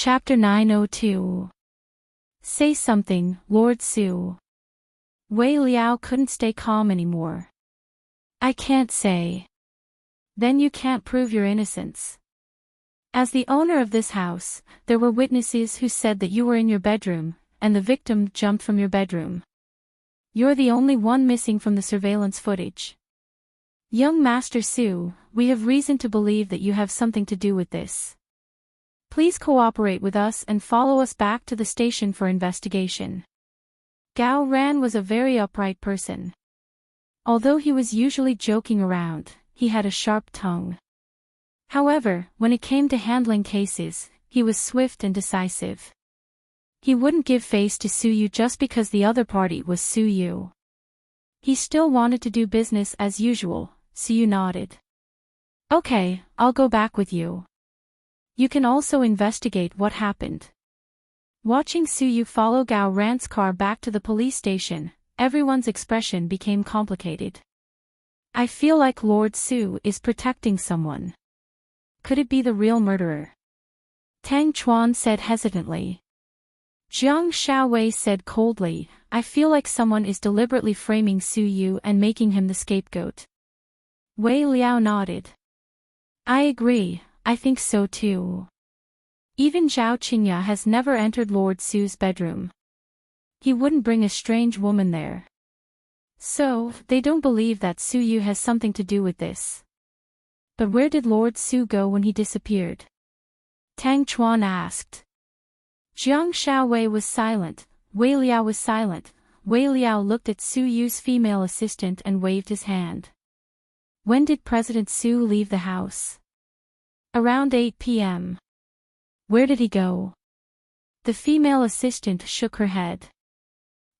Chapter 902. Say something, Lord Su. Wei Liao couldn't stay calm anymore. I can't say. Then you can't prove your innocence. As the owner of this house, there were witnesses who said that you were in your bedroom, and the victim jumped from your bedroom. You're the only one missing from the surveillance footage. Young Master Su, we have reason to believe that you have something to do with this. Please cooperate with us and follow us back to the station for investigation. Gao Ran was a very upright person. Although he was usually joking around, he had a sharp tongue. However, when it came to handling cases, he was swift and decisive. He wouldn't give face to Su Yu just because the other party was Su Yu. He still wanted to do business as usual. Su Yu nodded. Okay, I'll go back with you. You can also investigate what happened. Watching Su Yu follow Gao Ran's car back to the police station, everyone's expression became complicated. I feel like Lord Su is protecting someone. Could it be the real murderer? Tang Chuan said hesitantly. Jiang Xiaowei said coldly, I feel like someone is deliberately framing Su Yu and making him the scapegoat. Wei Liao nodded. I agree, I think so too. Even Zhao Qingya has never entered Lord Su's bedroom. He wouldn't bring a strange woman there. So, they don't believe that Su Yu has something to do with this. But where did Lord Su go when he disappeared? Tang Chuan asked. Jiang Xiaowei was silent, Wei Liao was silent. Wei Liao looked at Su Yu's female assistant and waved his hand. When did President Su leave the house? Around 8 p.m. Where did he go? The female assistant shook her head.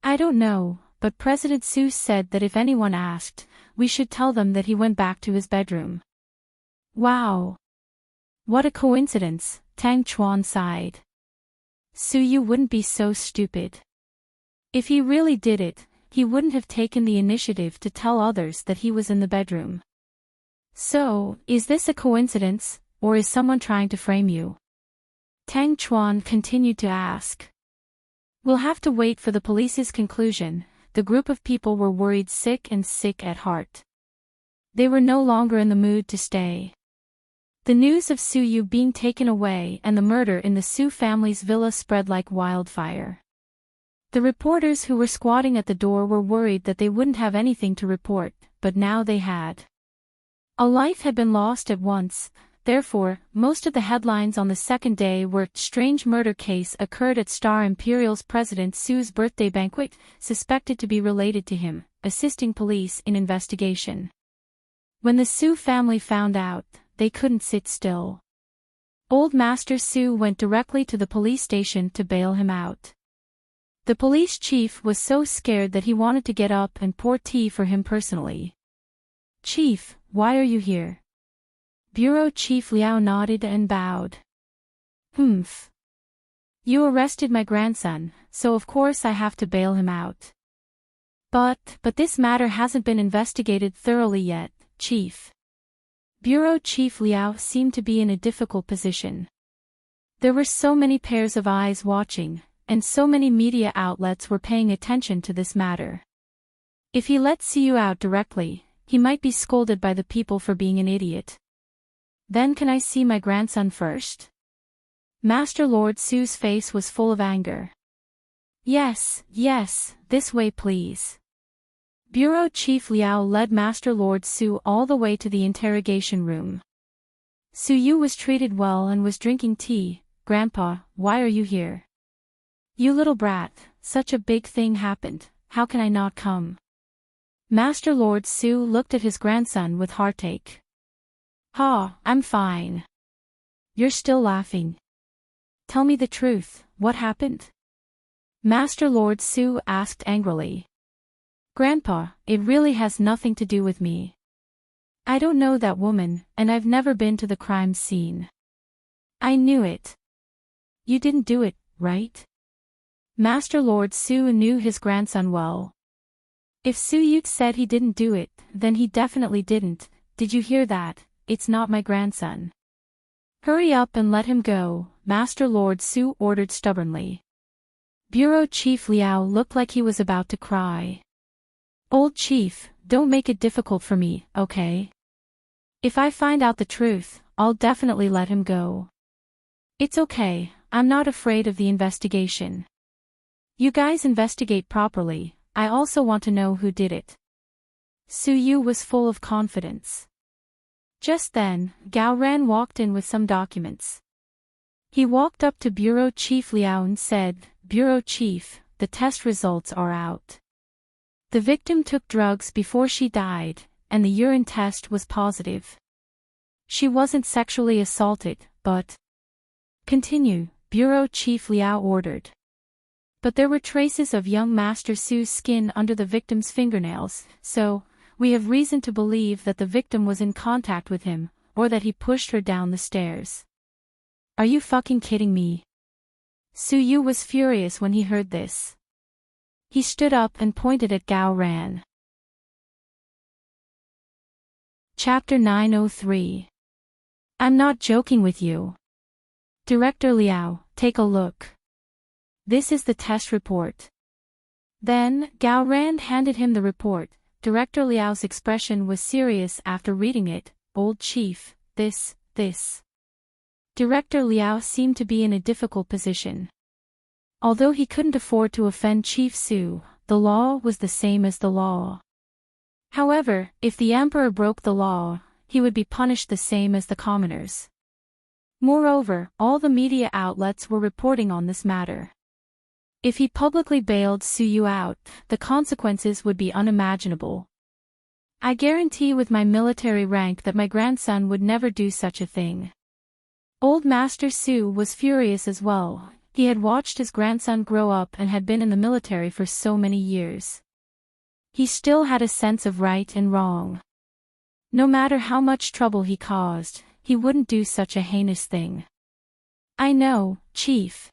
I don't know, but President Su said that if anyone asked, we should tell them that he went back to his bedroom. Wow! What a coincidence, Tang Chuan sighed. Su Yu wouldn't be so stupid. If he really did it, he wouldn't have taken the initiative to tell others that he was in the bedroom. So, is this a coincidence, or is someone trying to frame you? Tang Chuan continued to ask. We'll have to wait for the police's conclusion. The group of people were worried sick at heart. They were no longer in the mood to stay. The news of Su Yu being taken away and the murder in the Su family's villa spread like wildfire. The reporters who were squatting at the door were worried that they wouldn't have anything to report, but now they had. A life had been lost at once, therefore, most of the headlines on the second day were strange murder case occurred at Star Imperial's President Su's birthday banquet, suspected to be related to him, assisting police in investigation. When the Su family found out, they couldn't sit still. Old Master Su went directly to the police station to bail him out. The police chief was so scared that he wanted to get up and pour tea for him personally. Chief, why are you here? Bureau Chief Liao nodded and bowed. Humph. You arrested my grandson, so of course I have to bail him out. But this matter hasn't been investigated thoroughly yet, Chief. Bureau Chief Liao seemed to be in a difficult position. There were so many pairs of eyes watching, and so many media outlets were paying attention to this matter. If he let Su out directly, he might be scolded by the people for being an idiot. Then can I see my grandson first? Master Lord Su's face was full of anger. Yes, this way please. Bureau Chief Liao led Master Lord Su all the way to the interrogation room. Su Yu was treated well and was drinking tea. Grandpa, why are you here? You little brat, such a big thing happened, how can I not come? Master Lord Su looked at his grandson with heartache. Ha, I'm fine. You're still laughing. Tell me the truth, what happened? Master Lord Su asked angrily. Grandpa, it really has nothing to do with me. I don't know that woman, and I've never been to the crime scene. I knew it. You didn't do it, right? Master Lord Su knew his grandson well. If Su Yu said he didn't do it, then he definitely didn't. Did you hear that? It's not my grandson. Hurry up and let him go, Master Lord Su ordered stubbornly. Bureau Chief Liao looked like he was about to cry. Old Chief, don't make it difficult for me, okay? If I find out the truth, I'll definitely let him go. It's okay, I'm not afraid of the investigation. You guys investigate properly, I also want to know who did it. Su Yu was full of confidence. Just then, Gao Ran walked in with some documents. He walked up to Bureau Chief Liao and said, Bureau Chief, the test results are out. The victim took drugs before she died, and the urine test was positive. She wasn't sexually assaulted, but... Continue, Bureau Chief Liao ordered. But there were traces of young Master Su's skin under the victim's fingernails, so, we have reason to believe that the victim was in contact with him, or that he pushed her down the stairs. Are you fucking kidding me? Su Yu was furious when he heard this. He stood up and pointed at Gao Ran. Chapter 903. I'm not joking with you. Director Liao, take a look. This is the test report. Then, Gao Ran handed him the report. Director Liao's expression was serious after reading it. Old Chief, this. Director Liao seemed to be in a difficult position. Although he couldn't afford to offend Chief Su, the law was the same as the law. However, if the emperor broke the law, he would be punished the same as the commoners. Moreover, all the media outlets were reporting on this matter. If he publicly bailed Su Yu out, the consequences would be unimaginable. I guarantee with my military rank that my grandson would never do such a thing. Old Master Su was furious as well. He had watched his grandson grow up and had been in the military for so many years. He still had a sense of right and wrong. No matter how much trouble he caused, he wouldn't do such a heinous thing. I know, Chief.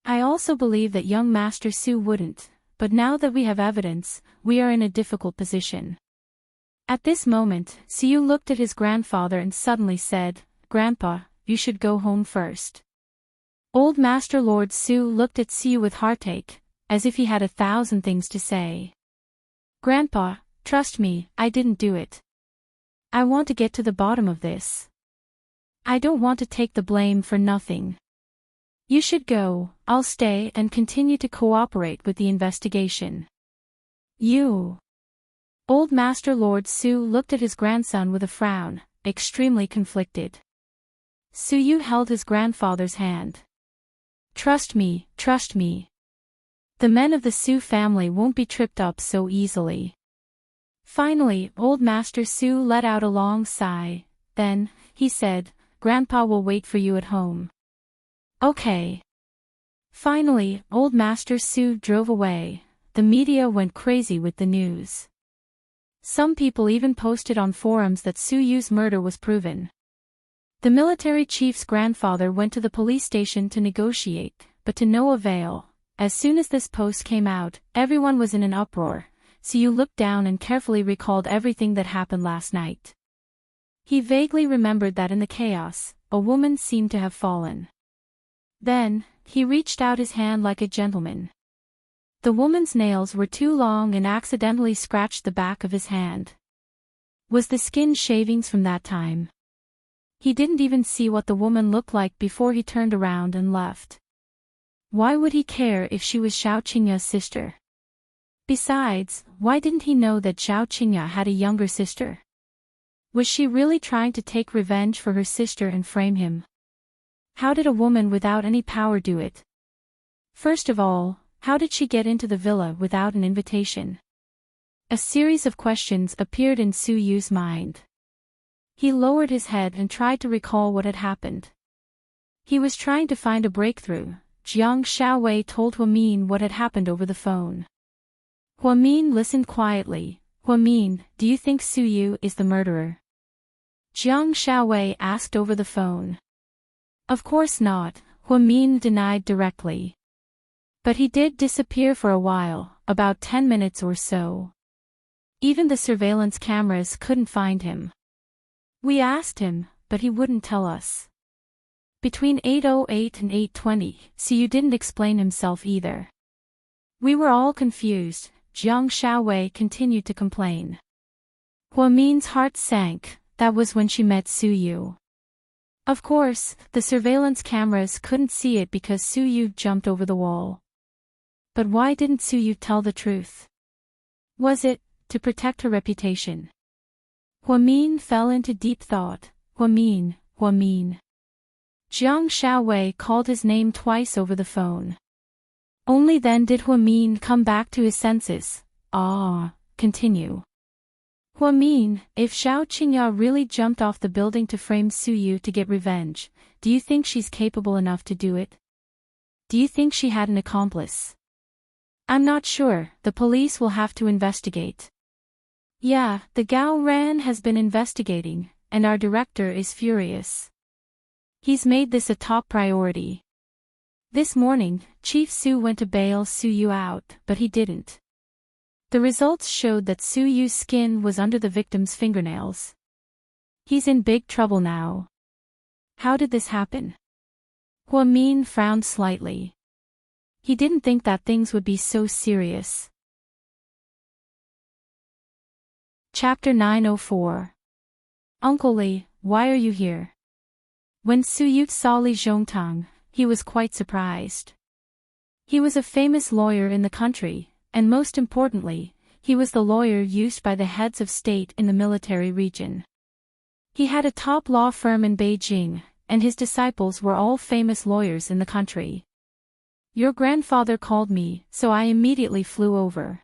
I also believe that young Master Su wouldn't, but now that we have evidence, we are in a difficult position. At this moment, Su Yu looked at his grandfather and suddenly said, Grandpa, you should go home first. Old Master Lord Su looked at Su Yu with heartache, as if he had 1,000 things to say. Grandpa, trust me, I didn't do it. I want to get to the bottom of this. I don't want to take the blame for nothing. You should go, I'll stay and continue to cooperate with the investigation. You. Old Master Lord Su looked at his grandson with a frown, extremely conflicted. Su Yu held his grandfather's hand. Trust me. The men of the Su family won't be tripped up so easily. Finally, Old Master Su let out a long sigh. Then, he said, Grandpa will wait for you at home. Okay. Finally, Old Master Su drove away. The media went crazy with the news. Some people even posted on forums that Su Yu's murder was proven. The military chief's grandfather went to the police station to negotiate, but to no avail. As soon as this post came out, everyone was in an uproar. Su Yu looked down and carefully recalled everything that happened last night. He vaguely remembered that in the chaos, a woman seemed to have fallen. Then, he reached out his hand like a gentleman. The woman's nails were too long and accidentally scratched the back of his hand. Was the skin shavings from that time? He didn't even see what the woman looked like before he turned around and left. Why would he care if she was Xiao Qingya's sister? Besides, why didn't he know that Xiao Qingya had a younger sister? Was she really trying to take revenge for her sister and frame him? How did a woman without any power do it? First of all, how did she get into the villa without an invitation? A series of questions appeared in Su Yu's mind. He lowered his head and tried to recall what had happened. He was trying to find a breakthrough. Jiang Xiaowei told Huamin what had happened over the phone. Huamin listened quietly. Huamin, do you think Su Yu is the murderer? Jiang Xiaowei asked over the phone. Of course not, Huamin denied directly. But he did disappear for a while, about 10 minutes or so. Even the surveillance cameras couldn't find him. We asked him, but he wouldn't tell us. Between 8:08 and 8:20, Suyu didn't explain himself either. We were all confused. Jiang Xiaowei continued to complain. Huamin's heart sank. That was when she met Suyu. Of course, the surveillance cameras couldn't see it because Suyu jumped over the wall. But why didn't Suyu tell the truth? Was it to protect her reputation? Huamin fell into deep thought. Huamin. Jiang Xiaowei called his name twice over the phone. Only then did Huamin come back to his senses. Continue. Huamin, if Xiao Qingya really jumped off the building to frame Suyu to get revenge, do you think she's capable enough to do it? Do you think she had an accomplice? I'm not sure. The police will have to investigate. Yeah, the Gao Ran has been investigating, and our director is furious. He's made this a top priority. This morning, Chief Su went to bail Suyu out, but he didn't. The results showed that Suyu's skin was under the victim's fingernails. He's in big trouble now. How did this happen? Huamin frowned slightly. He didn't think that things would be so serious. Chapter 904. Uncle Li, why are you here? When Suyu saw Li Zhongtang, he was quite surprised. He was a famous lawyer in the country, and most importantly, he was the lawyer used by the heads of state in the military region. He had a top law firm in Beijing, and his disciples were all famous lawyers in the country. Your grandfather called me, so I immediately flew over.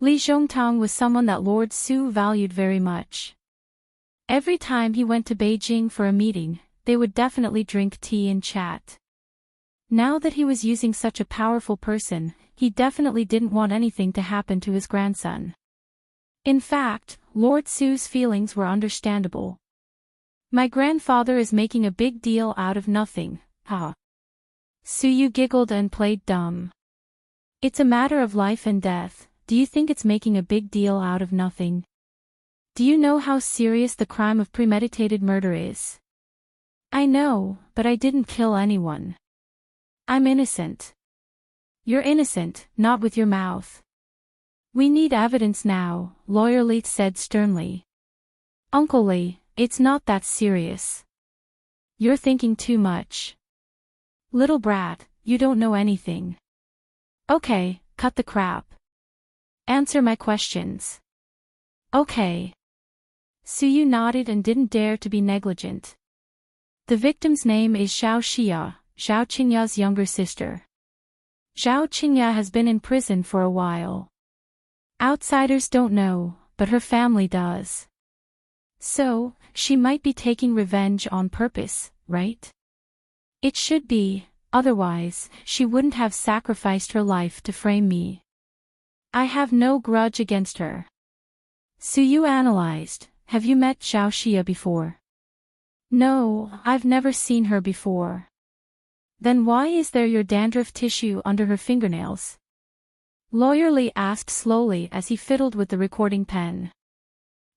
Li Zhongtang was someone that Lord Su valued very much. Every time he went to Beijing for a meeting, they would definitely drink tea and chat. Now that he was using such a powerful person, he definitely didn't want anything to happen to his grandson. In fact, Lord Su's feelings were understandable. My grandfather is making a big deal out of nothing, Suyu giggled and played dumb. It's a matter of life and death. Do you think it's making a big deal out of nothing? Do you know how serious the crime of premeditated murder is? I know, but I didn't kill anyone. I'm innocent. You're innocent, not with your mouth. We need evidence now, Lawyer Li said sternly. Uncle Li, it's not that serious. You're thinking too much. Little brat, you don't know anything. Okay, cut the crap. Answer my questions. Okay. Suyu nodded and didn't dare to be negligent. The victim's name is Xiao Xia, Xiao Qingya's younger sister. Xiao Qingya has been in prison for a while. Outsiders don't know, but her family does. So, she might be taking revenge on purpose, right? It should be, otherwise, she wouldn't have sacrificed her life to frame me. I have no grudge against her. Suyu analyzed. Have you met Xiao Xia before? No, I've never seen her before. Then why is there your dandruff tissue under her fingernails? Lawyer Li asked slowly as he fiddled with the recording pen.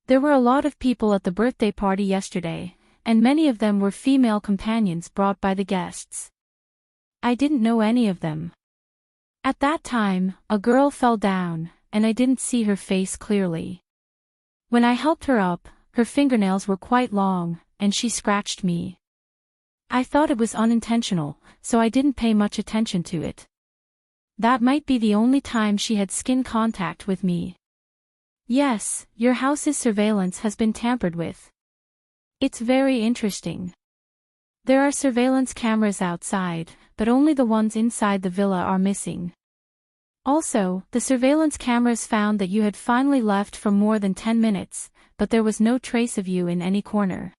There were a lot of people at the birthday party yesterday, and many of them were female companions brought by the guests. I didn't know any of them. At that time, a girl fell down, and I didn't see her face clearly. When I helped her up, her fingernails were quite long, and she scratched me. I thought it was unintentional, so I didn't pay much attention to it. That might be the only time she had skin contact with me. Yes, your house's surveillance has been tampered with. It's very interesting. There are surveillance cameras outside, but only the ones inside the villa are missing. Also, the surveillance cameras found that you had finally left for more than 10 minutes, but there was no trace of you in any corner.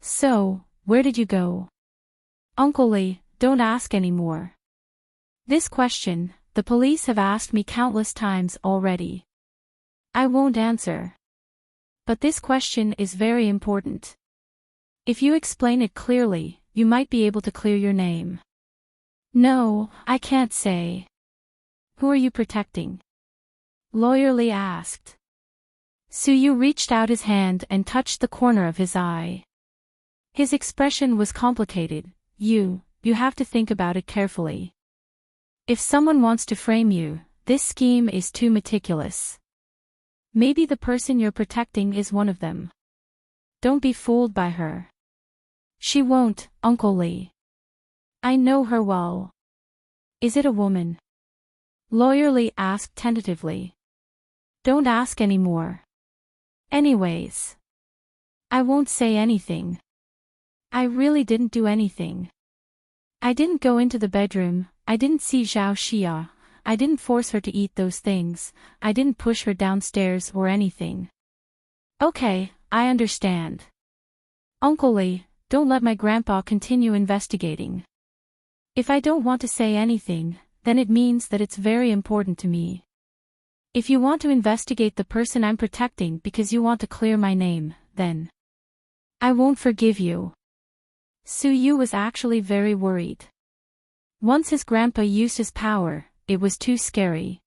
So, where did you go? Uncle Li, don't ask any more. This question, the police have asked me countless times already. I won't answer. But this question is very important. If you explain it clearly, you might be able to clear your name. No, I can't say. Who are you protecting? Lawyer Li asked. Suyu reached out his hand and touched the corner of his eye. His expression was complicated. You have to think about it carefully. If someone wants to frame you, this scheme is too meticulous. Maybe the person you're protecting is one of them. Don't be fooled by her. She won't, Uncle Lee. I know her well. Is it a woman? Lawyer Lee asked tentatively. Don't ask any more. Anyways. I won't say anything. I really didn't do anything. I didn't go into the bedroom, I didn't see Zhao Xia, I didn't force her to eat those things, I didn't push her downstairs or anything. Okay, I understand. Uncle Lee, don't let my grandpa continue investigating. If I don't want to say anything, then it means that it's very important to me. If you want to investigate the person I'm protecting because you want to clear my name, then I won't forgive you. Su Yu was actually very worried. Once his grandpa used his power, it was too scary.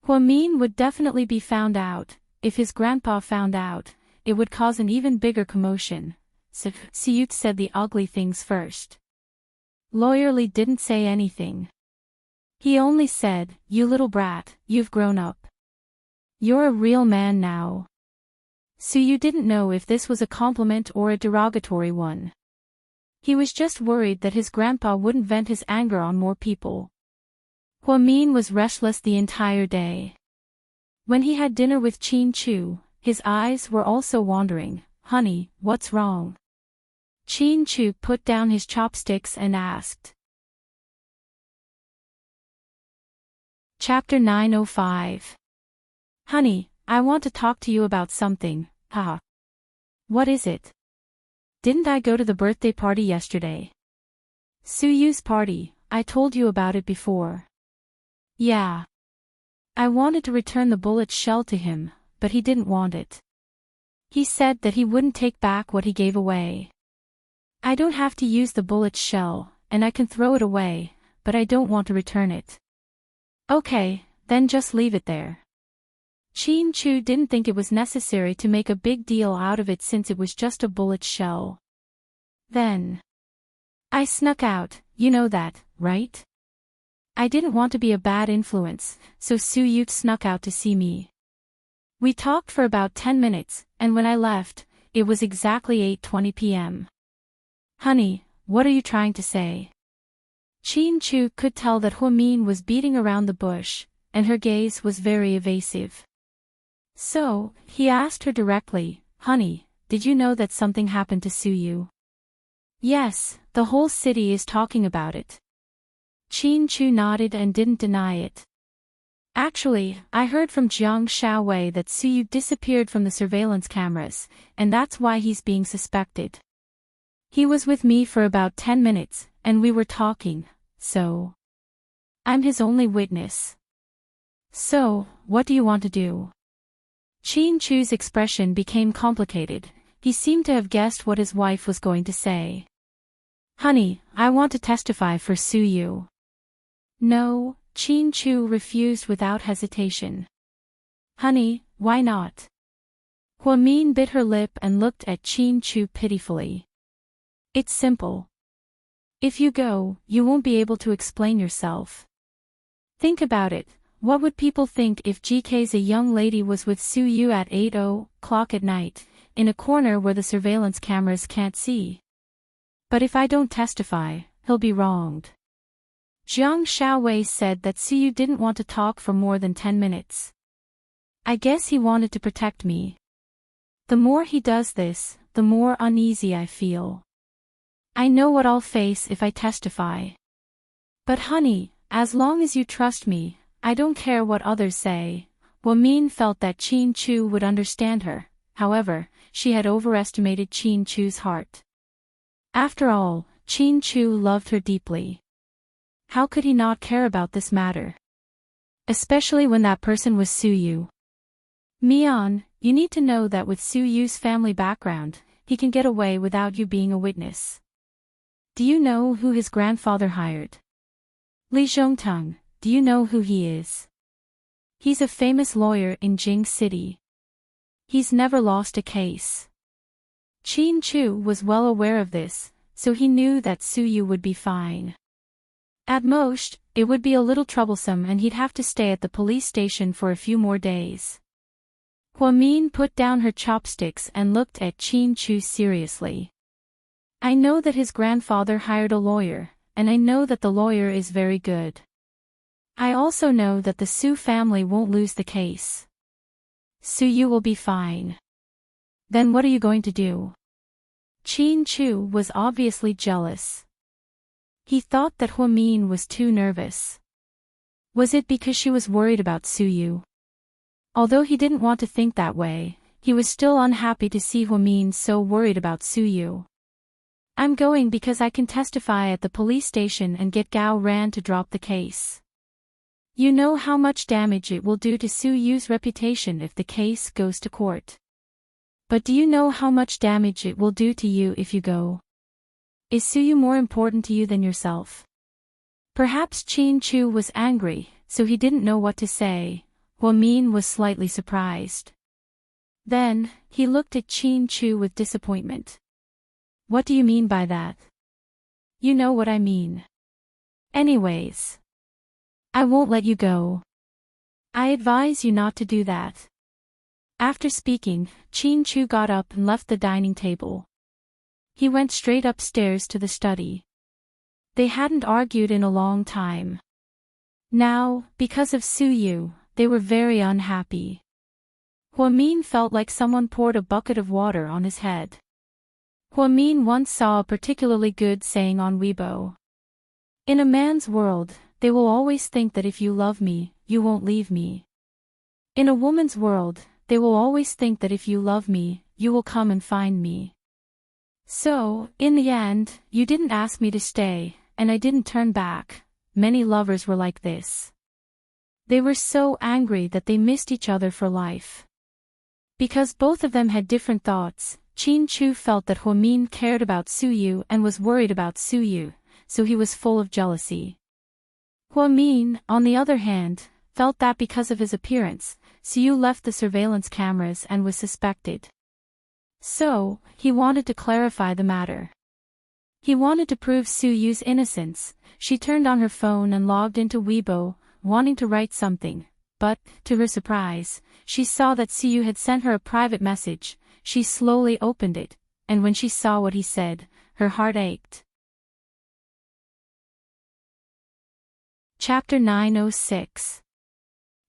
Huamin would definitely be found out. If his grandpa found out, it would cause an even bigger commotion. So Su Yu said the ugly things first. Lawyer Lee didn't say anything. He only said, "You little brat, you've grown up. You're a real man now." Su Yu didn't know if this was a compliment or a derogatory one. He was just worried that his grandpa wouldn't vent his anger on more people. Huamin was restless the entire day. When he had dinner with Qin Chu, his eyes were also wandering. "Honey, what's wrong?" Qin Chu put down his chopsticks and asked. Chapter 905. Honey, I want to talk to you about something, haha. What is it? Didn't I go to the birthday party yesterday? Su Yu's party, I told you about it before. Yeah. I wanted to return the bullet shell to him, but he didn't want it. He said that he wouldn't take back what he gave away. I don't have to use the bullet shell, and I can throw it away, but I don't want to return it. Okay, then just leave it there. Qin Chu didn't think it was necessary to make a big deal out of it since it was just a bullet shell. Then I snuck out, you know that, right? I didn't want to be a bad influence, so Su Yu snuck out to see me. We talked for about 10 minutes, and when I left, it was exactly 8:20 p.m. Honey, what are you trying to say? Qin Chu could tell that Huamin was beating around the bush, and her gaze was very evasive. So, he asked her directly, "Honey, did you know that something happened to Su Yu?" "Yes, the whole city is talking about it." Qin Chu nodded and didn't deny it. "Actually, I heard from Jiang Xiaowei that Su Yu disappeared from the surveillance cameras, and that's why he's being suspected. He was with me for about 10 minutes, and we were talking, so I'm his only witness." "So, what do you want to do?" Qin Chu's expression became complicated. He seemed to have guessed what his wife was going to say. "Honey, I want to testify for Su Yu." "No," Qin Chu refused without hesitation. "Honey, why not?" Huamin bit her lip and looked at Qin Chu pitifully. "It's simple. If you go, you won't be able to explain yourself. Think about it. What would people think if GK's a young lady was with Su Yu at 8:00 at night, in a corner where the surveillance cameras can't see? But if I don't testify, he'll be wronged." Jiang Xiaowei said that Su Yu didn't want to talk for more than 10 minutes. "I guess he wanted to protect me. The more he does this, the more uneasy I feel. I know what I'll face if I testify. But honey, as long as you trust me, I don't care what others say." Huamin felt that Qin Chu would understand her. However, she had overestimated Qin Chu's heart. After all, Qin Chu loved her deeply. How could he not care about this matter? Especially when that person was Su Yu. "Mian, you need to know that with Su Yu's family background, he can get away without you being a witness. Do you know who his grandfather hired? Li Zhongteng, do you know who he is? He's a famous lawyer in Jing City. He's never lost a case. Chin Chu was well aware of this, so he knew that Suyu would be fine. At most, it would be a little troublesome and he'd have to stay at the police station for a few more days. Huamin put down her chopsticks and looked at Chin Chu seriously. I know that his grandfather hired a lawyer, and I know that the lawyer is very good. I also know that the Su family won't lose the case. Suyu will be fine. Then what are you going to do? Chin Chu was obviously jealous. He thought that Huamin was too nervous. Was it because she was worried about Suyu? Although he didn't want to think that way, he was still unhappy to see Huamin so worried about Suyu. I'm going because I can testify at the police station and get Gao Ran to drop the case. You know how much damage it will do to Suyu's reputation if the case goes to court. But do you know how much damage it will do to you if you go? Is Suyu more important to you than yourself? Perhaps Chin Chu was angry, so he didn't know what to say. Huamin was slightly surprised. Then, he looked at Chin Chu with disappointment. What do you mean by that? You know what I mean. Anyways, I won't let you go. I advise you not to do that. After speaking, Chin Chu got up and left the dining table. He went straight upstairs to the study. They hadn't argued in a long time. Now, because of Suyu, they were very unhappy. Huamin felt like someone poured a bucket of water on his head. Huamin once saw a particularly good saying on Weibo. In a man's world, they will always think that if you love me, you won't leave me. In a woman's world, they will always think that if you love me, you will come and find me. So, in the end, you didn't ask me to stay, and I didn't turn back. Many lovers were like this. They were so angry that they missed each other for life. Because both of them had different thoughts, Chin Chu felt that Huamin cared about Suyu and was worried about Suyu, so he was full of jealousy. Huamin, on the other hand, felt that because of his appearance, Suyu left the surveillance cameras and was suspected. So, he wanted to clarify the matter. He wanted to prove Suyu's innocence. She turned on her phone and logged into Weibo, wanting to write something, but, to her surprise, she saw that Suyu had sent her a private message. She slowly opened it, and when she saw what he said, her heart ached. Chapter 906.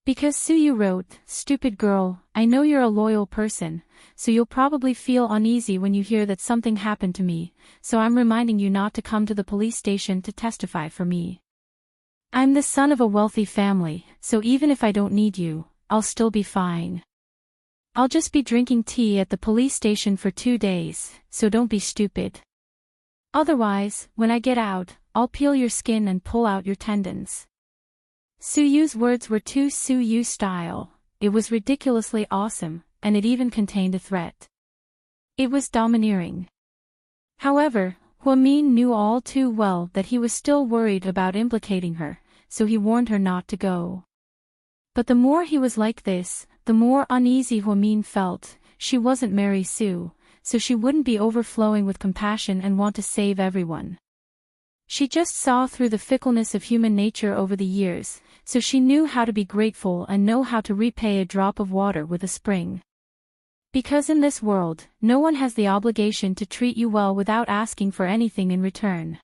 Because Suyu wrote, "Stupid girl, I know you're a loyal person, so you'll probably feel uneasy when you hear that something happened to me, so I'm reminding you not to come to the police station to testify for me. I'm the son of a wealthy family, so even if I don't need you, I'll still be fine. I'll just be drinking tea at the police station for 2 days, so don't be stupid. Otherwise, when I get out, I'll peel your skin and pull out your tendons." Suyu's words were too Suyu style. It was ridiculously awesome, and it even contained a threat. It was domineering. However, Huamin knew all too well that he was still worried about implicating her, so he warned her not to go. But the more he was like this, the more uneasy Huamin felt. She wasn't Mary Sue, so she wouldn't be overflowing with compassion and want to save everyone. She just saw through the fickleness of human nature over the years, so she knew how to be grateful and know how to repay a drop of water with a spring. Because in this world, no one has the obligation to treat you well without asking for anything in return.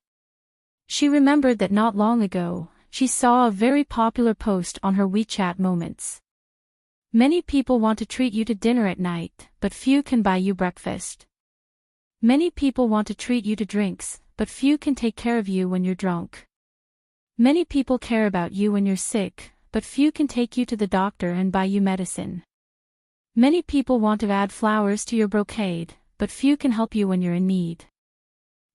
She remembered that not long ago, she saw a very popular post on her WeChat Moments. Many people want to treat you to dinner at night, but few can buy you breakfast. Many people want to treat you to drinks, but few can take care of you when you're drunk. Many people care about you when you're sick, but few can take you to the doctor and buy you medicine. Many people want to add flowers to your brocade, but few can help you when you're in need.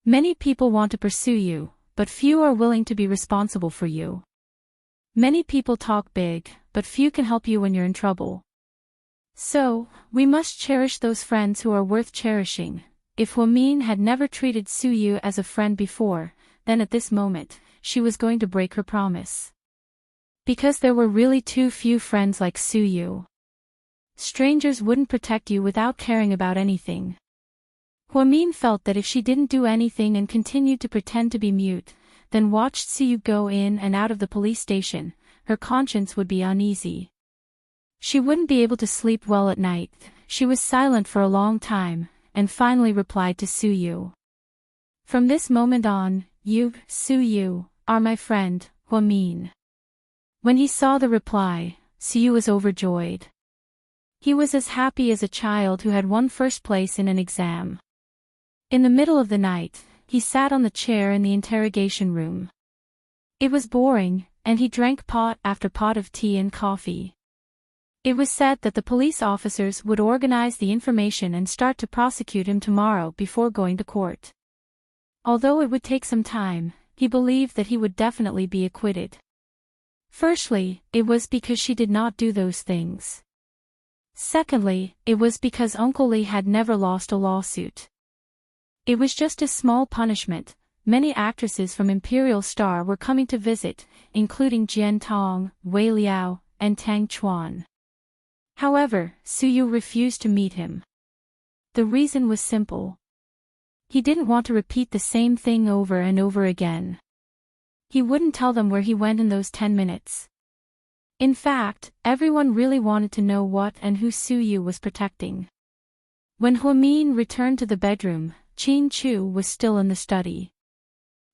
Many people want to pursue you, but few are willing to be responsible for you. Many people talk big, but few can help you when you're in trouble. So, we must cherish those friends who are worth cherishing. If Huamin had never treated Suyu as a friend before, then at this moment, she was going to break her promise. Because there were really too few friends like Suyu. Strangers wouldn't protect you without caring about anything. Huamin felt that if she didn't do anything and continued to pretend to be mute, then watched Suyu go in and out of the police station, her conscience would be uneasy. She wouldn't be able to sleep well at night. She was silent for a long time, and finally replied to Suyu. From this moment on, you, Suyu, are my friend, Huamin. When he saw the reply, Suyu was overjoyed. He was as happy as a child who had won first place in an exam. In the middle of the night, he sat on the chair in the interrogation room. It was boring, and he drank pot after pot of tea and coffee. It was said that the police officers would organize the information and start to prosecute him tomorrow before going to court. Although it would take some time, he believed that he would definitely be acquitted. Firstly, it was because she did not do those things. Secondly, it was because Uncle Lee had never lost a lawsuit. It was just a small punishment. Many actresses from Imperial Star were coming to visit, including Jian Tong, Wei Liao, and Tang Chuan. However, Suyu refused to meet him. The reason was simple. He didn't want to repeat the same thing over and over again. He wouldn't tell them where he went in those 10 minutes. In fact, everyone really wanted to know what and who Suyu was protecting. When Huamin returned to the bedroom, Qin Chu was still in the study.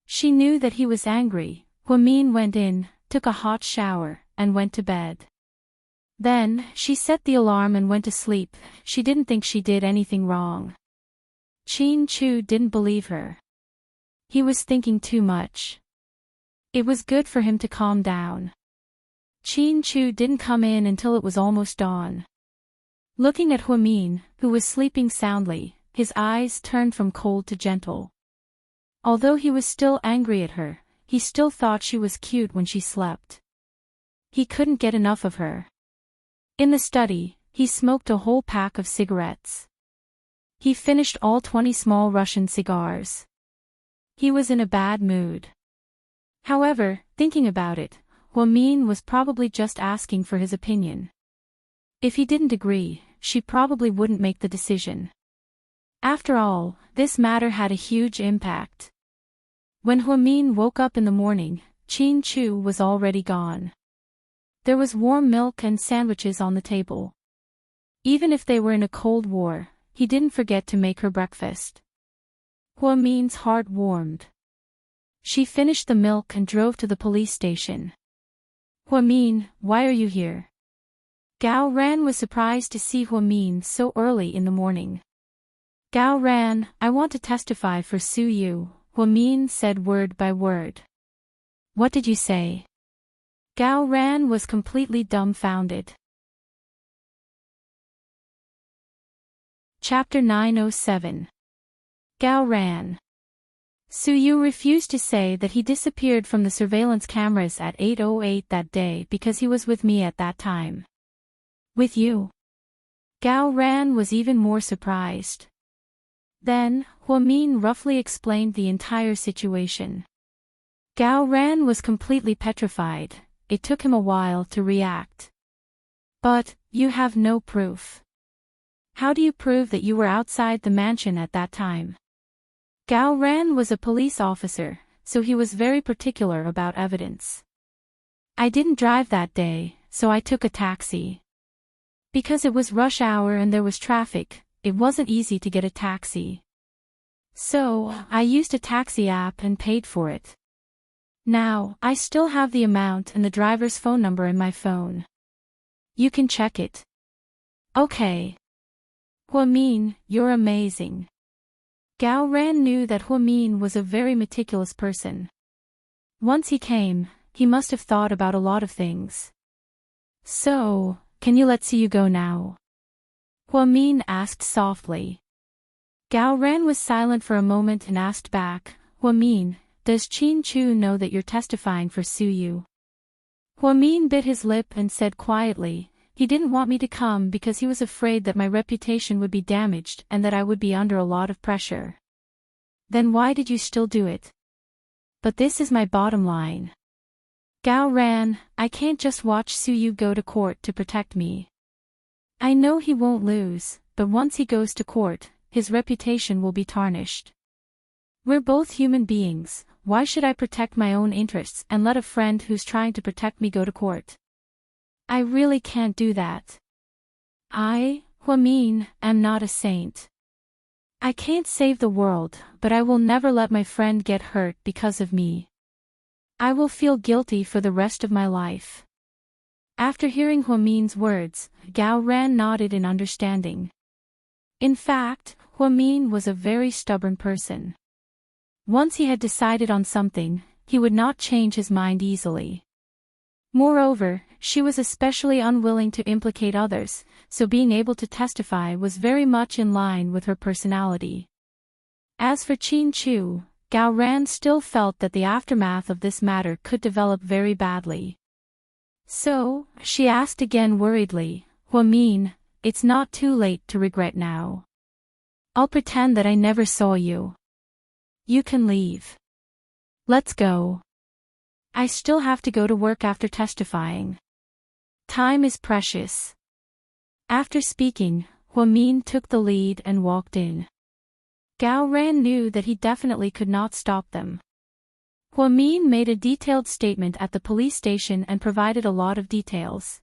She knew that he was angry. Huamin went in, took a hot shower, and went to bed. Then, she set the alarm and went to sleep. She didn't think she did anything wrong. Qin Chu didn't believe her. He was thinking too much. It was good for him to calm down. Qin Chu didn't come in until it was almost dawn. Looking at Huamin, who was sleeping soundly, his eyes turned from cold to gentle. Although he was still angry at her, he still thought she was cute when she slept. He couldn't get enough of her. In the study, he smoked a whole pack of cigarettes. He finished all 20 small Russian cigars. He was in a bad mood. However, thinking about it, Huamin was probably just asking for his opinion. If he didn't agree, she probably wouldn't make the decision. After all, this matter had a huge impact. When Huamin woke up in the morning, Qin Chu was already gone. There was warm milk and sandwiches on the table. Even if they were in a cold war, he didn't forget to make her breakfast. Huamin's heart warmed. She finished the milk and drove to the police station. Huamin, why are you here? Gao Ran was surprised to see Huamin so early in the morning. Gao Ran, I want to testify for Suyu, Huamin said word by word. What did you say? Gao Ran was completely dumbfounded. Chapter 907. Gao Ran. Suyu refused to say that he disappeared from the surveillance cameras at 8:08 that day because he was with me at that time. With you? Gao Ran was even more surprised. Then, Huamin roughly explained the entire situation. Gao Ran was completely petrified. It took him a while to react. But, you have no proof. How do you prove that you were outside the mansion at that time? Gao Ran was a police officer, so he was very particular about evidence. I didn't drive that day, so I took a taxi. Because it was rush hour and there was traffic, it wasn't easy to get a taxi. So, I used a taxi app and paid for it. Now, I still have the amount and the driver's phone number in my phone. You can check it. Okay. Huamin, you're amazing. Gao Ran knew that Huamin was a very meticulous person. Once he came, he must have thought about a lot of things. So, can you let Suyu go now? Huamin asked softly. Gao Ran was silent for a moment and asked back, Huamin, does Qin Chu know that you're testifying for Suyu? Huamin bit his lip and said quietly, he didn't want me to come because he was afraid that my reputation would be damaged and that I would be under a lot of pressure. Then why did you still do it? But this is my bottom line. Gao Ran, I can't just watch Suyu go to court to protect me. I know he won't lose, but once he goes to court, his reputation will be tarnished. We're both human beings, why should I protect my own interests and let a friend who's trying to protect me go to court? I really can't do that. I, Huamin, am not a saint. I can't save the world, but I will never let my friend get hurt because of me. I will feel guilty for the rest of my life. After hearing Huamin's words, Gao Ran nodded in understanding. In fact, Huamin was a very stubborn person. Once he had decided on something, he would not change his mind easily. Moreover, she was especially unwilling to implicate others, so being able to testify was very much in line with her personality. As for Qin Chu, Gao Ran still felt that the aftermath of this matter could develop very badly. So, she asked again worriedly, Huamin, it's not too late to regret now. I'll pretend that I never saw you. You can leave. Let's go. I still have to go to work after testifying. Time is precious. After speaking, Huamin took the lead and walked in. Gao Ran knew that he definitely could not stop them. Huamin made a detailed statement at the police station and provided a lot of details.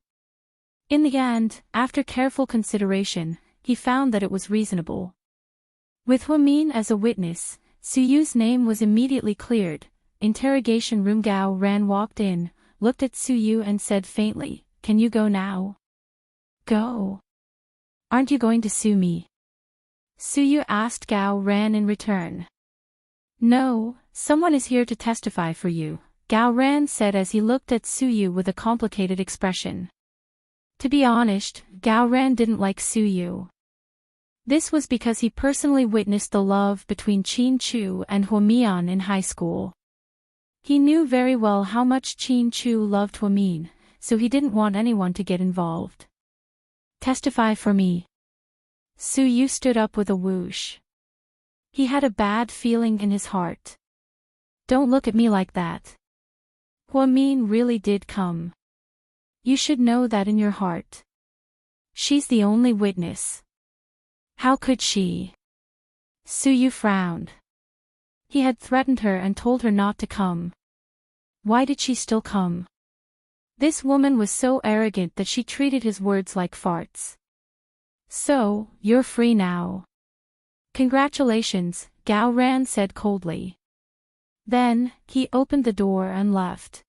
In the end, after careful consideration, he found that it was reasonable. With Huamin as a witness, Suyu's name was immediately cleared. Interrogation room. Gao Ran walked in, looked at Suyu and said faintly, "Can you go now?" "Go? Aren't you going to sue me?" Suyu asked Gao Ran in return. "No, someone is here to testify for you," Gao Ran said as he looked at Suyu with a complicated expression. To be honest, Gao Ran didn't like Suyu. This was because he personally witnessed the love between Qin Chu and Huamian in high school. He knew very well how much Qin Chu loved Huamin, so he didn't want anyone to get involved. "Testify for me." Suyu stood up with a whoosh. He had a bad feeling in his heart. "Don't look at me like that. Huamin really did come. You should know that in your heart. She's the only witness. How could she?" Suyu frowned. He had threatened her and told her not to come. Why did she still come? This woman was so arrogant that she treated his words like farts. "So, you're free now." "Congratulations," Gao Ran said coldly. Then, he opened the door and left.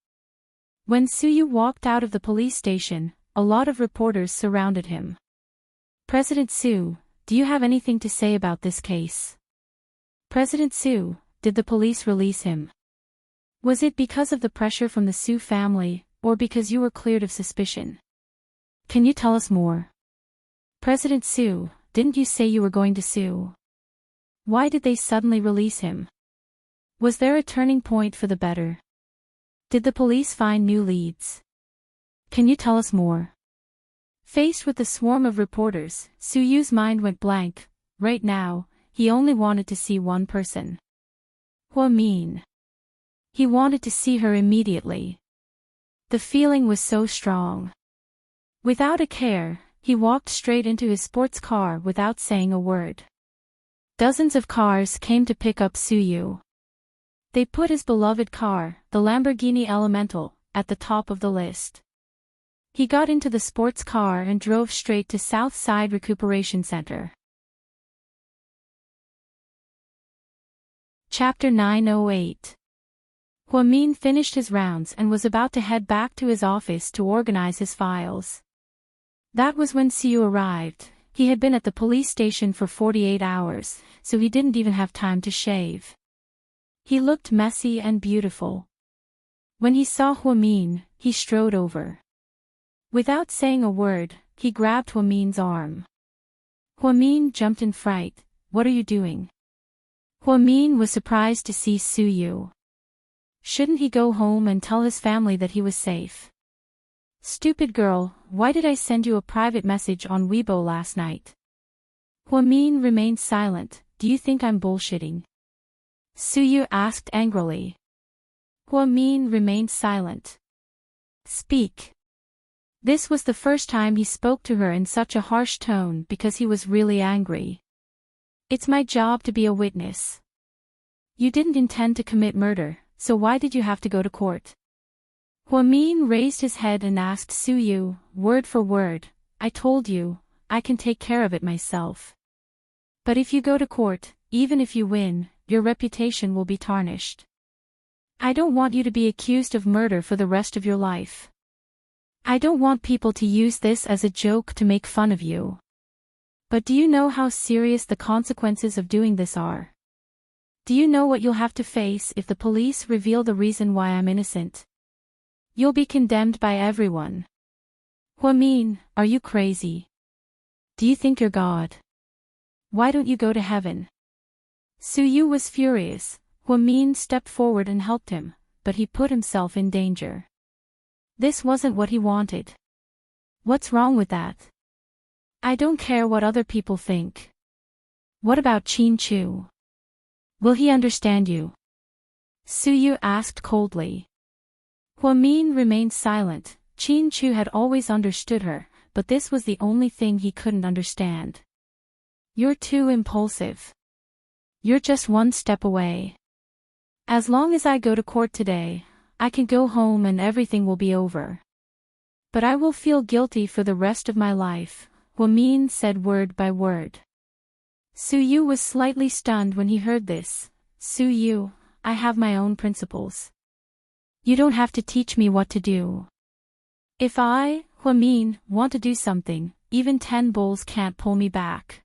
When Suyu walked out of the police station, a lot of reporters surrounded him. "President Su, do you have anything to say about this case?" "President Su, did the police release him? Was it because of the pressure from the Su family, or because you were cleared of suspicion? Can you tell us more?" "President Su, didn't you say you were going to sue? Why did they suddenly release him? Was there a turning point for the better? Did the police find new leads? Can you tell us more?" Faced with the swarm of reporters, Suyu's mind went blank. Right now, he only wanted to see one person. Huamin. He wanted to see her immediately. The feeling was so strong. Without a care, he walked straight into his sports car without saying a word. Dozens of cars came to pick up Suyu. They put his beloved car, the Lamborghini Elemental, at the top of the list. He got into the sports car and drove straight to South Side Recuperation Center. Chapter 908. Huamin finished his rounds and was about to head back to his office to organize his files. That was when Suyu arrived. He had been at the police station for 48 hours, so he didn't even have time to shave. He looked messy and beautiful. When he saw Huamin, he strode over. Without saying a word, he grabbed Huamin's arm. Huamin jumped in fright. "What are you doing?" Huamin was surprised to see Suyu. Shouldn't he go home and tell his family that he was safe? "Stupid girl, why did I send you a private message on Weibo last night?" Huamin remained silent. "Do you think I'm bullshitting?" Suyu asked angrily. Huamin remained silent. "Speak." This was the first time he spoke to her in such a harsh tone because he was really angry. It's my job to be a witness. You didn't intend to commit murder, so why did you have to go to court? Huamin raised his head and asked Suyu, word for word, I told you, I can take care of it myself. But if you go to court, even if you win, your reputation will be tarnished. I don't want you to be accused of murder for the rest of your life. I don't want people to use this as a joke to make fun of you. But do you know how serious the consequences of doing this are? Do you know what you'll have to face if the police reveal the reason why I'm innocent? You'll be condemned by everyone. Huamin, are you crazy? Do you think you're God? Why don't you go to heaven? Suyu was furious. Huamin stepped forward and helped him, but he put himself in danger. This wasn't what he wanted. What's wrong with that? I don't care what other people think. What about Qin Chu? Will he understand you? Suyu asked coldly. Huamin remained silent. Qin Chu had always understood her, but this was the only thing he couldn't understand. You're too impulsive. You're just one step away. As long as I go to court today, I can go home and everything will be over. But I will feel guilty for the rest of my life, Huamin said word by word. Suyu was slightly stunned when he heard this. Suyu, I have my own principles. You don't have to teach me what to do. If I, Huamin, want to do something, even 10 bulls can't pull me back.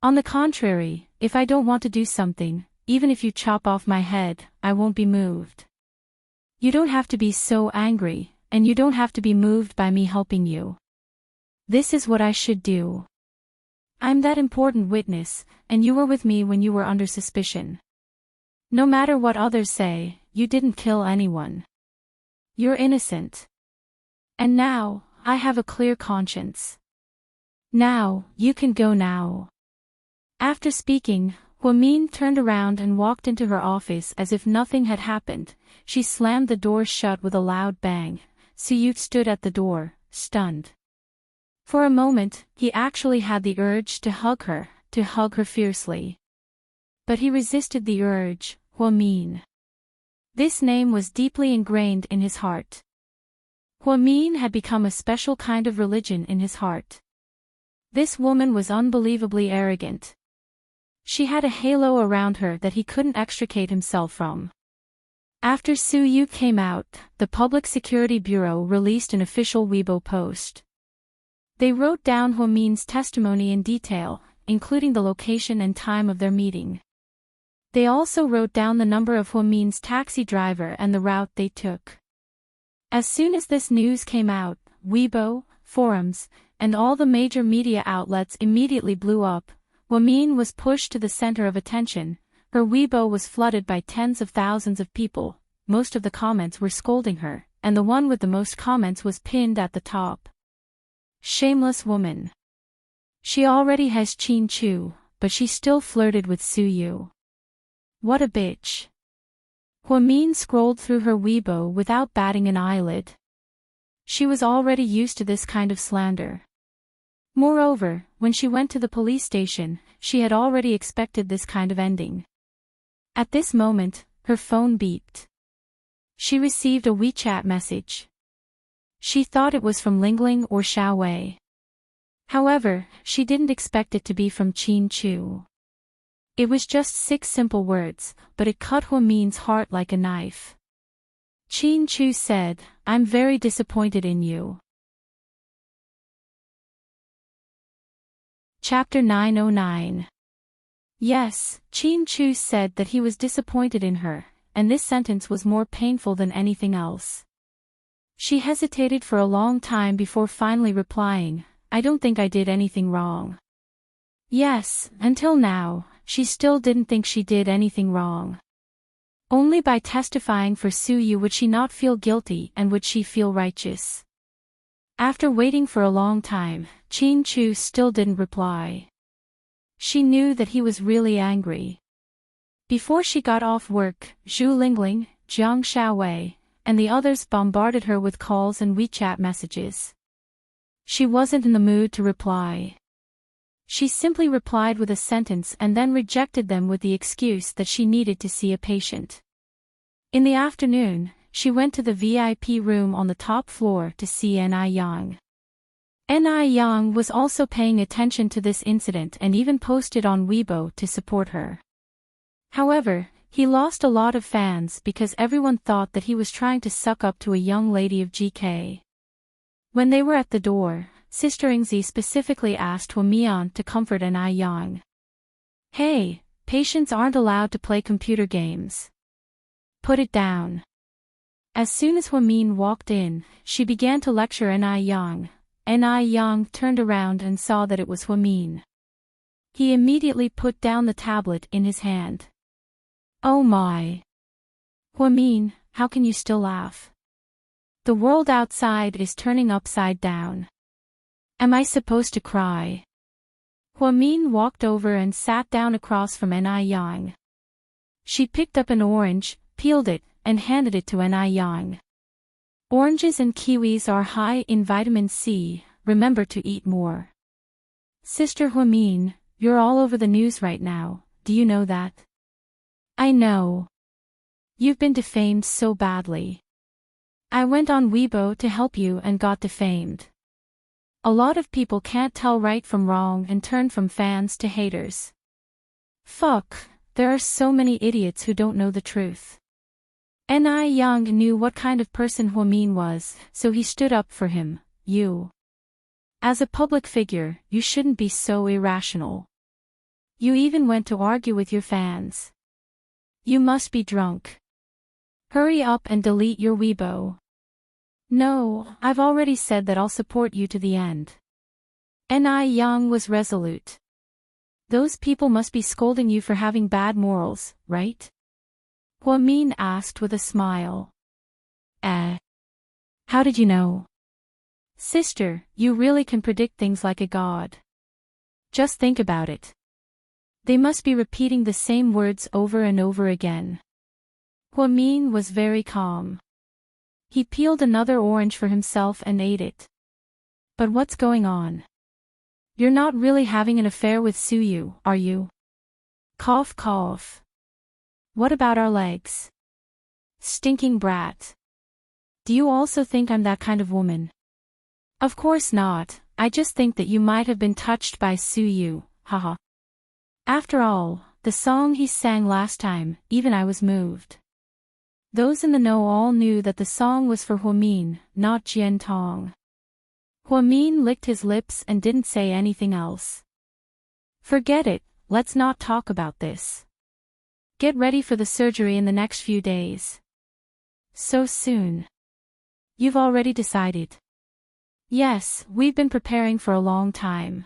On the contrary, if I don't want to do something, even if you chop off my head, I won't be moved. You don't have to be so angry, and you don't have to be moved by me helping you. This is what I should do. I'm that important witness, and you were with me when you were under suspicion. No matter what others say, you didn't kill anyone. You're innocent. And now, I have a clear conscience. Now, you can go now. After speaking, Huamin turned around and walked into her office as if nothing had happened. She slammed the door shut with a loud bang. Suyu stood at the door, stunned. For a moment, he actually had the urge to hug her fiercely. But he resisted the urge. Huamin. This name was deeply ingrained in his heart. Huamin had become a special kind of religion in his heart. This woman was unbelievably arrogant. She had a halo around her that he couldn't extricate himself from. After Suyu came out, the Public Security Bureau released an official Weibo post. They wrote down Huamin's testimony in detail, including the location and time of their meeting. They also wrote down the number of Huamin's taxi driver and the route they took. As soon as this news came out, Weibo, forums, and all the major media outlets immediately blew up. Huamin was pushed to the center of attention. Her Weibo was flooded by tens of thousands of people. Most of the comments were scolding her, and the one with the most comments was pinned at the top. Shameless woman. She already has Qin Chu, but she still flirted with Suyu. What a bitch. Huamin scrolled through her Weibo without batting an eyelid. She was already used to this kind of slander. Moreover, when she went to the police station, she had already expected this kind of ending. At this moment, her phone beeped. She received a WeChat message. She thought it was from Lingling or Xiaowei. However, she didn't expect it to be from Qin Chu. It was just 6 simple words, but it cut Huamin's heart like a knife. Qin Chu said, I'm very disappointed in you. Chapter 909. Yes, Qin Chu said that he was disappointed in her, and this sentence was more painful than anything else. She hesitated for a long time before finally replying, I don't think I did anything wrong. Yes, until now, she still didn't think she did anything wrong. Only by testifying for Suyu would she not feel guilty and would she feel righteous. After waiting for a long time, Qin Chu still didn't reply. She knew that he was really angry. Before she got off work, Zhu Lingling, Jiang Xiaowei, and the others bombarded her with calls and WeChat messages. She wasn't in the mood to reply. She simply replied with a sentence and then rejected them with the excuse that she needed to see a patient. In the afternoon, she went to the VIP room on the top floor to see Ni Yang. Ni Yang was also paying attention to this incident and even posted on Weibo to support her. However, he lost a lot of fans because everyone thought that he was trying to suck up to a young lady of GK. When they were at the door, Sister Ingzi specifically asked Huamian to comfort Ni Yang. Hey, patients aren't allowed to play computer games. Put it down. As soon as Huamin walked in, she began to lecture Ni Yang. Ni Yang turned around and saw that it was Huamin. He immediately put down the tablet in his hand. Oh my. Huamin, how can you still laugh? The world outside is turning upside down. Am I supposed to cry? Huamin walked over and sat down across from Ni Yang. She picked up an orange, peeled it, and handed it to Ni Yang. Oranges and kiwis are high in vitamin C, remember to eat more. Sister Huamin, you're all over the news right now, do you know that? I know. You've been defamed so badly. I went on Weibo to help you and got defamed. A lot of people can't tell right from wrong and turn from fans to haters. Fuck, there are so many idiots who don't know the truth. Ni Yang knew what kind of person Huamin was, so he stood up for him. You. As a public figure, you shouldn't be so irrational. You even went to argue with your fans. You must be drunk. Hurry up and delete your Weibo. No, I've already said that I'll support you to the end. Ni Yang was resolute. Those people must be scolding you for having bad morals, right? Huamin asked with a smile. How did you know? Sister, you really can predict things like a god. Just think about it. They must be repeating the same words over and over again. Huamin was very calm. He peeled another orange for himself and ate it. But what's going on? You're not really having an affair with Suyu, are you? Cough cough. What about our legs? Stinking brat. Do you also think I'm that kind of woman? Of course not, I just think that you might have been touched by Suyu, haha. After all, the song he sang last time, even I was moved. Those in the know all knew that the song was for Huamin, not Jian Tong. Huamin licked his lips and didn't say anything else. Forget it, let's not talk about this. Get ready for the surgery in the next few days. So soon. You've already decided. Yes, we've been preparing for a long time.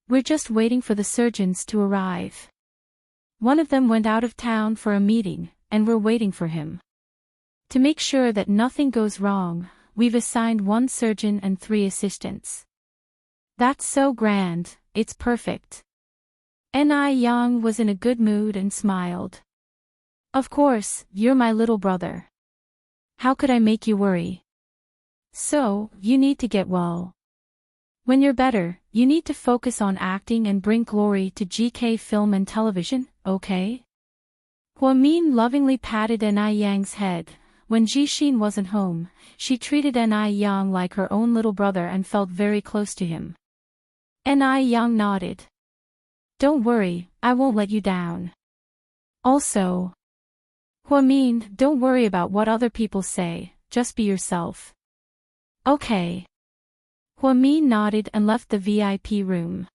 We're just waiting for the surgeons to arrive. One of them went out of town for a meeting, and we're waiting for him. To make sure that nothing goes wrong, we've assigned 1 surgeon and 3 assistants. That's so grand, it's perfect. Ni Yang was in a good mood and smiled. Of course, you're my little brother. How could I make you worry? So, you need to get well. When you're better, you need to focus on acting and bring glory to GK film and television, okay? Huamin lovingly patted Ni Yang's head. When Jixin wasn't home, she treated Ni Yang like her own little brother and felt very close to him. Ni Yang nodded. Don't worry, I won't let you down. Also, Huamin, don't worry about what other people say, just be yourself. Okay. Huamin nodded and left the VIP room.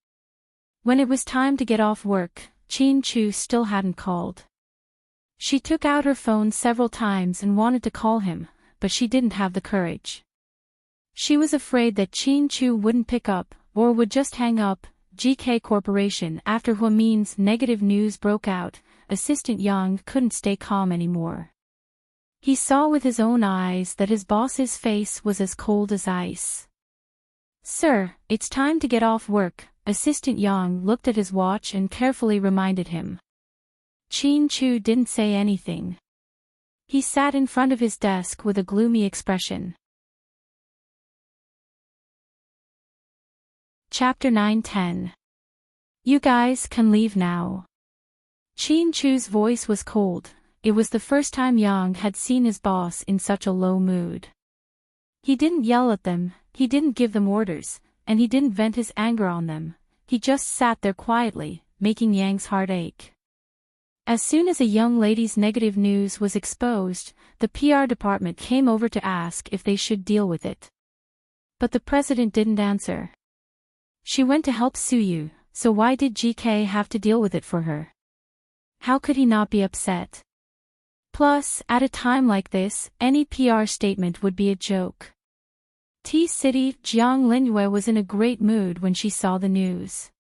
When it was time to get off work, Qin Chu still hadn't called. She took out her phone several times and wanted to call him, but she didn't have the courage. She was afraid that Qin Chu wouldn't pick up, or would just hang up. GK Corporation. After Huamin's negative news broke out, Assistant Yang couldn't stay calm anymore. He saw with his own eyes that his boss's face was as cold as ice. Sir, it's time to get off work, Assistant Yang looked at his watch and carefully reminded him. Qin Chu didn't say anything. He sat in front of his desk with a gloomy expression. Chapter 9-10 You guys can leave now. Chin Chu's voice was cold. It was the first time Yang had seen his boss in such a low mood. He didn't yell at them, he didn't give them orders, and he didn't vent his anger on them. He just sat there quietly, making Yang's heart ache. As soon as a young lady's negative news was exposed, the PR department came over to ask if they should deal with it. But the president didn't answer. She went to help Suyu, so why did GK have to deal with it for her? How could he not be upset? Plus, at a time like this, any PR statement would be a joke. T-City, Jiang Lingyue was in a great mood when she saw the news.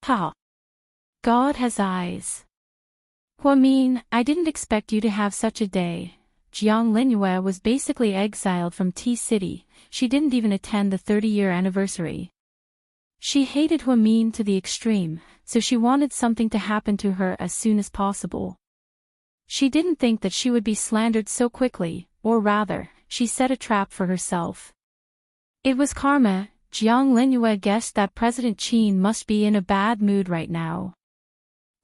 Ha! God has eyes. Huamin, I didn't expect you to have such a day. Jiang Lingyue was basically exiled from T-City. She didn't even attend the 30-year anniversary. She hated Huamin to the extreme, so she wanted something to happen to her as soon as possible. She didn't think that she would be slandered so quickly, or rather, she set a trap for herself. It was karma. Jiang Lingyue guessed that President Qin must be in a bad mood right now.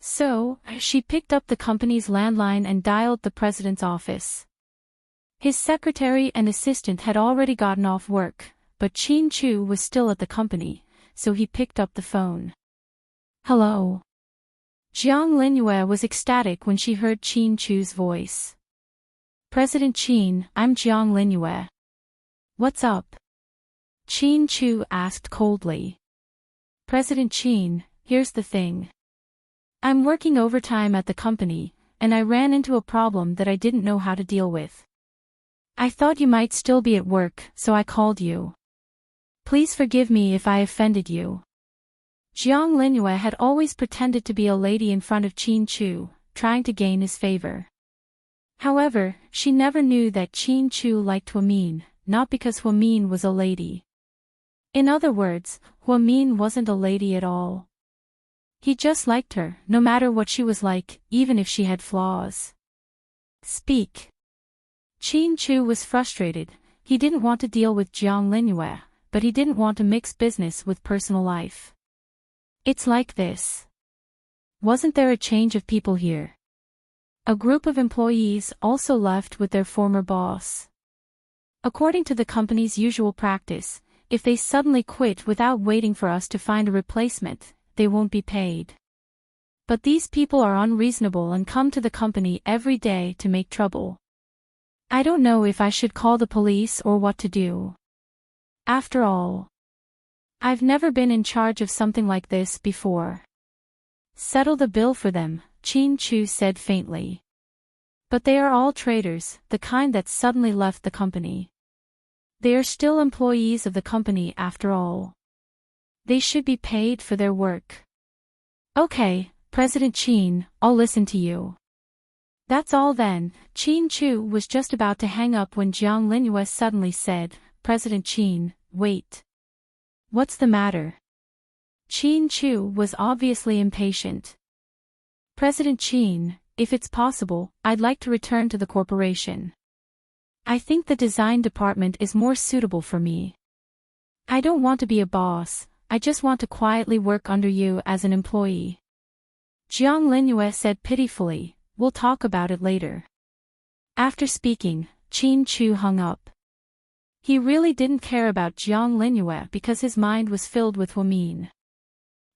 So, she picked up the company's landline and dialed the president's office. His secretary and assistant had already gotten off work, but Chin Chu was still at the company, so he picked up the phone. Hello. Jiang Lingyue was ecstatic when she heard Chin Chu's voice. President Qin, I'm Jiang Lingyue. What's up? Chin Chu asked coldly. President Qin, here's the thing. I'm working overtime at the company, and I ran into a problem that I didn't know how to deal with. I thought you might still be at work, so I called you. Please forgive me if I offended you. Jiang Lingyue had always pretended to be a lady in front of Chin Chu, trying to gain his favor. However, she never knew that Chin Chu liked Huamin, not because Huamin was a lady. In other words, Huamin wasn't a lady at all. He just liked her, no matter what she was like, even if she had flaws. Speak. Chin Chu was frustrated. He didn't want to deal with Jiang Lingyue, but he didn't want to mix business with personal life. It's like this. Wasn't there a change of people here? A group of employees also left with their former boss. According to the company's usual practice, if they suddenly quit without waiting for us to find a replacement, they won't be paid. But these people are unreasonable and come to the company every day to make trouble. I don't know if I should call the police or what to do. After all, I've never been in charge of something like this before. Settle the bill for them, Chin Chu said faintly. But they are all traitors, the kind that suddenly left the company. They are still employees of the company after all. They should be paid for their work. Okay, President Qin, I'll listen to you. That's all then. Chin Chu was just about to hang up when Jiang Lingyue suddenly said, President Qin, wait. What's the matter? Chin Chu was obviously impatient. President Qin, if it's possible, I'd like to return to the corporation. I think the design department is more suitable for me. I don't want to be a boss, I just want to quietly work under you as an employee. Jiang Lingyue said pitifully, we'll talk about it later. After speaking, Chin Chu hung up. He really didn't care about Jiang Lingyue because his mind was filled with Huamin.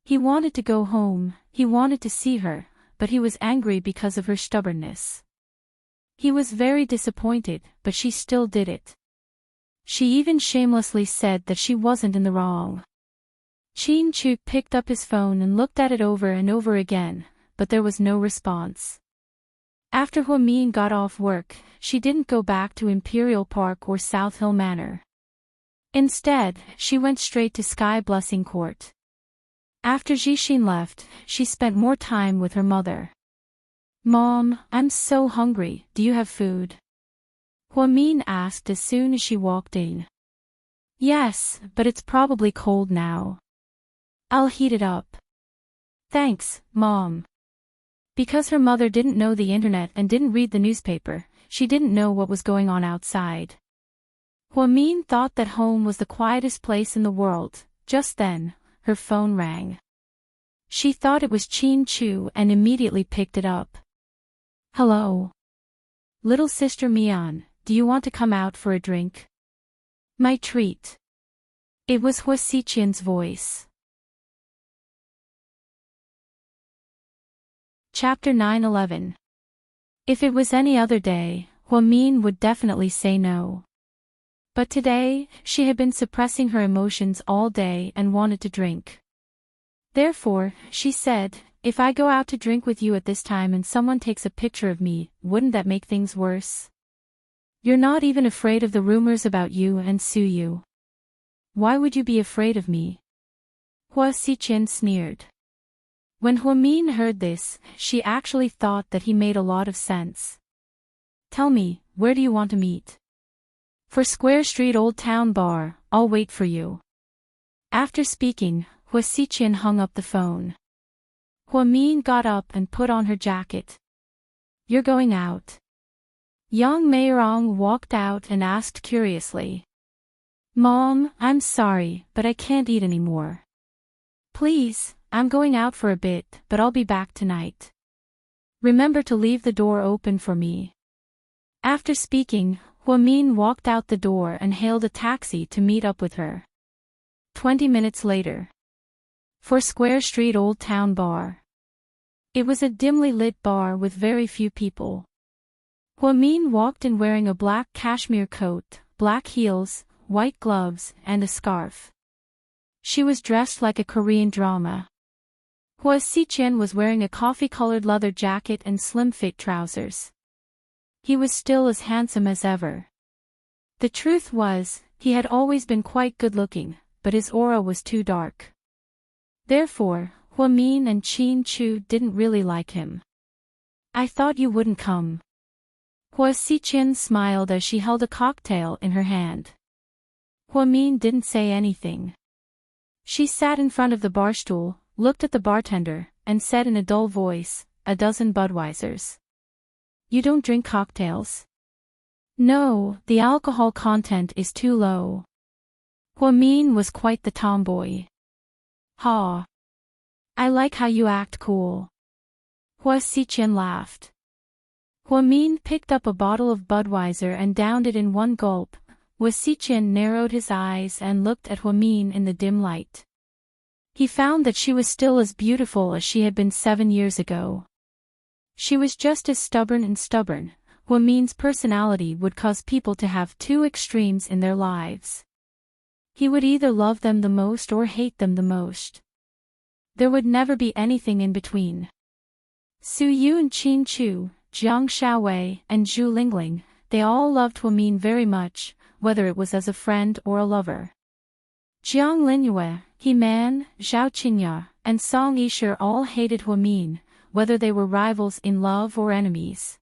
He wanted to go home, he wanted to see her, but he was angry because of her stubbornness. He was very disappointed, but she still did it. She even shamelessly said that she wasn't in the wrong. Chin Chu picked up his phone and looked at it over and over again, but there was no response. After Huamin got off work, she didn't go back to Imperial Park or South Hill Manor. Instead, she went straight to Sky Blessing Court. After Jixin left, she spent more time with her mother. Mom, I'm so hungry, do you have food? Huamin asked as soon as she walked in. Yes, but it's probably cold now. I'll heat it up. Thanks, Mom. Because her mother didn't know the internet and didn't read the newspaper, she didn't know what was going on outside. Huamin thought that home was the quietest place in the world. Just then, her phone rang. She thought it was Chin Chu and immediately picked it up. Hello. Little sister Mian, do you want to come out for a drink? My treat. It was Hua Xiqian's voice. Chapter 9:11. If it was any other day, Hua Min would definitely say no. But today, she had been suppressing her emotions all day and wanted to drink. Therefore, she said, if I go out to drink with you at this time and someone takes a picture of me, wouldn't that make things worse? You're not even afraid of the rumors about you and Su Yu. Why would you be afraid of me? Hua Xiqian sneered. When Hua Min heard this, she actually thought that he made a lot of sense. Tell me, where do you want to meet? For Square Street Old Town Bar, I'll wait for you. After speaking, Hua Xiqian hung up the phone. Hua Min got up and put on her jacket. You're going out? Yang Meirong walked out and asked curiously. Mom, I'm sorry, but I can't eat anymore. Please, I'm going out for a bit, but I'll be back tonight. Remember to leave the door open for me. After speaking, Hua Min walked out the door and hailed a taxi to meet up with her. 20 minutes later. For Square Street Old Town Bar. It was a dimly lit bar with very few people. Hua Min walked in wearing a black cashmere coat, black heels, white gloves, and a scarf. She was dressed like a Korean drama. Hua Xiqian was wearing a coffee-colored leather jacket and slim-fit trousers. He was still as handsome as ever. The truth was, he had always been quite good-looking, but his aura was too dark. Therefore, Hua Min and Chin Chu didn't really like him. I thought you wouldn't come. Hua Xiqian smiled as she held a cocktail in her hand. Hua Min didn't say anything. She sat in front of the bar stool, looked at the bartender, and said in a dull voice, a dozen Budweisers. You don't drink cocktails? No, the alcohol content is too low. Hua Min was quite the tomboy. Ha! I like how you act cool. Hua Xiqian laughed. Hua Min picked up a bottle of Budweiser and downed it in one gulp. Hua Xiqian narrowed his eyes and looked at Hua Min in the dim light. He found that she was still as beautiful as she had been 7 years ago. She was just as stubborn and stubborn. Hua Min's personality would cause people to have two extremes in their lives. He would either love them the most or hate them the most. There would never be anything in between. Su Yu and Chin Chu, Jiang Xiaowei, and Zhu Lingling, they all loved Hua Min very much, whether it was as a friend or a lover. Jiang Linyue, He Man, Zhao Qinya, and Song Yishe all hated Hua Min, whether they were rivals in love or enemies.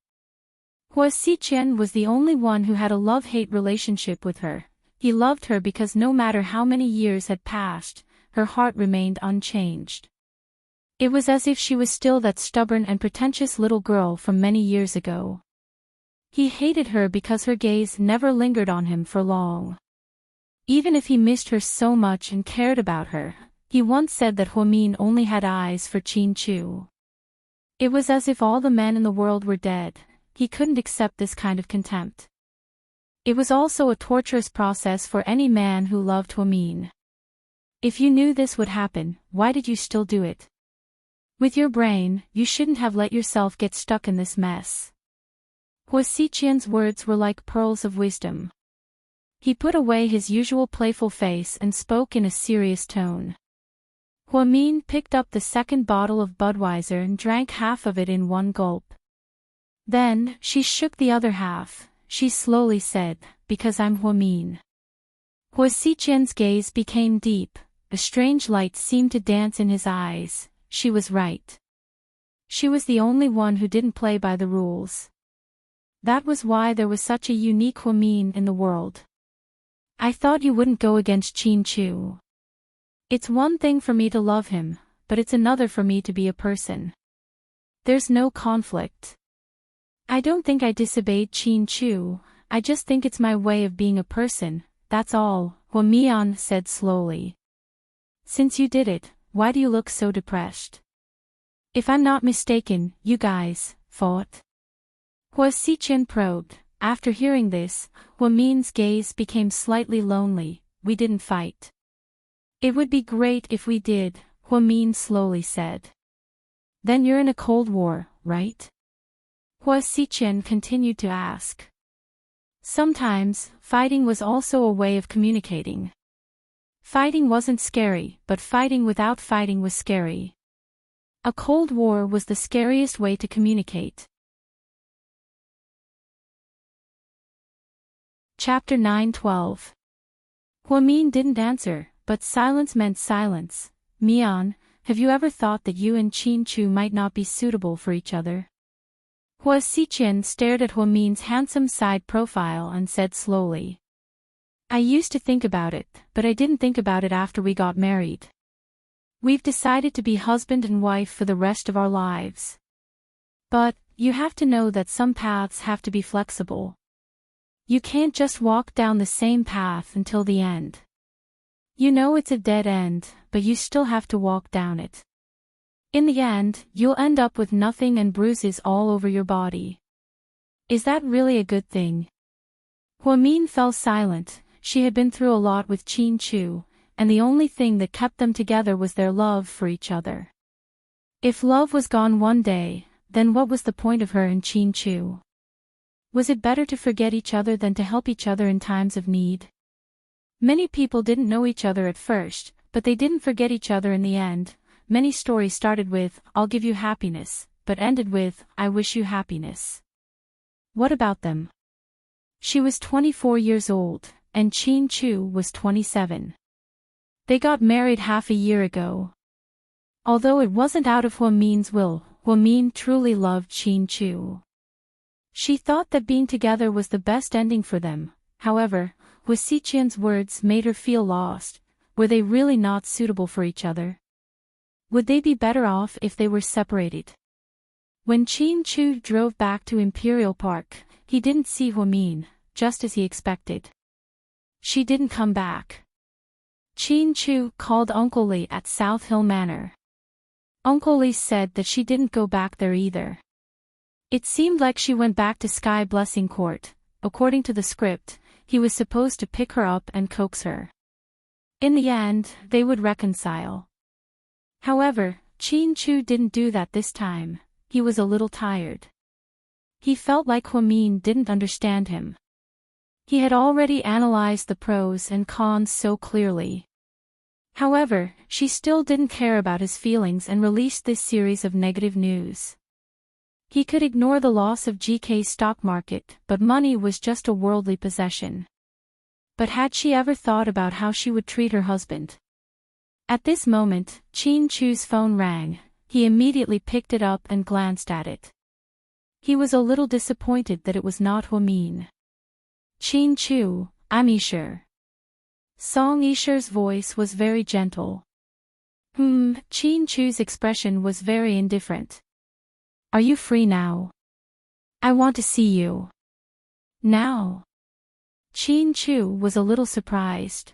Hua Xiqian was the only one who had a love-hate relationship with her. He loved her because no matter how many years had passed, her heart remained unchanged. It was as if she was still that stubborn and pretentious little girl from many years ago. He hated her because her gaze never lingered on him for long. Even if he missed her so much and cared about her, he once said that Hua Min only had eyes for Chin Chu. It was as if all the men in the world were dead. He couldn't accept this kind of contempt. It was also a torturous process for any man who loved Hua Min. If you knew this would happen, why did you still do it? With your brain, you shouldn't have let yourself get stuck in this mess. Hua Xiqian's words were like pearls of wisdom. He put away his usual playful face and spoke in a serious tone. Hua Min picked up the second bottle of Budweiser and drank half of it in one gulp. Then, she shook the other half. She slowly said, because I'm Hua Min. Hua Xiqian's gaze became deep. A strange light seemed to dance in his eyes. She was right. She was the only one who didn't play by the rules. That was why there was such a unique Hua Min in the world. I thought you wouldn't go against Chin Chu. It's one thing for me to love him, but it's another for me to be a person. There's no conflict. I don't think I disobeyed Chin Chu, I just think it's my way of being a person, that's all, Hua Mian said slowly. Since you did it, why do you look so depressed? If I'm not mistaken, you guys fought? Hua Xichen probed. After hearing this, Hua Min's gaze became slightly lonely. We didn't fight. It would be great if we did, Hua Min slowly said. Then you're in a cold war, right? Hua Xichen continued to ask. Sometimes, fighting was also a way of communicating. Fighting wasn't scary, but fighting without fighting was scary. A cold war was the scariest way to communicate. Chapter 9:12. Hua Min didn't answer, but silence meant silence. Mian, have you ever thought that you and Qin Chu might not be suitable for each other? Hua Xichen stared at Hua Min's handsome side profile and said slowly. I used to think about it, but I didn't think about it after we got married. We've decided to be husband and wife for the rest of our lives. But, you have to know that some paths have to be flexible. You can't just walk down the same path until the end. You know it's a dead end, but you still have to walk down it. In the end, you'll end up with nothing and bruises all over your body. Is that really a good thing? Hua Min fell silent. She had been through a lot with Qin Chu, and the only thing that kept them together was their love for each other. If love was gone one day, then what was the point of her and Qin Chu? Was it better to forget each other than to help each other in times of need? Many people didn't know each other at first, but they didn't forget each other in the end. Many stories started with, I'll give you happiness, but ended with, I wish you happiness. What about them? She was 24 years old, and Qin Chu was 27. They got married half a year ago. Although it wasn't out of Hua Min's will, Hua Min truly loved Qin Chu. She thought that being together was the best ending for them. However, Hua Xichen's words made her feel lost. Were they really not suitable for each other? Would they be better off if they were separated? When Qin Chu drove back to Imperial Park, he didn't see Hua Min, just as he expected. She didn't come back. Qin Chu called Uncle Li at South Hill Manor. Uncle Li said that she didn't go back there either. It seemed like she went back to Sky Blessing Court. According to the script, he was supposed to pick her up and coax her. In the end, they would reconcile. However, Qin Chu didn't do that this time. He was a little tired. He felt like Hua Min didn't understand him. He had already analyzed the pros and cons so clearly. However, she still didn't care about his feelings and released this series of negative news. He could ignore the loss of GK's stock market, but money was just a worldly possession. But had she ever thought about how she would treat her husband? At this moment, Qin Chu's phone rang. He immediately picked it up and glanced at it. He was a little disappointed that it was not Hua Min. Qin Chu, I'm Isher. Song Isher's voice was very gentle. Qin Chu's expression was very indifferent. Are you free now? I want to see you. Now? Qin Chu was a little surprised.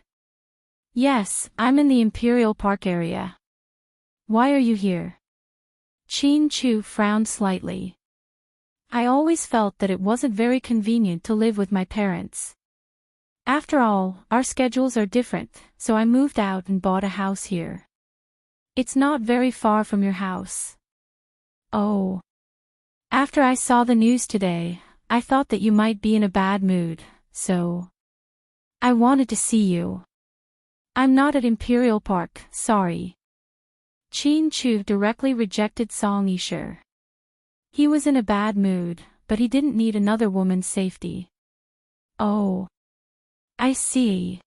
Yes, I'm in the Imperial Park area. Why are you here? Qin Chu frowned slightly. I always felt that it wasn't very convenient to live with my parents. After all, our schedules are different, so I moved out and bought a house here. It's not very far from your house. Oh. After I saw the news today, I thought that you might be in a bad mood, so I wanted to see you. I'm not at Imperial Park, sorry. Qin Chu directly rejected Song Yisher. He was in a bad mood, but he didn't need another woman's safety. Oh. I see.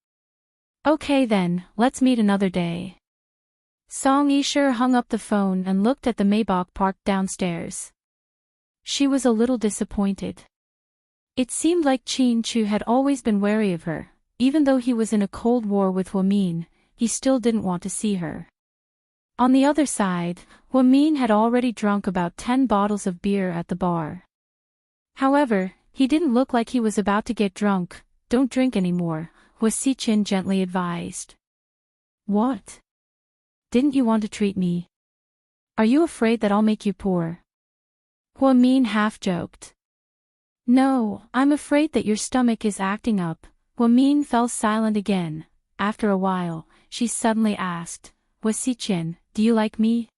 Okay then, let's meet another day. Song Yisher hung up the phone and looked at the Maybach Park downstairs. She was a little disappointed. It seemed like Qin Chu had always been wary of her. Even though he was in a cold war with Hua Min, he still didn't want to see her. On the other side, Hua Min had already drunk about 10 bottles of beer at the bar. However, he didn't look like he was about to get drunk. Don't drink anymore, Hua Xichin gently advised. What? didn't you want to treat me? Are you afraid that I'll make you poor? Huamin half joked. No, I'm afraid that your stomach is acting up. Huamin fell silent again. After a while, she suddenly asked, Huasiqian, do you like me?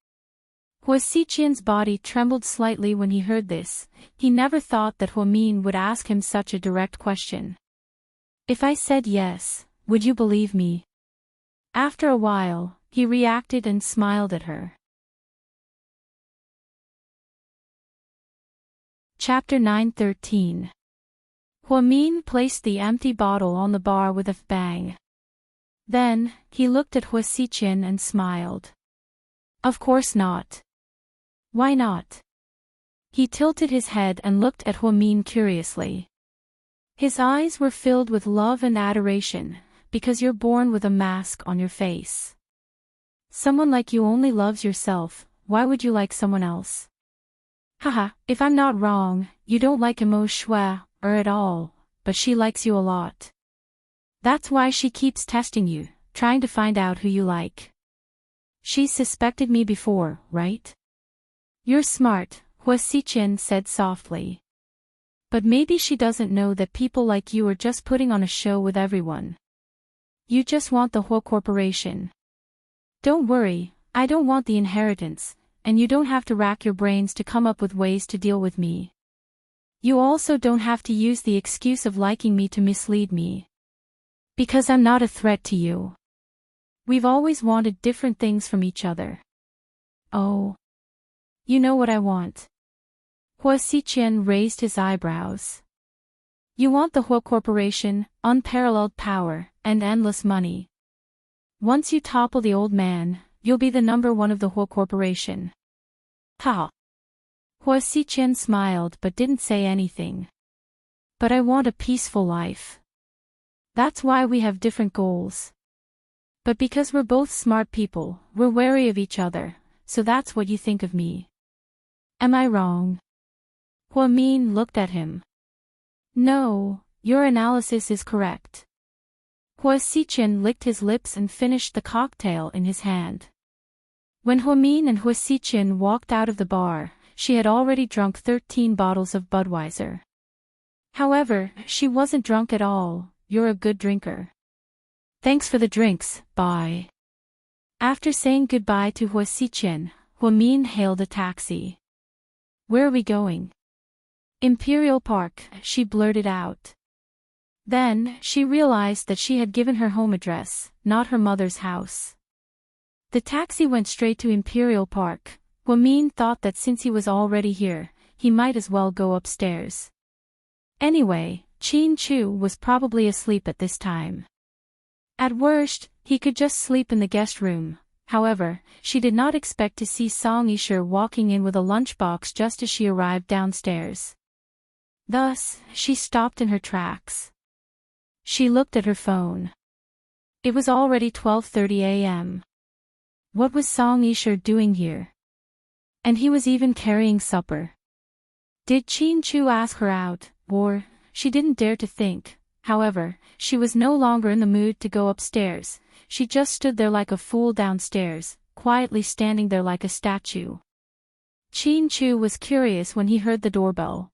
Huasiqian's body trembled slightly when he heard this. He never thought that Huamin would ask him such a direct question. If I said yes, would you believe me? After a while, he reacted and smiled at her. Chapter 9:13. Huamin placed the empty bottle on the bar with a bang. Then, he looked at Huasiqian and smiled. Of course not. Why not? He tilted his head and looked at Huamin curiously. His eyes were filled with love and adoration, because you're born with a mask on your face. Someone like you only loves yourself, why would you like someone else? Haha, if I'm not wrong, you don't like Immerse at all, but she likes you a lot. That's why she keeps testing you, trying to find out who you like. She suspected me before, right? You're smart, Huasiqian said softly. But maybe she doesn't know that people like you are just putting on a show with everyone. You just want the whole corporation. Don't worry, I don't want the inheritance, and you don't have to rack your brains to come up with ways to deal with me. You also don't have to use the excuse of liking me to mislead me. Because I'm not a threat to you. We've always wanted different things from each other. Oh. You know what I want. Huasiqian raised his eyebrows. You want the whole corporation, unparalleled power, and endless money. Once you topple the old man, you'll be the number one of the whole corporation. Ha! Huasiqian smiled but didn't say anything. But I want a peaceful life. That's why we have different goals. But because we're both smart people, we're wary of each other, so that's what you think of me. Am I wrong? Huamin looked at him. No, your analysis is correct. Huasiqian licked his lips and finished the cocktail in his hand. When Huamin and Huasiqian walked out of the bar, she had already drunk 13 bottles of Budweiser. However, she wasn't drunk at all. You're a good drinker. Thanks for the drinks, bye. After saying goodbye to Huasiqian, Huamin hailed a taxi. Where are we going? Imperial Park, she blurted out. Then, she realized that she had given her home address, not her mother's house. The taxi went straight to Imperial Park. Huamin thought that since he was already here, he might as well go upstairs. Anyway, Qin Chu was probably asleep at this time. At worst, he could just sleep in the guest room. However, she did not expect to see Song Yisher walking in with a lunchbox just as she arrived downstairs. Thus, she stopped in her tracks. She looked at her phone. It was already 12:30 a.m. What was Song Yisher doing here? And he was even carrying supper. Did Qin Chu ask her out, or, she didn't dare to think. However, she was no longer in the mood to go upstairs. She just stood there like a fool downstairs, quietly standing there like a statue. Qin Chu was curious when he heard the doorbell.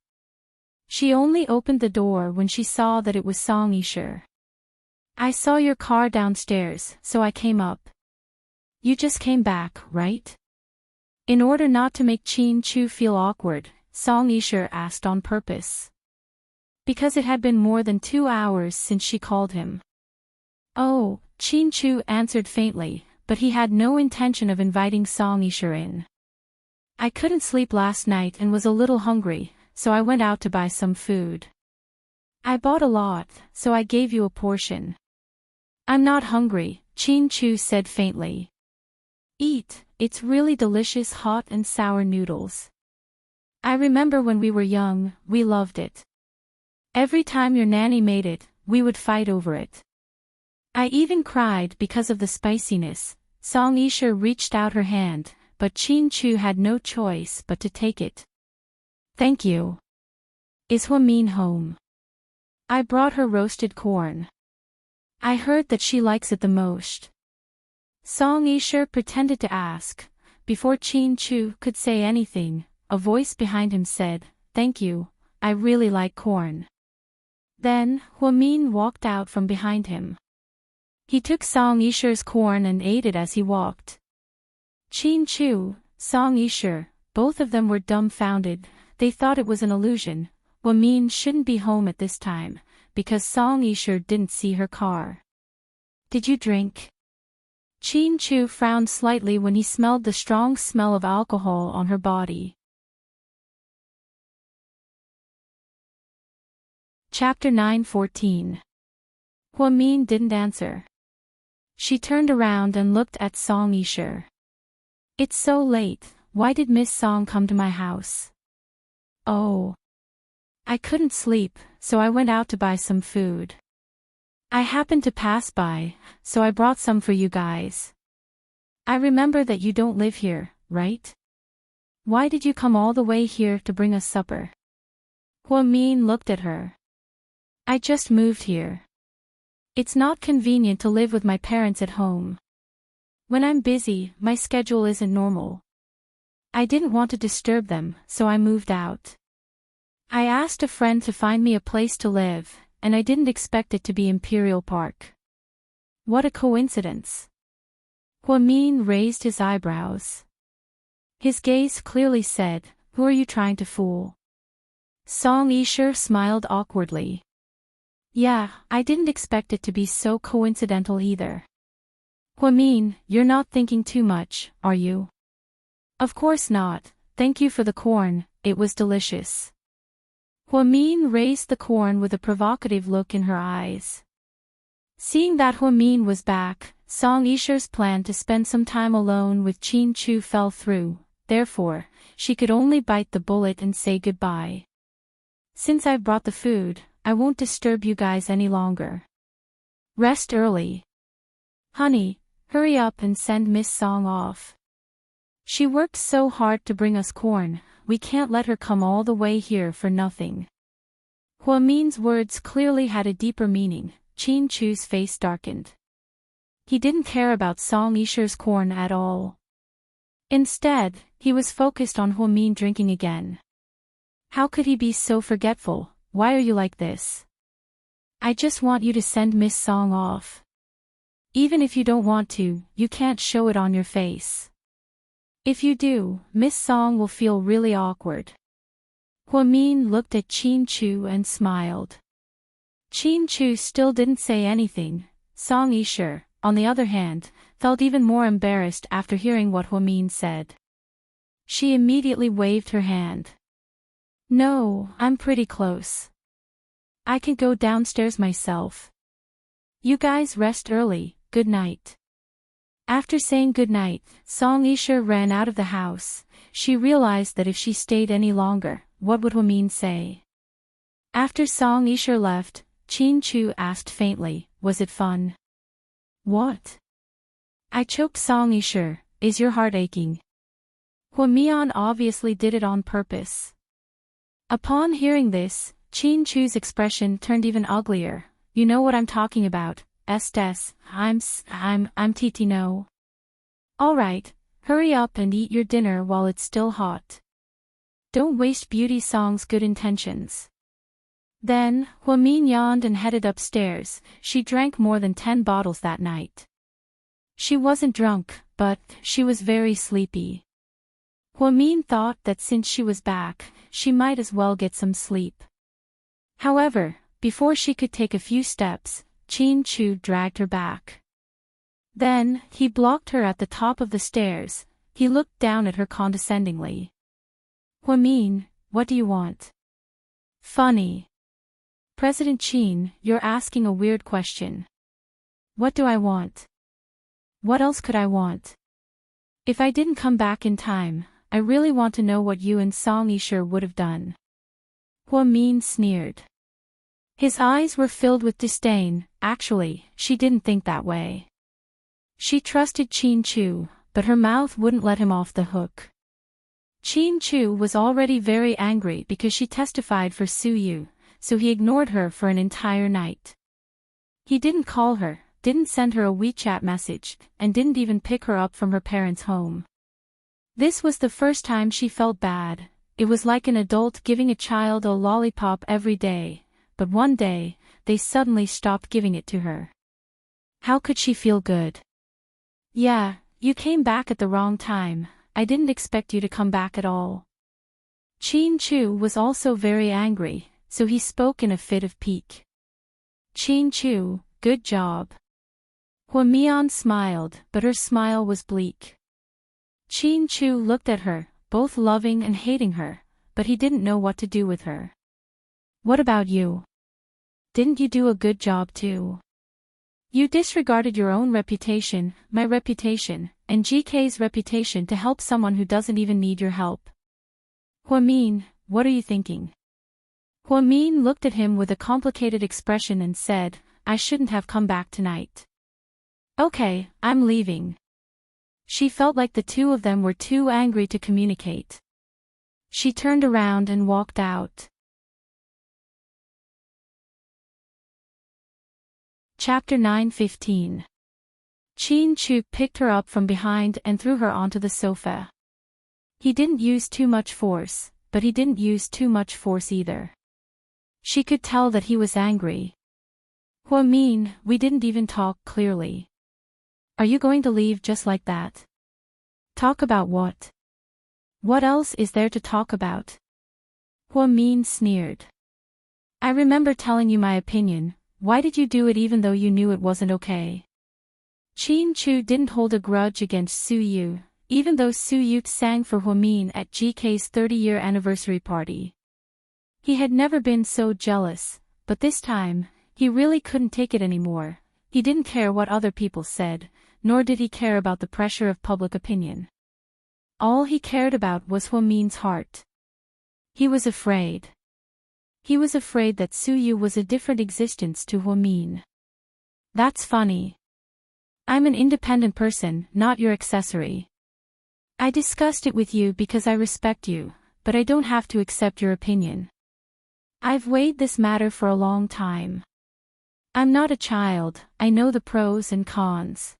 She only opened the door when she saw that it was Song Yisher. I saw your car downstairs, so I came up. You just came back, right? In order not to make Qin Chu feel awkward, Song Yisher asked on purpose. Because it had been more than 2 hours since she called him. Oh, Qin Chu answered faintly, but he had no intention of inviting Song Yisher in. I couldn't sleep last night and was a little hungry, so I went out to buy some food. I bought a lot, so I gave you a portion. I'm not hungry, Qin Chu said faintly. Eat, it's really delicious hot and sour noodles. I remember when we were young, we loved it. Every time your nanny made it, we would fight over it. I even cried because of the spiciness. Song Yisher reached out her hand, but Qin Chu had no choice but to take it. Thank you. Is Huamin home? I brought her roasted corn. I heard that she likes it the most. Song Yisha pretended to ask. Before Qin Chu could say anything, a voice behind him said, "Thank you, I really like corn." Then, Huamin walked out from behind him. He took Song Yisha's corn and ate it as he walked. Qin Chu, Song Yisha, both of them were dumbfounded. They thought it was an illusion. Huamin shouldn't be home at this time, because Song Yisha didn't see her car. "Did you drink?" Qin Chu frowned slightly when he smelled the strong smell of alcohol on her body. Chapter 9:14. Huamin didn't answer. She turned around and looked at Song Yisha. "It's so late, why did Miss Song come to my house?" "Oh. I couldn't sleep, so I went out to buy some food. I happened to pass by, so I brought some for you guys. I remember that you don't live here, right? Why did you come all the way here to bring us supper?" Huamin looked at her. "I just moved here. It's not convenient to live with my parents at home. When I'm busy, my schedule isn't normal. I didn't want to disturb them, so I moved out. I asked a friend to find me a place to live, and I didn't expect it to be Imperial Park. What a coincidence." Huamin raised his eyebrows. His gaze clearly said, "Who are you trying to fool?" Song Yisha smiled awkwardly. "Yeah, I didn't expect it to be so coincidental either." "Huamin, you're not thinking too much, are you?" "Of course not, thank you for the corn, it was delicious." Huamin raised the corn with a provocative look in her eyes. Seeing that Huamin was back, Song Yisha's plan to spend some time alone with Qin Chu fell through, therefore, she could only bite the bullet and say goodbye. "Since I've brought the food, I won't disturb you guys any longer. Rest early. Honey, hurry up and send Miss Song off. She worked so hard to bring us corn, we can't let her come all the way here for nothing." Huamin's words clearly had a deeper meaning. Qin Chu's face darkened. He didn't care about Song Yisha's corn at all. Instead, he was focused on Huamin drinking again. How could he be so forgetful? "Why are you like this?" "I just want you to send Miss Song off. Even if you don't want to, you can't show it on your face. If you do, Miss Song will feel really awkward." Huamin looked at Qin Chu and smiled. Qin Chu still didn't say anything. Song Yisha, on the other hand, felt even more embarrassed after hearing what Huamin said. She immediately waved her hand. "No, I'm pretty close. I can go downstairs myself. You guys rest early, good night." After saying good night, Song Yisha ran out of the house. She realized that if she stayed any longer, what would Huamin say? After Song Yisha left, Qin Chu asked faintly, "Was it fun?" "What?" "I choked Song Yisha, is your heart aching?" Huamian obviously did it on purpose. Upon hearing this, Qin Chu's expression turned even uglier. "You know what I'm talking about, Estes, I'm TT no." "Alright, hurry up and eat your dinner while it's still hot. Don't waste Beauty Song's good intentions." Then, Huamin yawned and headed upstairs. She drank more than 10 bottles that night. She wasn't drunk, but she was very sleepy. Huamin thought that since she was back, she might as well get some sleep. However, before she could take a few steps, Qin Chu dragged her back. Then, he blocked her at the top of the stairs. He looked down at her condescendingly. "Huamin, what do you want?" "Funny. President Qin, you're asking a weird question. What do I want? What else could I want? If I didn't come back in time, I really want to know what you and Song Yisha would have done." Huamin sneered. His eyes were filled with disdain. Actually, she didn't think that way. She trusted Qin Chu, but her mouth wouldn't let him off the hook. Qin Chu was already very angry because she testified for Su Yu, so he ignored her for an entire night. He didn't call her, didn't send her a WeChat message, and didn't even pick her up from her parents' home. This was the first time she felt bad. It was like an adult giving a child a lollipop every day, but one day, they suddenly stopped giving it to her. How could she feel good? Yeah, you came back at the wrong time. I didn't expect you to come back at all. Chin-Chu was also very angry, so he spoke in a fit of pique. Chin-Chu, good job. Hua-Mian smiled, but her smile was bleak. Chin-Chu looked at her, both loving and hating her, but he didn't know what to do with her. What about you? Didn't you do a good job too? You disregarded your own reputation, my reputation, and GK's reputation to help someone who doesn't even need your help. Hua-Min, what are you thinking? Hua-Min looked at him with a complicated expression and said, I shouldn't have come back tonight. Okay, I'm leaving. She felt like the two of them were too angry to communicate. She turned around and walked out. Chapter 9:15. Chin-Chu picked her up from behind and threw her onto the sofa. He didn't use too much force, but he didn't use too much force either. She could tell that he was angry. Hua-Min, we didn't even talk clearly. Are you going to leave just like that? Talk about what? What else is there to talk about? Hua-Min sneered. I remember telling you my opinion. Why did you do it even though you knew it wasn't okay? Chin-Chu didn't hold a grudge against Su-Yu, even though Su-Yu sang for Hua-Min at GK's 30-year anniversary party. He had never been so jealous, but this time, he really couldn't take it anymore. He didn't care what other people said, nor did he care about the pressure of public opinion. All he cared about was Hua-Min's heart. He was afraid. He was afraid that Su-Yu was a different existence to Hua-Min. That's funny. I'm an independent person, not your accessory. I discussed it with you because I respect you, but I don't have to accept your opinion. I've weighed this matter for a long time. I'm not a child, I know the pros and cons.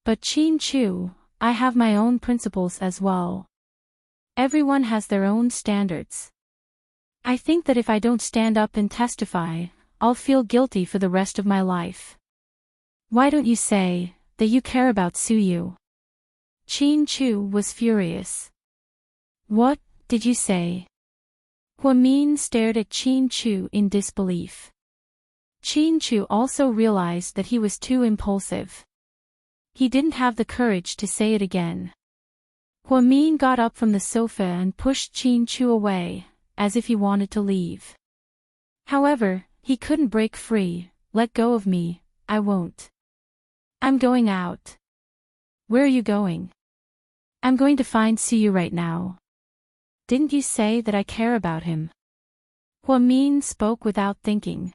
But Chin-Chu, I have my own principles as well. Everyone has their own standards. I think that if I don't stand up and testify, I'll feel guilty for the rest of my life. Why don't you say that you care about Su-Yu? Chin-Chu was furious. What did you say? Hua-Min stared at Chin-Chu in disbelief. Chin-Chu also realized that he was too impulsive. He didn't have the courage to say it again. Hua-Min got up from the sofa and pushed Chin-Chu away, as if he wanted to leave. However, he couldn't break free. Let go of me, I won't. I'm going out. Where are you going? I'm going to find Su-Yu right now. Didn't you say that I care about him? Hua-Min spoke without thinking.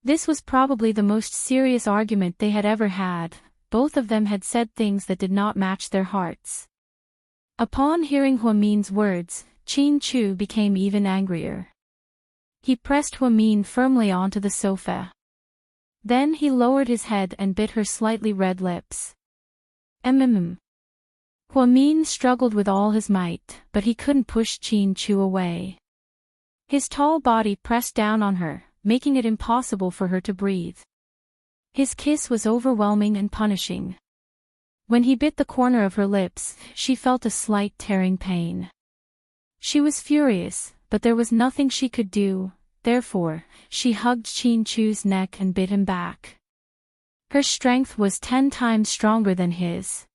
This was probably the most serious argument they had ever had. Both of them had said things that did not match their hearts. Upon hearing Hua-Min's words, Chin-Chu became even angrier. He pressed Hua-Min firmly onto the sofa. Then he lowered his head and bit her slightly red lips. Hua-Min struggled with all his might, but he couldn't push Chin-Chu away. His tall body pressed down on her, making it impossible for her to breathe. His kiss was overwhelming and punishing. When he bit the corner of her lips, she felt a slight tearing pain. She was furious, but there was nothing she could do, therefore, she hugged Chin-Chu's neck and bit him back. Her strength was 10 times stronger than his.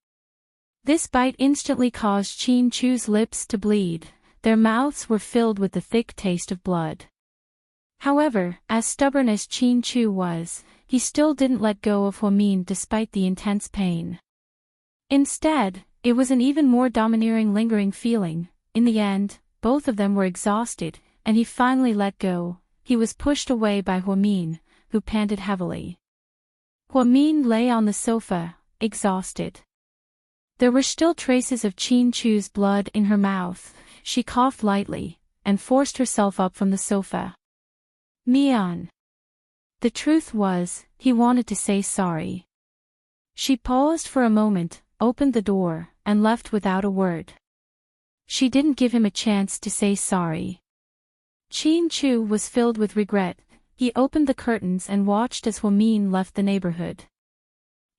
This bite instantly caused Chin-Chu's lips to bleed. Their mouths were filled with the thick taste of blood. However, as stubborn as Chin-Chu was, he still didn't let go of Hua-Min despite the intense pain. Instead, it was an even more domineering lingering feeling. In the end, both of them were exhausted, and he finally let go. He was pushed away by Hua-Min, who panted heavily. Hua-Min lay on the sofa, exhausted. There were still traces of Chin-Chu's blood in her mouth. She coughed lightly, and forced herself up from the sofa. Mian. The truth was, he wanted to say sorry. She paused for a moment, opened the door, and left without a word. She didn't give him a chance to say sorry. Chin-Chu was filled with regret. He opened the curtains and watched as Hua-min left the neighborhood.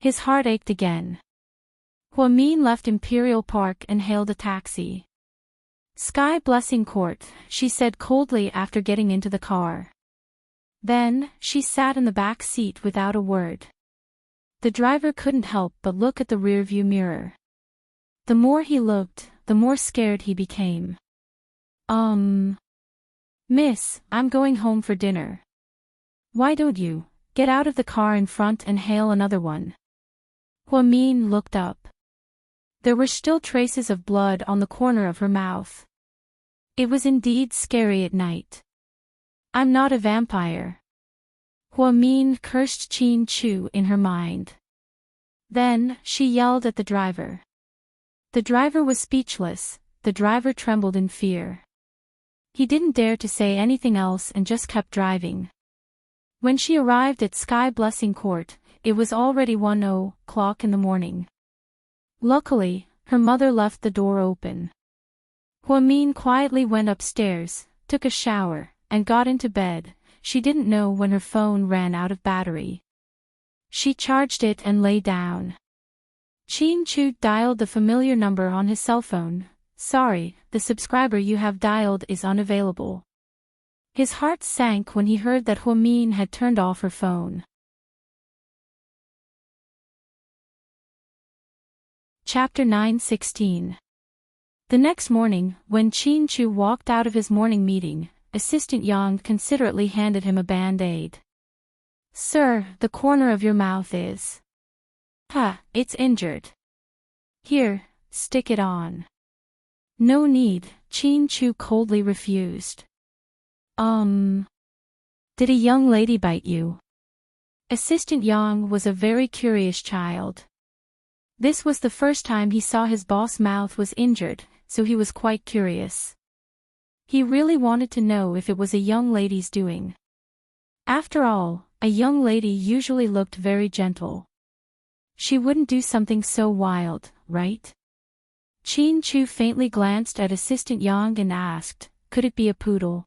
His heart ached again. Hua-min left Imperial Park and hailed a taxi. Sky Blessing Court, she said coldly after getting into the car. Then, she sat in the back seat without a word. The driver couldn't help but look at the rearview mirror. The more he looked, the more scared he became. Miss, I'm going home for dinner. Why don't you get out of the car in front and hail another one? Hua-min looked up. There were still traces of blood on the corner of her mouth. It was indeed scary at night. I'm not a vampire. Hua-min cursed Chin-Chu in her mind. Then, she yelled at the driver. The driver was speechless. The driver trembled in fear. He didn't dare to say anything else and just kept driving. When she arrived at Sky Blessing Court, it was already 1:00 in the morning. Luckily, her mother left the door open. Hua-min quietly went upstairs, took a shower, and got into bed. She didn't know when her phone ran out of battery. She charged it and lay down. Chin-Chu dialed the familiar number on his cell phone. Sorry, the subscriber you have dialed is unavailable. His heart sank when he heard that Hua-min had turned off her phone. Chapter 9:16. The next morning, when Chin-Chu walked out of his morning meeting, Assistant Yang considerately handed him a band-aid. Sir, the corner of your mouth is... it's injured. Here, stick it on. No need, Chin-Chu coldly refused. Did a young lady bite you? Assistant Yang was a very curious child. This was the first time he saw his boss' mouth was injured, so he was quite curious. He really wanted to know if it was a young lady's doing. After all, a young lady usually looked very gentle. She wouldn't do something so wild, right? Chin-Chu faintly glanced at Assistant Yang and asked, could it be a poodle?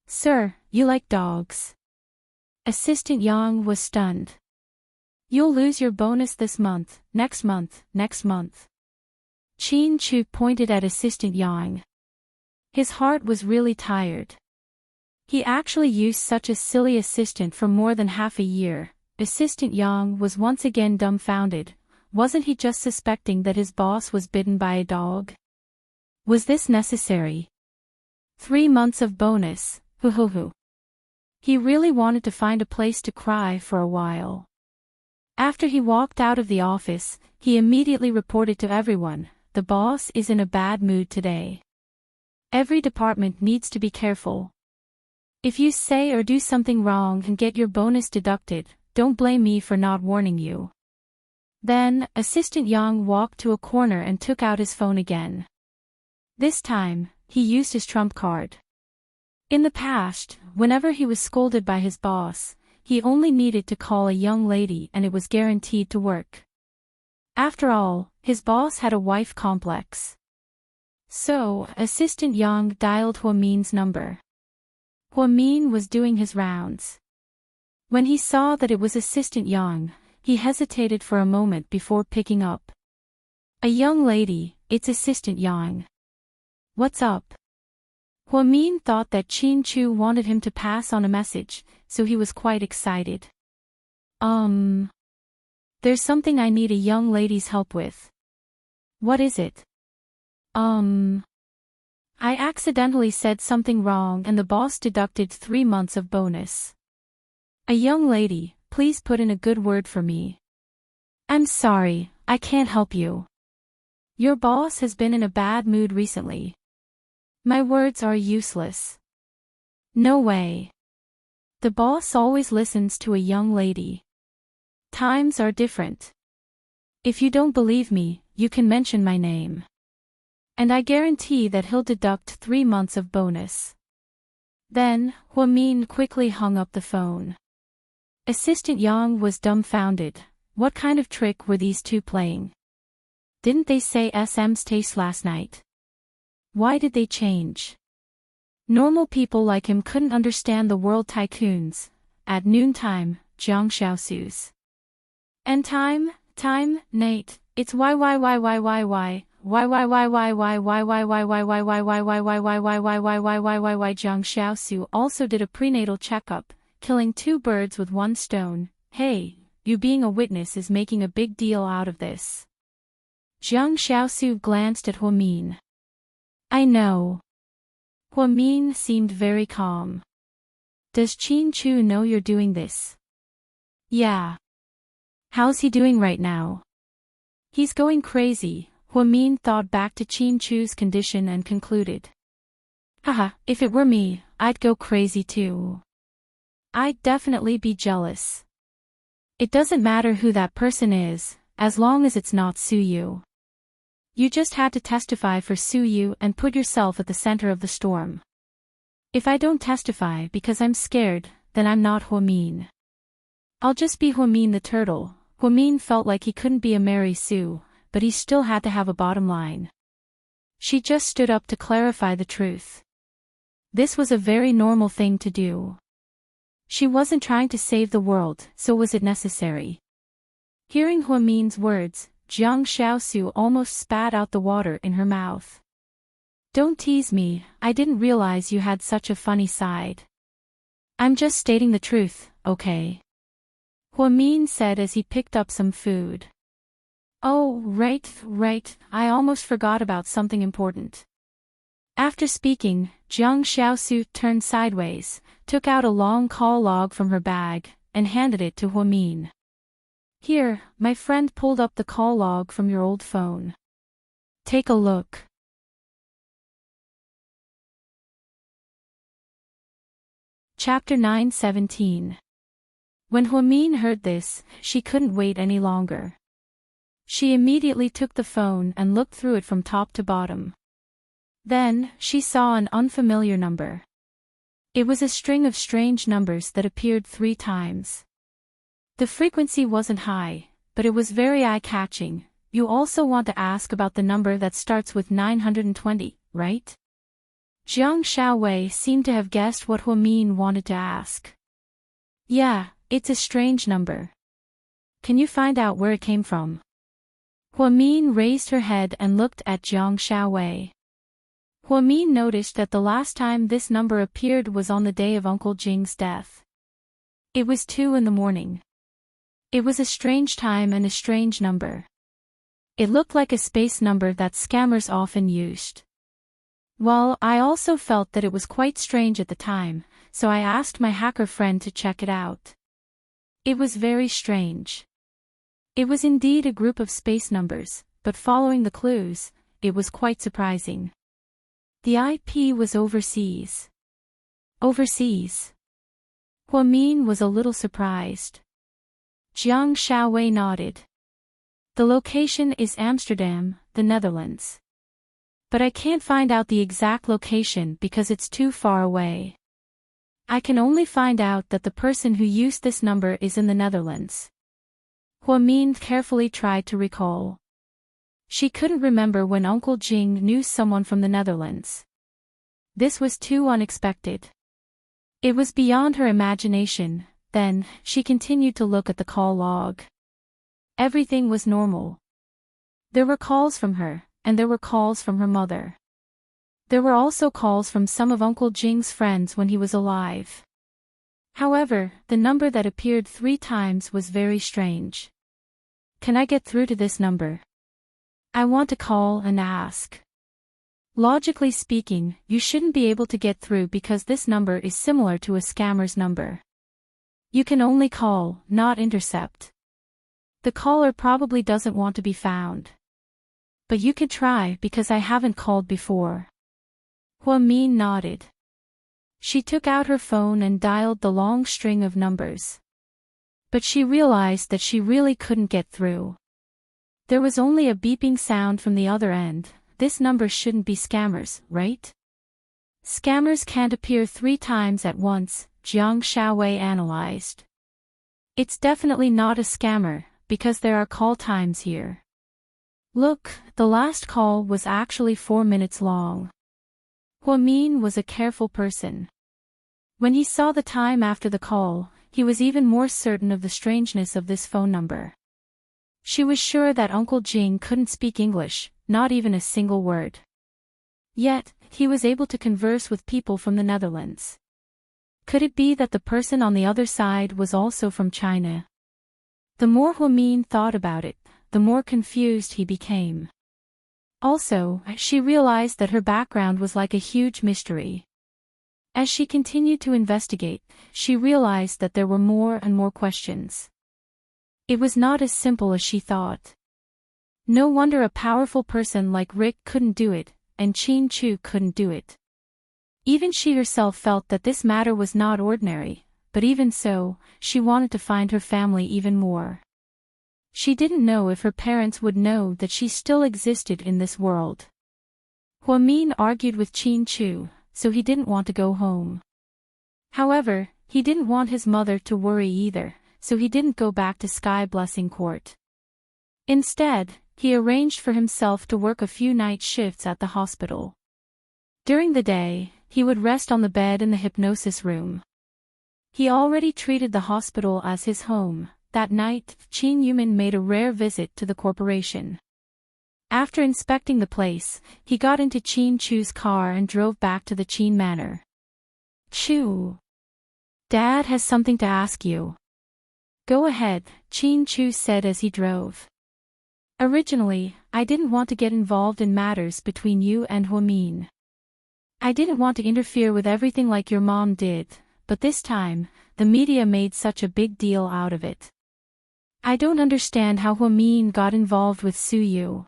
Sir, you like dogs. Assistant Yang was stunned. You'll lose your bonus this month, next month, next month. Chin-Chu pointed at Assistant Yang. His heart was really tired. He actually used such a silly assistant for more than half a year. Assistant Yang was once again dumbfounded. Wasn't he just suspecting that his boss was bitten by a dog? Was this necessary? 3 months of bonus, hoo. He really wanted to find a place to cry for a while. After he walked out of the office, he immediately reported to everyone, the boss is in a bad mood today. Every department needs to be careful. If you say or do something wrong and get your bonus deducted, don't blame me for not warning you. Then, Assistant Yang walked to a corner and took out his phone again. This time, he used his trump card. In the past, whenever he was scolded by his boss, he only needed to call a young lady and it was guaranteed to work. After all, his boss had a wife complex. So, Assistant Yang dialed Hua-min's number. Hua-min was doing his rounds. When he saw that it was Assistant Yang, he hesitated for a moment before picking up. A young lady, it's Assistant Yang. What's up? Hua-min thought that Chin-Chu wanted him to pass on a message, so he was quite excited. There's something I need a young lady's help with. What is it? I accidentally said something wrong and the boss deducted 3 months of bonus. A young lady, please put in a good word for me. I'm sorry, I can't help you. Your boss has been in a bad mood recently. My words are useless. No way. The boss always listens to a young lady. Times are different. If you don't believe me, you can mention my name. And I guarantee that he'll deduct 3 months of bonus. Then, Hua-min quickly hung up the phone. Assistant Yang was dumbfounded. What kind of trick were these two playing? Didn't they say SM's taste last night? Why did they change? Normal people like him couldn't understand the world tycoons. At noontime, Jiang Xiaosu's. And time, Nate, it's why Jiang Xiaosu also did a prenatal checkup, killing two birds with one stone. Hey, you being a witness is making a big deal out of this. Jiang Xiaosu glanced at Huamin. I know. Huamin seemed very calm. Does Qin Chu know you're doing this? Yeah. How's he doing right now? He's going crazy. Huamin thought back to Qin Chu's condition and concluded. Haha, if it were me, I'd go crazy too. I'd definitely be jealous. It doesn't matter who that person is, as long as it's not Su Yu. You just had to testify for Su Yu and put yourself at the center of the storm. If I don't testify because I'm scared, then I'm not Huamin. I'll just be Huamin the turtle. Huamin felt like he couldn't be a Mary Sue, but he still had to have a bottom line. She just stood up to clarify the truth. This was a very normal thing to do. She wasn't trying to save the world, so was it necessary? Hearing Huamin's words, Jiang Xiaosu almost spat out the water in her mouth. Don't tease me, I didn't realize you had such a funny side. I'm just stating the truth, okay? Huamin said as he picked up some food. Oh, right, I almost forgot about something important. After speaking, Jiang Xiaosu turned sideways, took out a long call log from her bag, and handed it to Huamin. Here, my friend pulled up the call log from your old phone. Take a look. Chapter 9:17. When Huamin heard this, she couldn't wait any longer. She immediately took the phone and looked through it from top to bottom. Then, she saw an unfamiliar number. It was a string of strange numbers that appeared 3 times. The frequency wasn't high, but it was very eye-catching. You also want to ask about the number that starts with 920, right? Jiang Xiaowei seemed to have guessed what Huamin wanted to ask. Yeah, it's a strange number. Can you find out where it came from? Huamin raised her head and looked at Jiang Xiaowei. Huamin noticed that the last time this number appeared was on the day of Uncle Jing's death. It was 2 in the morning. It was a strange time and a strange number. It looked like a space number that scammers often used. Well, I also felt that it was quite strange at the time, so I asked my hacker friend to check it out. It was very strange. It was indeed a group of space numbers, but following the clues, it was quite surprising. The IP was overseas. Overseas? Huamin was a little surprised. Jiang Xiaowei nodded. The location is Amsterdam, the Netherlands. But I can't find out the exact location because it's too far away. I can only find out that the person who used this number is in the Netherlands. Huamin carefully tried to recall. She couldn't remember when Uncle Jing knew someone from the Netherlands. This was too unexpected. It was beyond her imagination. Then, she continued to look at the call log. Everything was normal. There were calls from her, and there were calls from her mother. There were also calls from some of Uncle Jing's friends when he was alive. However, the number that appeared 3 times was very strange. Can I get through to this number? I want to call and ask. Logically speaking, you shouldn't be able to get through because this number is similar to a scammer's number. You can only call, not intercept. The caller probably doesn't want to be found. But you could try because I haven't called before. Huamin nodded. She took out her phone and dialed the long string of numbers. But she realized that she really couldn't get through. There was only a beeping sound from the other end. This number shouldn't be scammers, right? Scammers can't appear 3 times at once, Jiang Xiaowei analyzed. It's definitely not a scammer, because there are call times here. Look, the last call was actually 4 minutes long. Huamin was a careful person. When he saw the time after the call, he was even more certain of the strangeness of this phone number. She was sure that Uncle Jing couldn't speak English, not even a single word. Yet, he was able to converse with people from the Netherlands. Could it be that the person on the other side was also from China? The more Huamin thought about it, the more confused he became. Also, she realized that her background was like a huge mystery. As she continued to investigate, she realized that there were more and more questions. It was not as simple as she thought. No wonder a powerful person like Rick couldn't do it, and Qin Chu couldn't do it. Even she herself felt that this matter was not ordinary, but even so, she wanted to find her family even more. She didn't know if her parents would know that she still existed in this world. Huamin argued with Qin Chu, so he didn't want to go home. However, he didn't want his mother to worry either, so he didn't go back to Sky Blessing Court. Instead, he arranged for himself to work a few night shifts at the hospital. During the day, he would rest on the bed in the hypnosis room. He already treated the hospital as his home. That night, Qin Yumin made a rare visit to the corporation. After inspecting the place, he got into Qin Chu's car and drove back to the Qin Manor. Chu. Dad has something to ask you. Go ahead, Qin Chu said as he drove. Originally, I didn't want to get involved in matters between you and Huamin. I didn't want to interfere with everything like your mom did, but this time, the media made such a big deal out of it. I don't understand how Huamin got involved with Su Yu.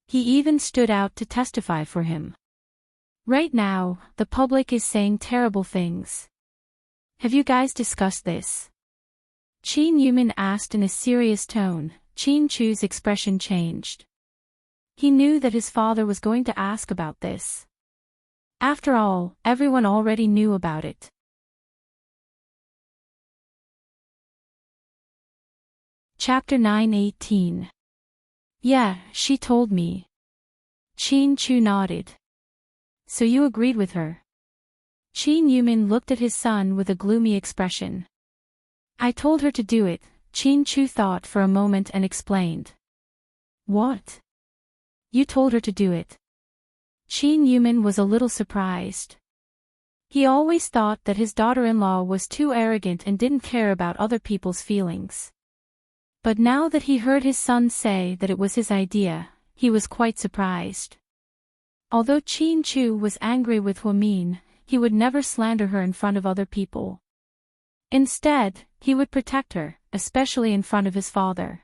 He even stood out to testify for him. Right now, the public is saying terrible things. Have you guys discussed this? Qin Yumin asked in a serious tone. Qin Chu's expression changed. He knew that his father was going to ask about this. After all, everyone already knew about it. Chapter 9:18. Yeah, she told me. Qin Chu nodded. So you agreed with her? Qin Yumin looked at his son with a gloomy expression. I told her to do it, Qin Chu thought for a moment and explained. What? You told her to do it? Qin Yumin was a little surprised. He always thought that his daughter-in-law was too arrogant and didn't care about other people's feelings. But now that he heard his son say that it was his idea, he was quite surprised. Although Qin Chu was angry with Huamin, he would never slander her in front of other people. Instead, he would protect her, especially in front of his father.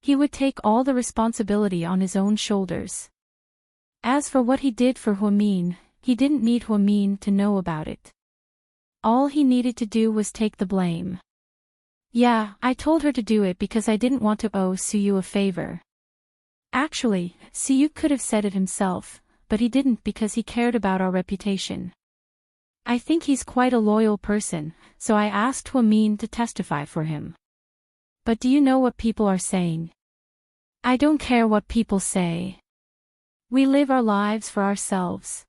He would take all the responsibility on his own shoulders. As for what he did for Huamin, he didn't need Huamin to know about it. All he needed to do was take the blame. Yeah, I told her to do it because I didn't want to owe Su Yu a favor. Actually, Su Yu could have said it himself, but he didn't because he cared about our reputation. I think he's quite a loyal person, so I asked Huamin to testify for him. But do you know what people are saying? I don't care what people say. We live our lives for ourselves.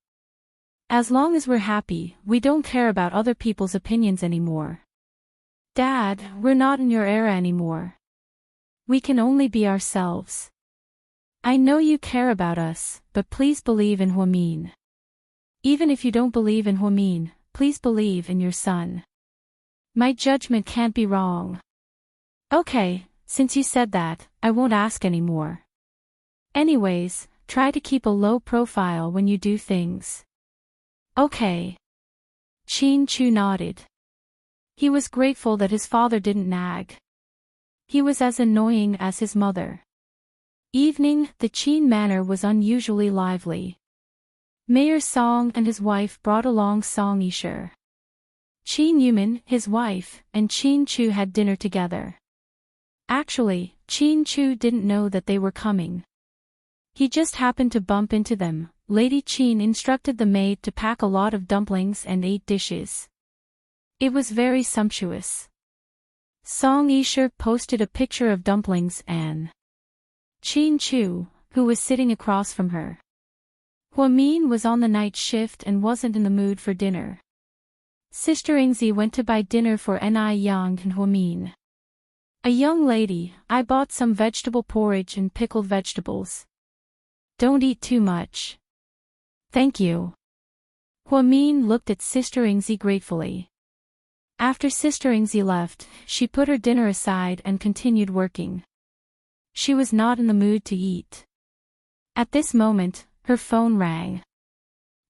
As long as we're happy, we don't care about other people's opinions anymore. Dad, we're not in your era anymore. We can only be ourselves. I know you care about us, but please believe in Huamin. Even if you don't believe in Huamin, please believe in your son. My judgment can't be wrong. Okay, since you said that, I won't ask anymore. Anyways, try to keep a low profile when you do things. Okay. Qin Chu nodded. He was grateful that his father didn't nag. He was as annoying as his mother. Evening, the Qin Manor was unusually lively. Mayor Song and his wife brought along Song Yisher. Qin Yumin, his wife, and Qin Chu had dinner together. Actually, Qin Chu didn't know that they were coming. He just happened to bump into them. Lady Qin instructed the maid to pack a lot of dumplings and 8 dishes. It was very sumptuous. Song Yisher posted a picture of dumplings and Chin Chu, who was sitting across from her. Huamin was on the night shift and wasn't in the mood for dinner. Sister Ingzi went to buy dinner for Ni Yang and Huamin. A young lady, I bought some vegetable porridge and pickled vegetables. Don't eat too much. Thank you. Huamin looked at Sister Ingzi gratefully. After Sister Ingzi left, she put her dinner aside and continued working. She was not in the mood to eat. At this moment, her phone rang.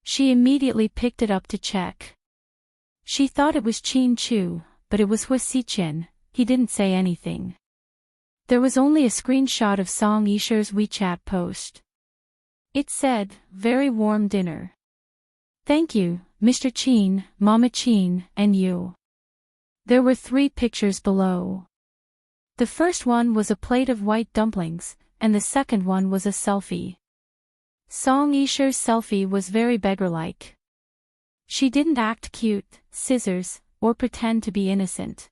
She immediately picked it up to check. She thought it was Chin Chu, but it was Hua Xichen. He didn't say anything. There was only a screenshot of Song Yisher's WeChat post. It said, "Very warm dinner. Thank you, Mr. Chin, Mama Chin, and you." There were 3 pictures below. The first one was a plate of white dumplings, and the second one was a selfie. Song Yisher's selfie was very beggar-like. She didn't act cute, scissors, or pretend to be innocent.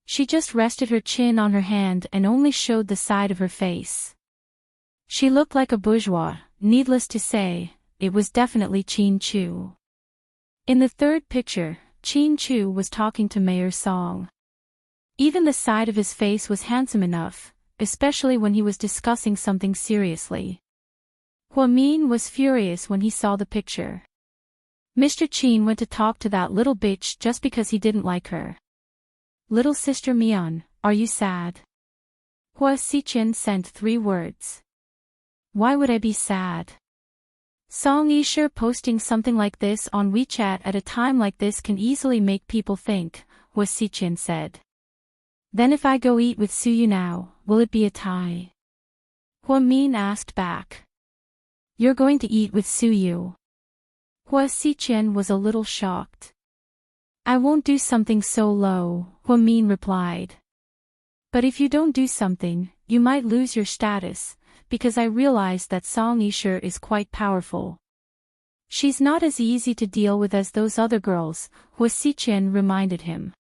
She just rested her chin on her hand and only showed the side of her face. She looked like a bourgeois. Needless to say, it was definitely Chin Chu. In the third picture, Chin Chu was talking to Mayor Song. Even the side of his face was handsome enough, especially when he was discussing something seriously. Huamin was furious when he saw the picture. Mr. Chin went to talk to that little bitch just because he didn't like her. "Little sister Mian, are you sad?" Hua Xichen sent 3 words. Why would I be sad? Song Yisher posting something like this on WeChat at a time like this can easily make people think, Hua Xichen said. Then if I go eat with Suyu now, will it be a tie? Huamin asked back. You're going to eat with Suyu? Hua Xichen was a little shocked. I won't do something so low, Huamin replied. But if you don't do something, you might lose your status, because I realize that Song Yisher is quite powerful. She's not as easy to deal with as those other girls, Hua Xichen reminded him.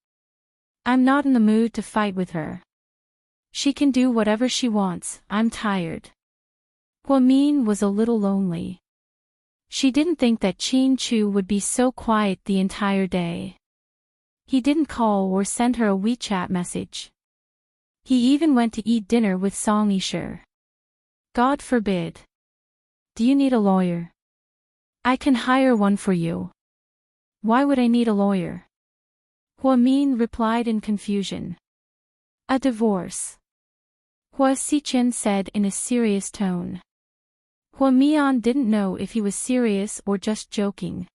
I'm not in the mood to fight with her. She can do whatever she wants, I'm tired. Huamin was a little lonely. She didn't think that Chin Chu would be so quiet the entire day. He didn't call or send her a WeChat message. He even went to eat dinner with Song Yisher. God forbid. Do you need a lawyer? I can hire one for you. Why would I need a lawyer? Huamin replied in confusion. A divorce. Hua Xichen said in a serious tone. Huamian didn't know if he was serious or just joking.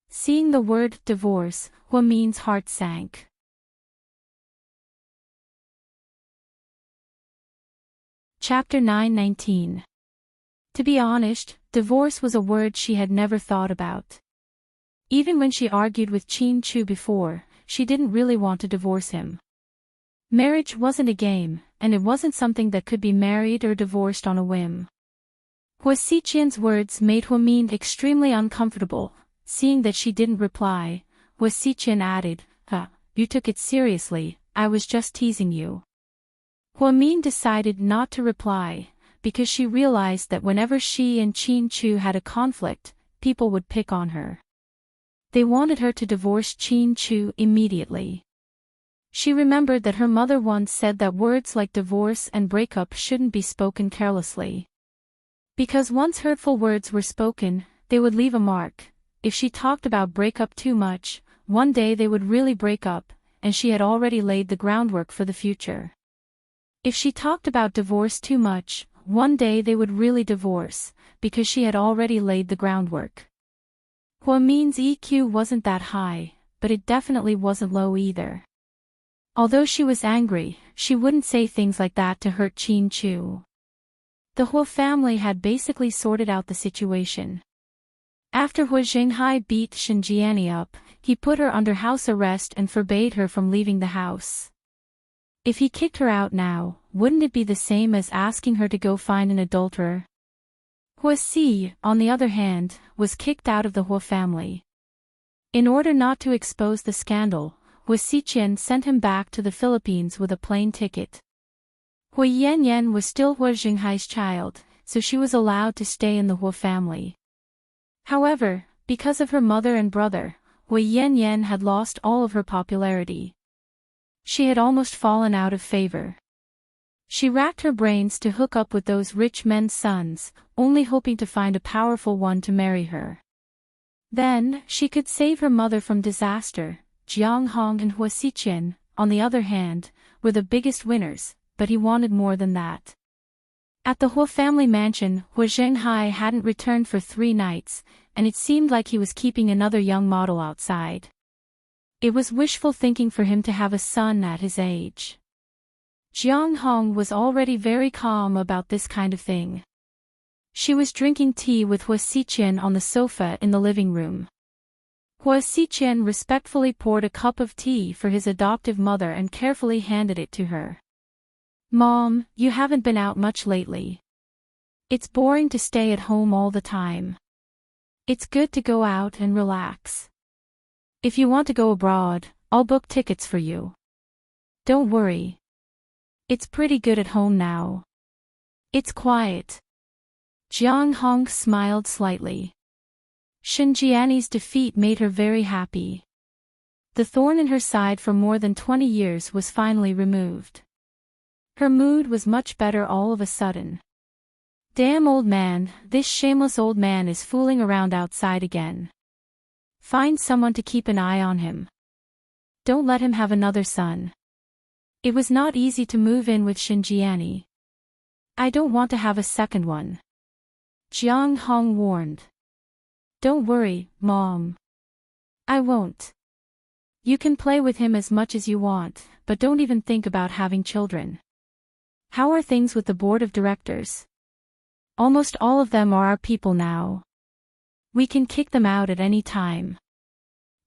Seeing the word divorce, Huamin's heart sank. Chapter 9:19. To be honest, divorce was a word she had never thought about. Even when she argued with Chin Chu before, she didn't really want to divorce him. Marriage wasn't a game, and it wasn't something that could be married or divorced on a whim. Hua Xichen's words made Huamin extremely uncomfortable. Seeing that she didn't reply, Hua Xichen added, you took it seriously, I was just teasing you. Huamin decided not to reply, because she realized that whenever she and Chin Chu had a conflict, people would pick on her. They wanted her to divorce Chin Chu immediately. She remembered that her mother once said that words like divorce and breakup shouldn't be spoken carelessly. Because once hurtful words were spoken, they would leave a mark. If she talked about breakup too much, one day they would really break up, and she had already laid the groundwork for the future. If she talked about divorce too much, one day they would really divorce, because she had already laid the groundwork. Huamin's EQ wasn't that high, but it definitely wasn't low either. Although she was angry, she wouldn't say things like that to hurt Chin Chu. The Hua family had basically sorted out the situation. After Hua Zhenghai beat Shenjiani up, he put her under house arrest and forbade her from leaving the house. If he kicked her out now, wouldn't it be the same as asking her to go find an adulterer? Hua Si, on the other hand, was kicked out of the Hua family. In order not to expose the scandal, Hua Xiqian sent him back to the Philippines with a plane ticket. Hua Yanyan was still Hua Xinghai's child, so she was allowed to stay in the Hua family. However, because of her mother and brother, Hua Yanyan had lost all of her popularity. She had almost fallen out of favor. She racked her brains to hook up with those rich men's sons, only hoping to find a powerful one to marry her. Then, she could save her mother from disaster. Jiang Hong and Hua Xiqian, on the other hand, were the biggest winners, but he wanted more than that. At the Hua family mansion, Hua Zhenghai hadn't returned for 3 nights, and it seemed like he was keeping another young model outside. It was wishful thinking for him to have a son at his age. Jiang Hong was already very calm about this kind of thing. She was drinking tea with Hua Xiqian on the sofa in the living room. Hua Xiqian respectfully poured a cup of tea for his adoptive mother and carefully handed it to her. "Mom, you haven't been out much lately. It's boring to stay at home all the time. It's good to go out and relax. If you want to go abroad, I'll book tickets for you. Don't worry. It's pretty good at home now. It's quiet." Jiang Hong smiled slightly. Xinjiani's defeat made her very happy. The thorn in her side for more than 20 years was finally removed. Her mood was much better all of a sudden. "Damn old man, this shameless old man is fooling around outside again. Find someone to keep an eye on him. Don't let him have another son." It was not easy to move in with Xinjiani. "I don't want to have a second one," Jiang Hong warned. "Don't worry, Mom. I won't. You can play with him as much as you want, but don't even think about having children." "How are things with the board of directors?" "Almost all of them are our people now. We can kick them out at any time.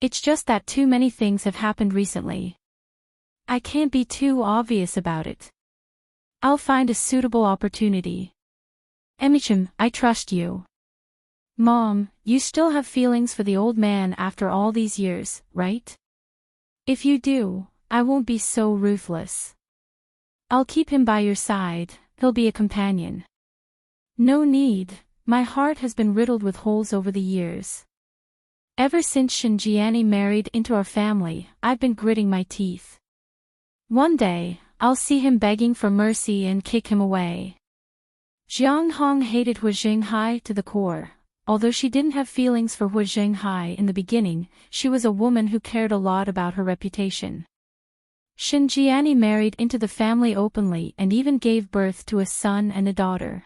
It's just that too many things have happened recently. I can't be too obvious about it. I'll find a suitable opportunity. Emichim, I trust you." "Mom, you still have feelings for the old man after all these years, right? If you do, I won't be so ruthless. I'll keep him by your side, he'll be a companion." "No need, my heart has been riddled with holes over the years. Ever since Xinjiani married into our family, I've been gritting my teeth. One day, I'll see him begging for mercy and kick him away." Jiang Hong hated Hua Zhenghai to the core. Although she didn't have feelings for Hua Zhenghai in the beginning, she was a woman who cared a lot about her reputation. Xinjiani married into the family openly and even gave birth to a son and a daughter.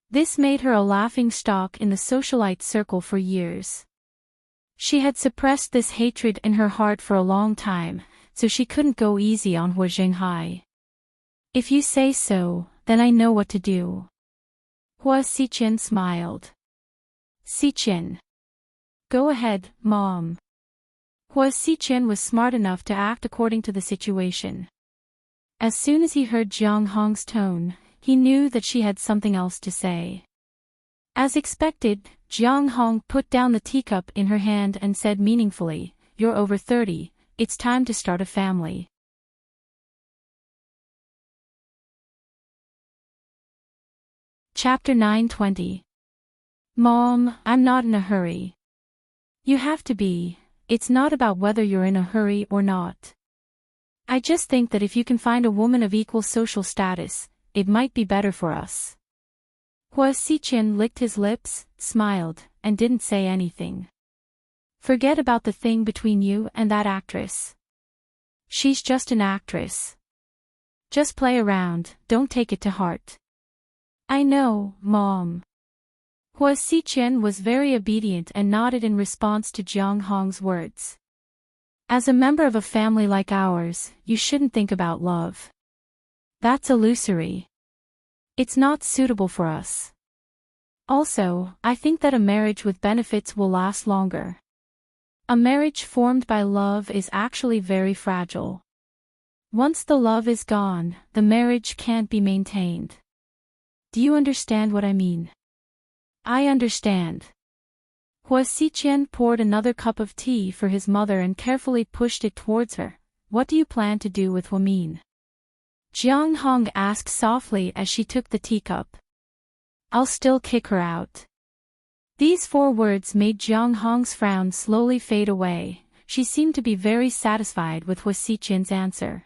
This made her a laughingstock in the socialite circle for years. She had suppressed this hatred in her heart for a long time, so she couldn't go easy on Hua Zhenghai. "If you say so, then I know what to do." Hua Xiqian smiled. "Xiqian. Go ahead, Mom." Hua Xiqian was smart enough to act according to the situation. As soon as he heard Jiang Hong's tone, he knew that she had something else to say. As expected, Jiang Hong put down the teacup in her hand and said meaningfully, "You're over 30, it's time to start a family." Chapter 920. "Mom, I'm not in a hurry." "You have to be. It's not about whether you're in a hurry or not. I just think that if you can find a woman of equal social status, it might be better for us." Hua Xiqian licked his lips, smiled, and didn't say anything. "Forget about the thing between you and that actress. She's just an actress. Just play around, don't take it to heart." "I know, Mom." Hua Xiqian was very obedient and nodded in response to Jiang Hong's words. "As a member of a family like ours, you shouldn't think about love. That's illusory. It's not suitable for us. Also, I think that a marriage with benefits will last longer. A marriage formed by love is actually very fragile. Once the love is gone, the marriage can't be maintained. Do you understand what I mean?" "I understand." Hua Xiqian poured another cup of tea for his mother and carefully pushed it towards her. What do you plan to do with Huamin? Jiang Hong asked softly as she took the teacup. I'll still kick her out. These 4 words made Jiang Hong's frown slowly fade away. She seemed to be very satisfied with Hua Xiqian's answer.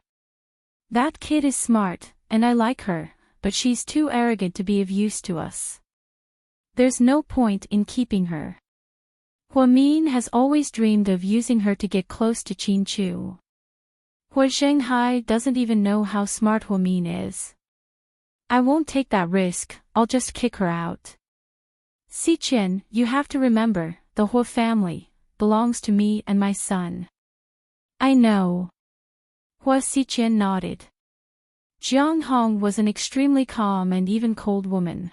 That kid is smart, and I like her, but she's too arrogant to be of use to us. There's no point in keeping her. Huamin has always dreamed of using her to get close to Qin Chu. Hua Zhenghai doesn't even know how smart Huamin is. I won't take that risk, I'll just kick her out. Xiqian, you have to remember, the Hua family belongs to me and my son. I know. Hua Xiqian nodded. Jiang Hong was an extremely calm and even cold woman.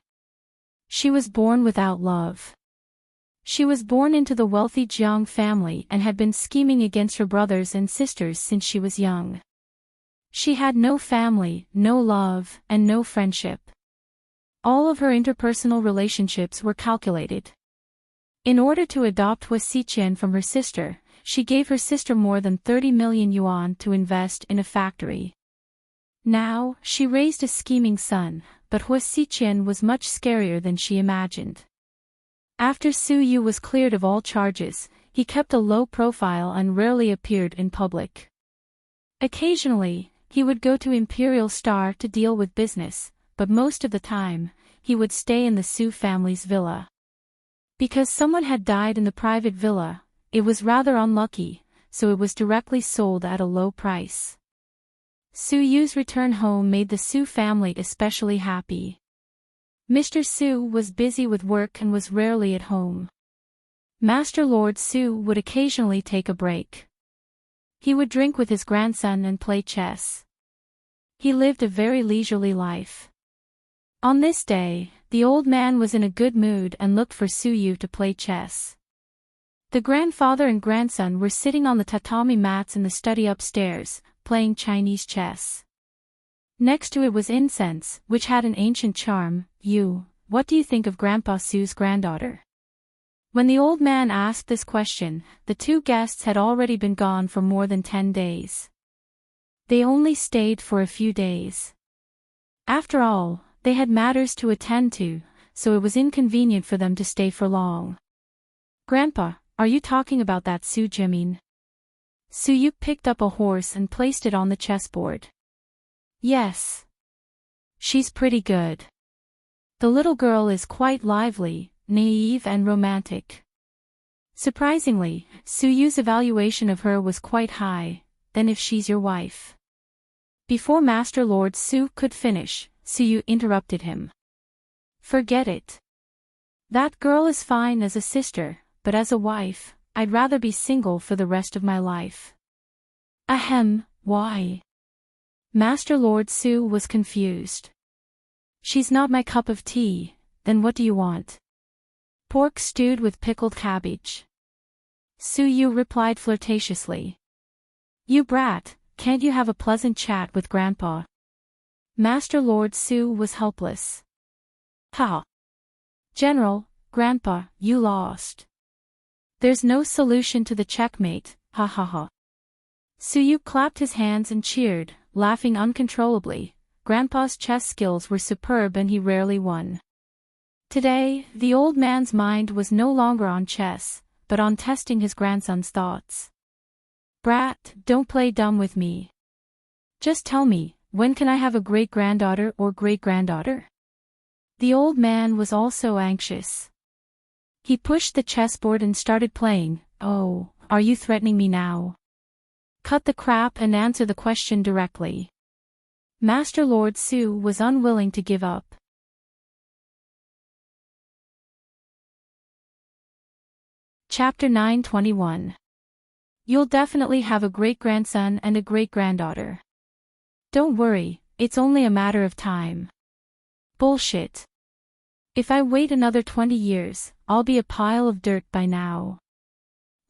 She was born without love. She was born into the wealthy Jiang family and had been scheming against her brothers and sisters since she was young. She had no family, no love, and no friendship. All of her interpersonal relationships were calculated. In order to adopt Hua Xiqian from her sister, she gave her sister more than 30 million yuan to invest in a factory. Now, she raised a scheming son, but Hua Xiqian was much scarier than she imagined. After Su Yu was cleared of all charges, he kept a low profile and rarely appeared in public. Occasionally, he would go to Imperial Star to deal with business, but most of the time, he would stay in the Su family's villa. Because someone had died in the private villa, it was rather unlucky, so it was directly sold at a low price. Su Yu's return home made the Su family especially happy. Mr. Su was busy with work and was rarely at home. Master Lord Su would occasionally take a break. He would drink with his grandson and play chess. He lived a very leisurely life. On this day, the old man was in a good mood and looked for Su Yu to play chess. The grandfather and grandson were sitting on the tatami mats in the study upstairs, playing Chinese chess. Next to it was incense, which had an ancient charm. You, what do you think of Grandpa Su's granddaughter? When the old man asked this question, the 2 guests had already been gone for more than 10 days. They only stayed for a few days. After all, they had matters to attend to, so it was inconvenient for them to stay for long. Grandpa, are you talking about that Su Jimin? Su Yu picked up a horse and placed it on the chessboard. Yes. She's pretty good. The little girl is quite lively, naive and romantic. Surprisingly, Su Yu's evaluation of her was quite high. Then if she's your wife. Before Master Lord Su could finish, Su Yu interrupted him. Forget it. That girl is fine as a sister, but as a wife, I'd rather be single for the rest of my life. Ahem, why? Master Lord Su was confused. She's not my cup of tea, then what do you want? Pork stewed with pickled cabbage. Su Yu replied flirtatiously. You brat, can't you have a pleasant chat with Grandpa? Master Lord Su was helpless. Ha! General, Grandpa, you lost. There's no solution to the checkmate, ha ha ha. Su Yu clapped his hands and cheered, laughing uncontrollably. Grandpa's chess skills were superb and he rarely won. Today, the old man's mind was no longer on chess, but on testing his grandson's thoughts. Brat, don't play dumb with me. Just tell me, when can I have a great-granddaughter or great-granddaughter? The old man was also anxious. He pushed the chessboard and started playing. Oh, are you threatening me now? Cut the crap and answer the question directly. Master Lord Su was unwilling to give up. Chapter 921. You'll definitely have a great-grandson and a great-granddaughter. Don't worry, it's only a matter of time. Bullshit. If I wait another 20 years, I'll be a pile of dirt by now.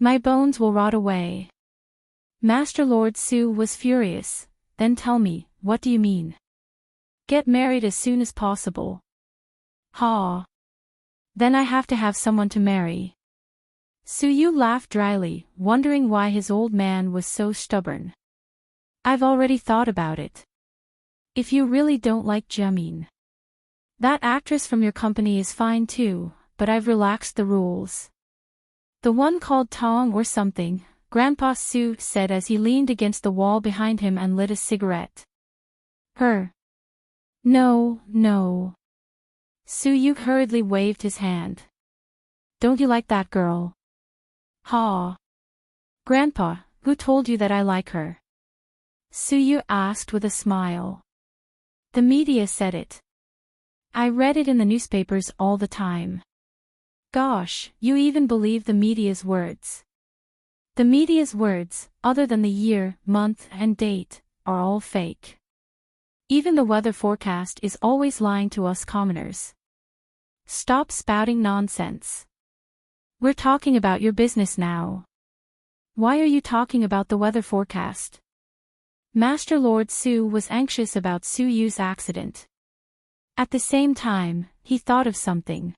My bones will rot away. Master Lord Su was furious. Then tell me, what do you mean? Get married as soon as possible. Ha. Then I have to have someone to marry. Suyu laughed dryly, wondering why his old man was so stubborn. I've already thought about it. If you really don't like Jamin. That actress from your company is fine too, but I've relaxed the rules. The one called Tong or something, Grandpa Su said as he leaned against the wall behind him and lit a cigarette. Her. No, no. Suyu hurriedly waved his hand. Don't you like that girl? Ha. Grandpa, who told you that I like her? Suyu asked with a smile. The media said it. I read it in the newspapers all the time. Gosh, you even believe the media's words. The media's words, other than the year, month, and date, are all fake. Even the weather forecast is always lying to us commoners. Stop spouting nonsense. We're talking about your business now. Why are you talking about the weather forecast? Master Lord Su was anxious about Suyu's accident. At the same time, he thought of something.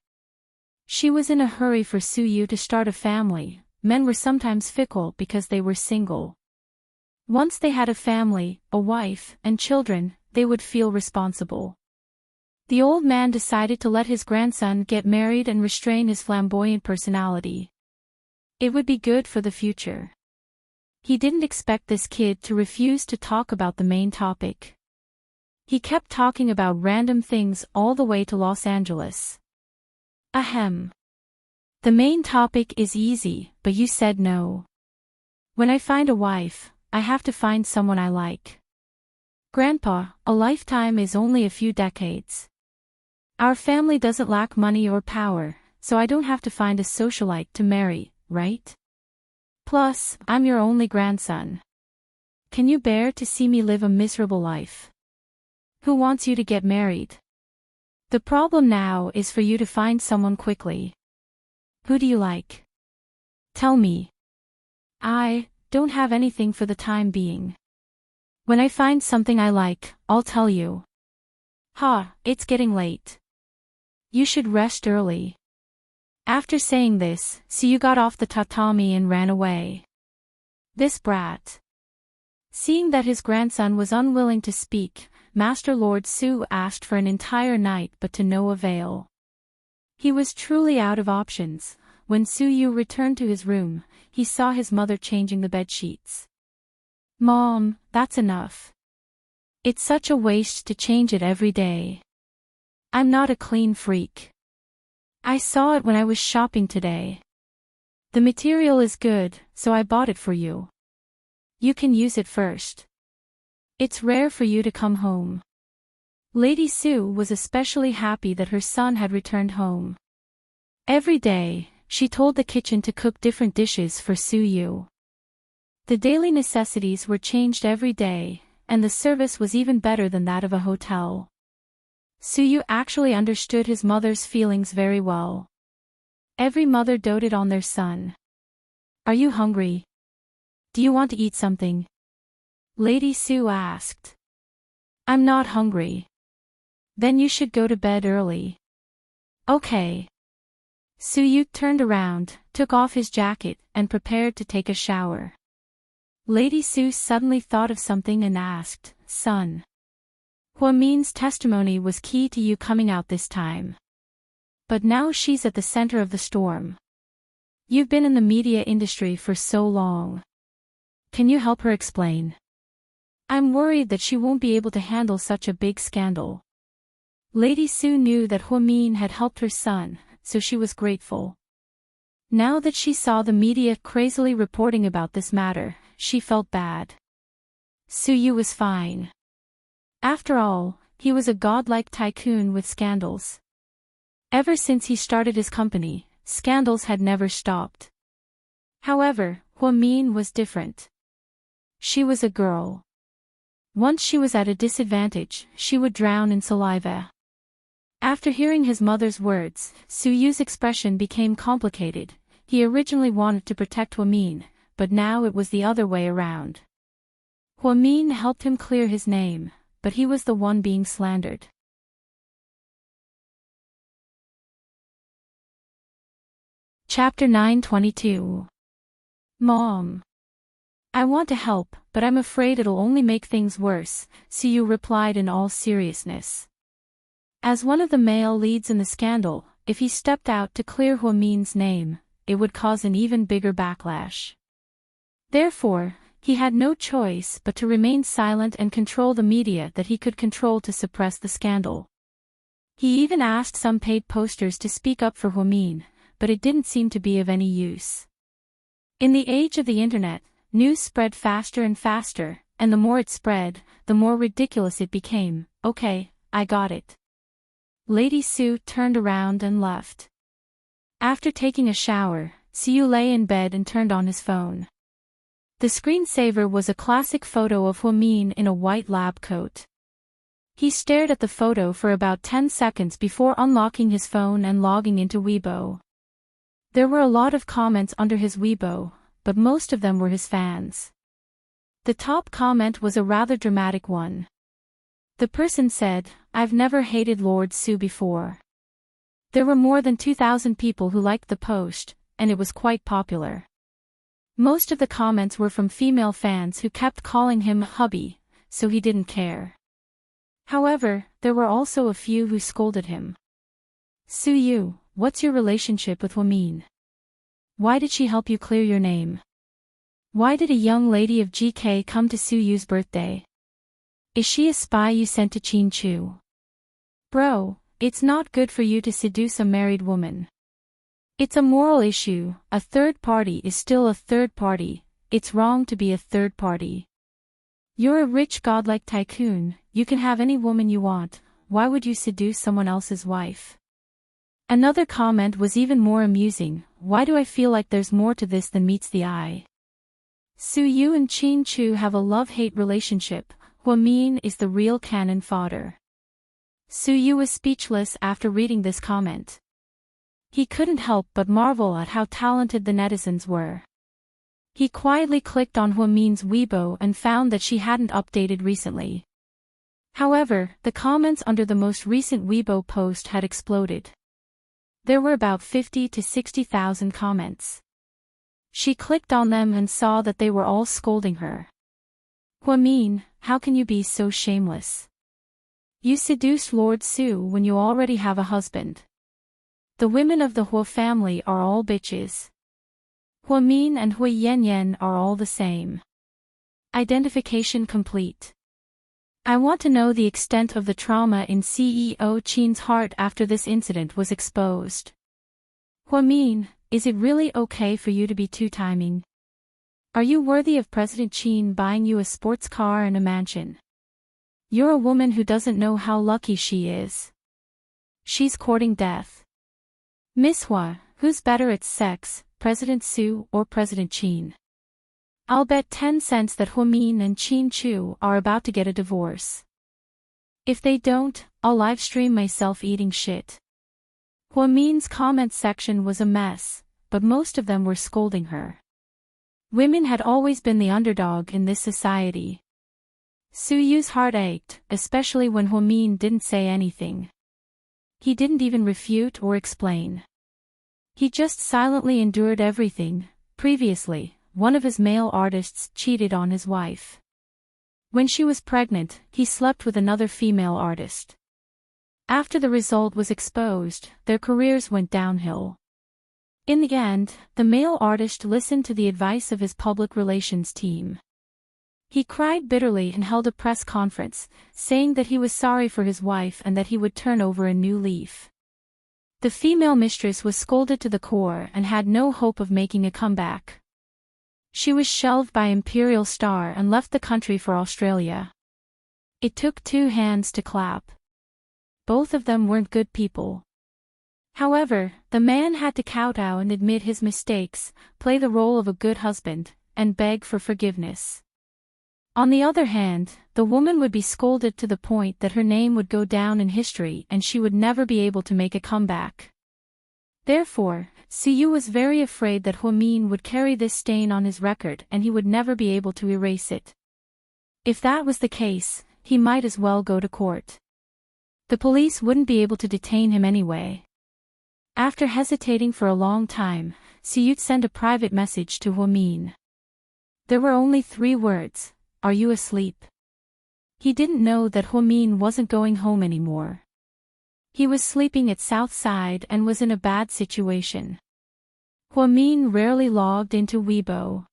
She was in a hurry for Suyu to start a family. Men were sometimes fickle because they were single. Once they had a family, a wife, and children, they would feel responsible. The old man decided to let his grandson get married and restrain his flamboyant personality. It would be good for the future. He didn't expect this kid to refuse to talk about the main topic. He kept talking about random things all the way to Los Angeles. Ahem. The main topic is easy, but you said no. When I find a wife, I have to find someone I like. Grandpa, a lifetime is only a few decades. Our family doesn't lack money or power, so I don't have to find a socialite to marry, right? Plus, I'm your only grandson. Can you bear to see me live a miserable life? Who wants you to get married? The problem now is for you to find someone quickly. Who do you like? Tell me. I don't have anything for the time being. When I find something I like, I'll tell you. Ha, it's getting late. You should rest early. After saying this, Suyu got off the tatami and ran away. This brat. Seeing that his grandson was unwilling to speak, Master Lord Su asked for an entire night but to no avail. He was truly out of options. When Suyu returned to his room, he saw his mother changing the bedsheets. Mom, that's enough. It's such a waste to change it every day. I'm not a clean freak. I saw it when I was shopping today. The material is good, so I bought it for you. You can use it first. It's rare for you to come home. Lady Su was especially happy that her son had returned home. Every day, she told the kitchen to cook different dishes for Suyu. The daily necessities were changed every day, and the service was even better than that of a hotel. Suyu actually understood his mother's feelings very well. Every mother doted on their son. Are you hungry? Do you want to eat something? Lady Su asked. I'm not hungry. Then you should go to bed early. Okay. Suyu turned around, took off his jacket, and prepared to take a shower. Lady Su suddenly thought of something and asked, Son. Huamin's testimony was key to you coming out this time. But now she's at the center of the storm. You've been in the media industry for so long. Can you help her explain? I'm worried that she won't be able to handle such a big scandal. Lady Su knew that Huamin had helped her son, so she was grateful. Now that she saw the media crazily reporting about this matter, she felt bad. Suyu was fine. After all, he was a godlike tycoon with scandals. Ever since he started his company, scandals had never stopped. However, Huamin was different. She was a girl. Once she was at a disadvantage, she would drown in saliva. After hearing his mother's words, Suyu's expression became complicated. He originally wanted to protect Huamin, but now it was the other way around. Huamin helped him clear his name, but he was the one being slandered. Chapter 922. Mom. I want to help, but I'm afraid it'll only make things worse, Siyu replied in all seriousness. As one of the male leads in the scandal, if he stepped out to clear Huamin's name, it would cause an even bigger backlash. Therefore, he had no choice but to remain silent and control the media that he could control to suppress the scandal. He even asked some paid posters to speak up for Huamin, but it didn't seem to be of any use. In the age of the internet, news spread faster and faster, and the more it spread, the more ridiculous it became. Okay, I got it. Lady Su turned around and left. After taking a shower, Siyu lay in bed and turned on his phone. The screensaver was a classic photo of Huamin in a white lab coat. He stared at the photo for about 10 seconds before unlocking his phone and logging into Weibo. There were a lot of comments under his Weibo, but most of them were his fans. The top comment was a rather dramatic one. The person said, "I've never hated Lord Su before." There were more than 2,000 people who liked the post, and it was quite popular. Most of the comments were from female fans who kept calling him hubby, so he didn't care. However, there were also a few who scolded him. Suyu, what's your relationship with Huamin? Why did she help you clear your name? Why did a young lady of GK come to Suyu's birthday? Is she a spy you sent to Chin Chu? Bro, it's not good for you to seduce a married woman. It's a moral issue, a third party is still a third party, it's wrong to be a third party. You're a rich godlike tycoon, you can have any woman you want, why would you seduce someone else's wife? Another comment was even more amusing, why do I feel like there's more to this than meets the eye? Suyu and Chin Chu have a love-hate relationship, Huamin is the real cannon fodder. Suyu was speechless after reading this comment. He couldn't help but marvel at how talented the netizens were. He quietly clicked on Huamin's Weibo and found that she hadn't updated recently. However, the comments under the most recent Weibo post had exploded. There were about 50 to 60,000 comments. She clicked on them and saw that they were all scolding her. Huamin, how can you be so shameless? You seduced Lord Su when you already have a husband. The women of the Hua family are all bitches. Huamin and Hui Yanyan are all the same. Identification complete. I want to know the extent of the trauma in CEO Qin's heart after this incident was exposed. Huamin, is it really okay for you to be two-timing? Are you worthy of President Qin buying you a sports car and a mansion? You're a woman who doesn't know how lucky she is. She's courting death. Miss Hua, who's better at sex, President Su or President Qin? I'll bet 10 cents that Huamin and Chin Chu are about to get a divorce. If they don't, I'll livestream myself eating shit. Huamin's comment section was a mess, but most of them were scolding her. Women had always been the underdog in this society. Suyu's heart ached, especially when Huamin didn't say anything. He didn't even refute or explain. He just silently endured everything. Previously, one of his male artists cheated on his wife. When she was pregnant, he slept with another female artist. After the result was exposed, their careers went downhill. In the end, the male artist listened to the advice of his public relations team. He cried bitterly and held a press conference, saying that he was sorry for his wife and that he would turn over a new leaf. The female mistress was scolded to the core and had no hope of making a comeback. She was shelved by Imperial Star and left the country for Australia. It took 2 hands to clap. Both of them weren't good people. However, the man had to kowtow and admit his mistakes, play the role of a good husband, and beg for forgiveness. On the other hand, the woman would be scolded to the point that her name would go down in history and she would never be able to make a comeback. Therefore, Siyu was very afraid that Huamin would carry this stain on his record and he would never be able to erase it. If that was the case, he might as well go to court. The police wouldn't be able to detain him anyway. After hesitating for a long time, Suyut sent a private message to Huamin. There were only 3 words, "Are you asleep?" He didn't know that Huamin wasn't going home anymore. He was sleeping at Southside and was in a bad situation. Huamin rarely logged into Weibo.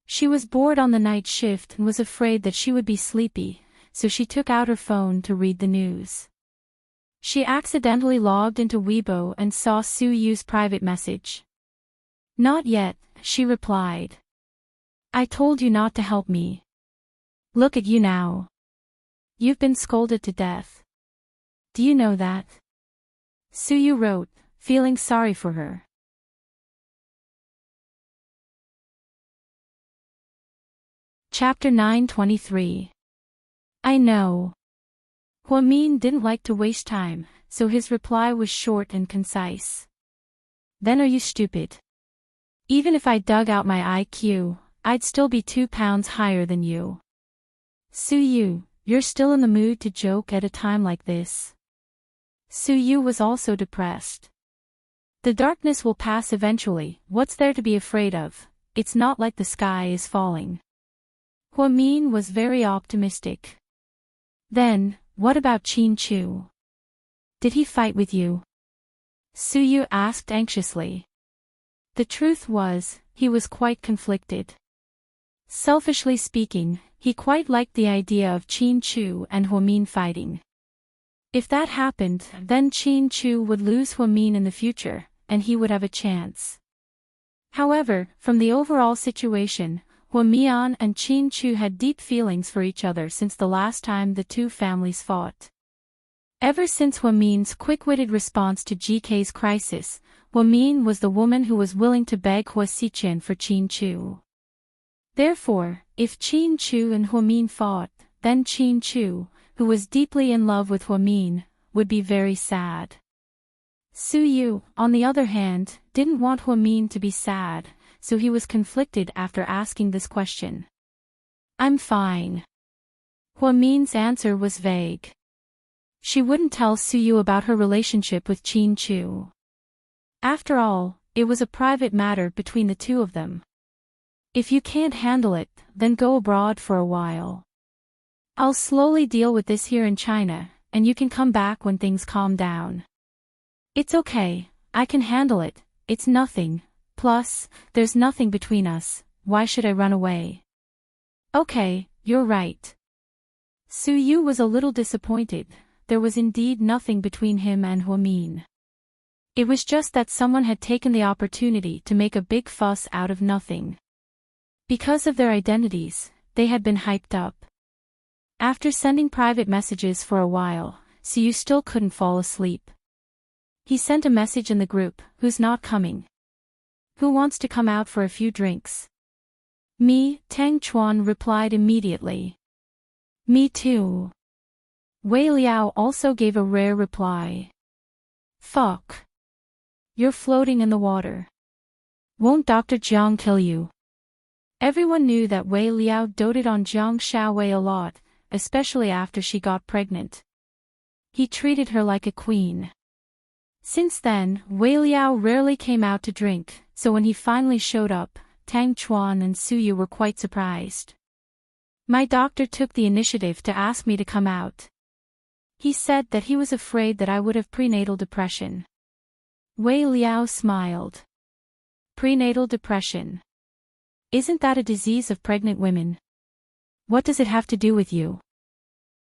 She was bored on the night shift and was afraid that she would be sleepy, so she took out her phone to read the news. She accidentally logged into Weibo and saw Suyu's private message. "Not yet," she replied. "I told you not to help me. Look at you now. You've been scolded to death. Do you know that?" Suyu wrote, feeling sorry for her. Chapter 923. I know. Huamin didn't like to waste time, so his reply was short and concise. "Then are you stupid? Even if I dug out my IQ, I'd still be 2 pounds higher than you. Suyu, you're still in the mood to joke at a time like this." Suyu was also depressed. "The darkness will pass eventually, what's there to be afraid of? It's not like the sky is falling." Huamin was very optimistic. "Then, what about Qin Chu? Did he fight with you?" Suyu asked anxiously. The truth was, he was quite conflicted. Selfishly speaking, he quite liked the idea of Qin Chu and Huamin fighting. If that happened, then Qin Chu would lose Huamin in the future, and he would have a chance. However, from the overall situation, Huamian and Qin Chu had deep feelings for each other since the last time the 2 families fought. Ever since Huamin's quick-witted response to GK's crisis, Huamin was the woman who was willing to beg Hua Xiqian for Qin Chu. Therefore, if Qin Chu and Huamin fought, then Qin Chu, who was deeply in love with Huamin, would be very sad. Suyu, on the other hand, didn't want Huamin to be sad, so he was conflicted after asking this question. "I'm fine." Huamin's answer was vague. She wouldn't tell Suyu about her relationship with Qin Chu. After all, it was a private matter between the 2 of them. "If you can't handle it, then go abroad for a while. I'll slowly deal with this here in China, and you can come back when things calm down." "It's okay, I can handle it, it's nothing. Plus, there's nothing between us, why should I run away?" "Okay, you're right." Suyu was a little disappointed. There was indeed nothing between him and Huamin. It was just that someone had taken the opportunity to make a big fuss out of nothing. Because of their identities, they had been hyped up. After sending private messages for a while, Suyu still couldn't fall asleep. He sent a message in the group, "Who's not coming? Who wants to come out for a few drinks?" "Me," Tang Chuan replied immediately. "Me too." Wei Liao also gave a rare reply. "Fuck. You're floating in the water. Won't Dr. Jiang kill you?" Everyone knew that Wei Liao doted on Jiang Shaowei a lot, especially after she got pregnant. He treated her like a queen. Since then, Wei Liao rarely came out to drink, so when he finally showed up, Tang Chuan and Suyu were quite surprised. "My doctor took the initiative to ask me to come out. He said that he was afraid that I would have prenatal depression." Wei Liao smiled. "Prenatal depression? Isn't that a disease of pregnant women? What does it have to do with you?"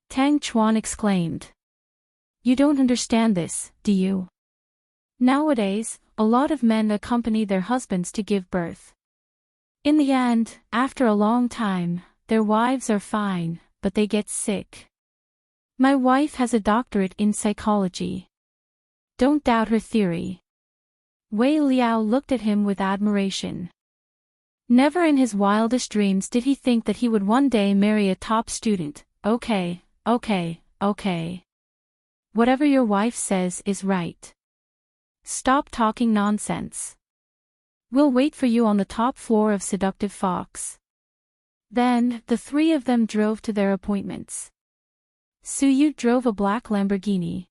Tang Chuan exclaimed. "You don't understand this, do you? Nowadays, a lot of men accompany their husbands to give birth. In the end, after a long time, their wives are fine, but they get sick. My wife has a doctorate in psychology. Don't doubt her theory." Wei Liao looked at him with admiration. Never in his wildest dreams did he think that he would one day marry a top student. Okay. Whatever your wife says is right. Stop talking nonsense. We'll wait for you on the top floor of Seductive Fox. Then, the 3 of them drove to their appointments. Suyu drove a black Lamborghini.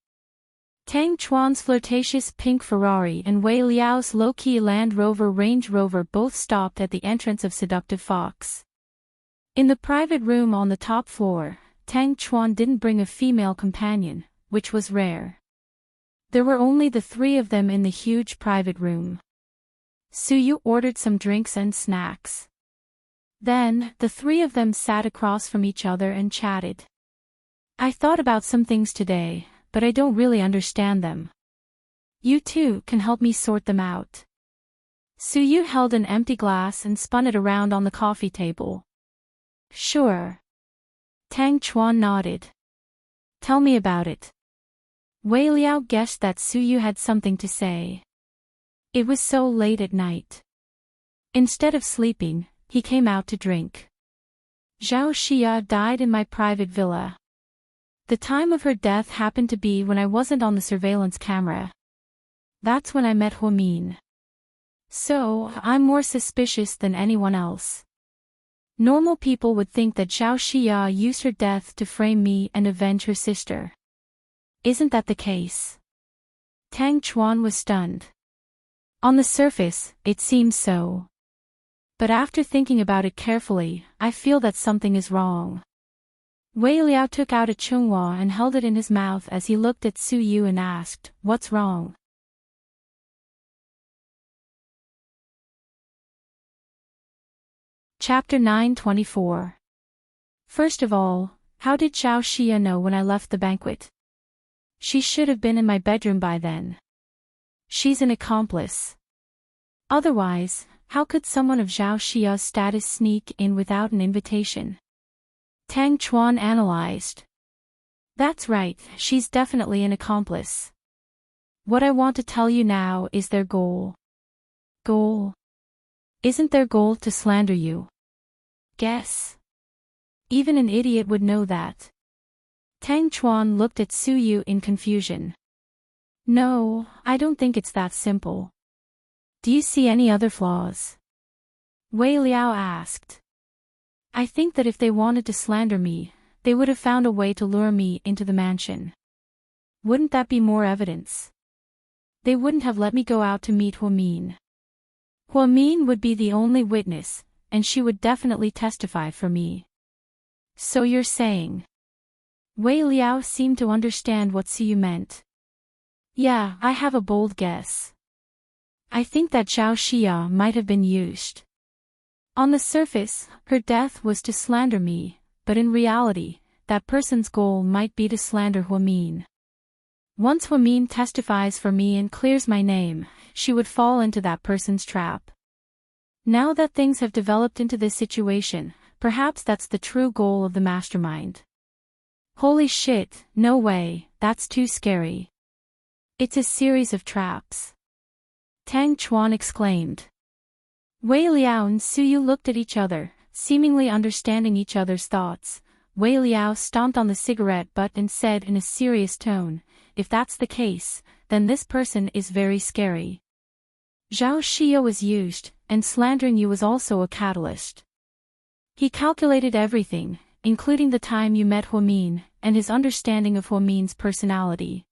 Tang Chuan's flirtatious pink Ferrari and Wei Liao's low-key Land Rover Range Rover both stopped at the entrance of Seductive Fox. In the private room on the top floor, Tang Chuan didn't bring a female companion, which was rare. There were only the three of them in the huge private room. Suyu ordered some drinks and snacks. Then, the three of them sat across from each other and chatted. I thought about some things today, but I don't really understand them. You two can help me sort them out. Suyu held an empty glass and spun it around on the coffee table. Sure. Tang Chuan nodded. Tell me about it. Wei Liao guessed that Suyu had something to say. It was so late at night. Instead of sleeping, he came out to drink. Zhao Xia died in my private villa. The time of her death happened to be when I wasn't on the surveillance camera. That's when I met Huamin. So, I'm more suspicious than anyone else. Normal people would think that Zhao Xia used her death to frame me and avenge her sister. Isn't that the case? Tang Chuan was stunned. On the surface, it seems so. But after thinking about it carefully, I feel that something is wrong. Wei Liao took out a chunghua and held it in his mouth as he looked at Suyu and asked, What's wrong? Chapter 9:24. First of all, how did Zhao Xia know when I left the banquet? She should have been in my bedroom by then. She's an accomplice. Otherwise, how could someone of Zhao Xia's status sneak in without an invitation? Tang Chuan analyzed. That's right, she's definitely an accomplice. What I want to tell you now is their goal. Goal? Isn't their goal to slander you? Guess. Even an idiot would know that. Tang Chuan looked at Suyu in confusion. No, I don't think it's that simple. Do you see any other flaws? Wei Liao asked. I think that if they wanted to slander me, they would have found a way to lure me into the mansion. Wouldn't that be more evidence? They wouldn't have let me go out to meet Huamin. Huamin would be the only witness, and she would definitely testify for me. So you're saying? Wei Liao seemed to understand what Suyu meant. Yeah, I have a bold guess. I think that Zhao Xia might have been used. On the surface, her death was to slander me, but in reality, that person's goal might be to slander Huamin. Once Huamin testifies for me and clears my name, she would fall into that person's trap. Now that things have developed into this situation, perhaps that's the true goal of the mastermind. Holy shit, no way, that's too scary. It's a series of traps. Tang Chuan exclaimed. Wei Liao and Suyu looked at each other, seemingly understanding each other's thoughts. Wei Liao stomped on the cigarette butt and said in a serious tone, If that's the case, then this person is very scary. Zhao Xia was used, and slandering you was also a catalyst. He calculated everything, including the time you met Huamin, and his understanding of Huamin's personality.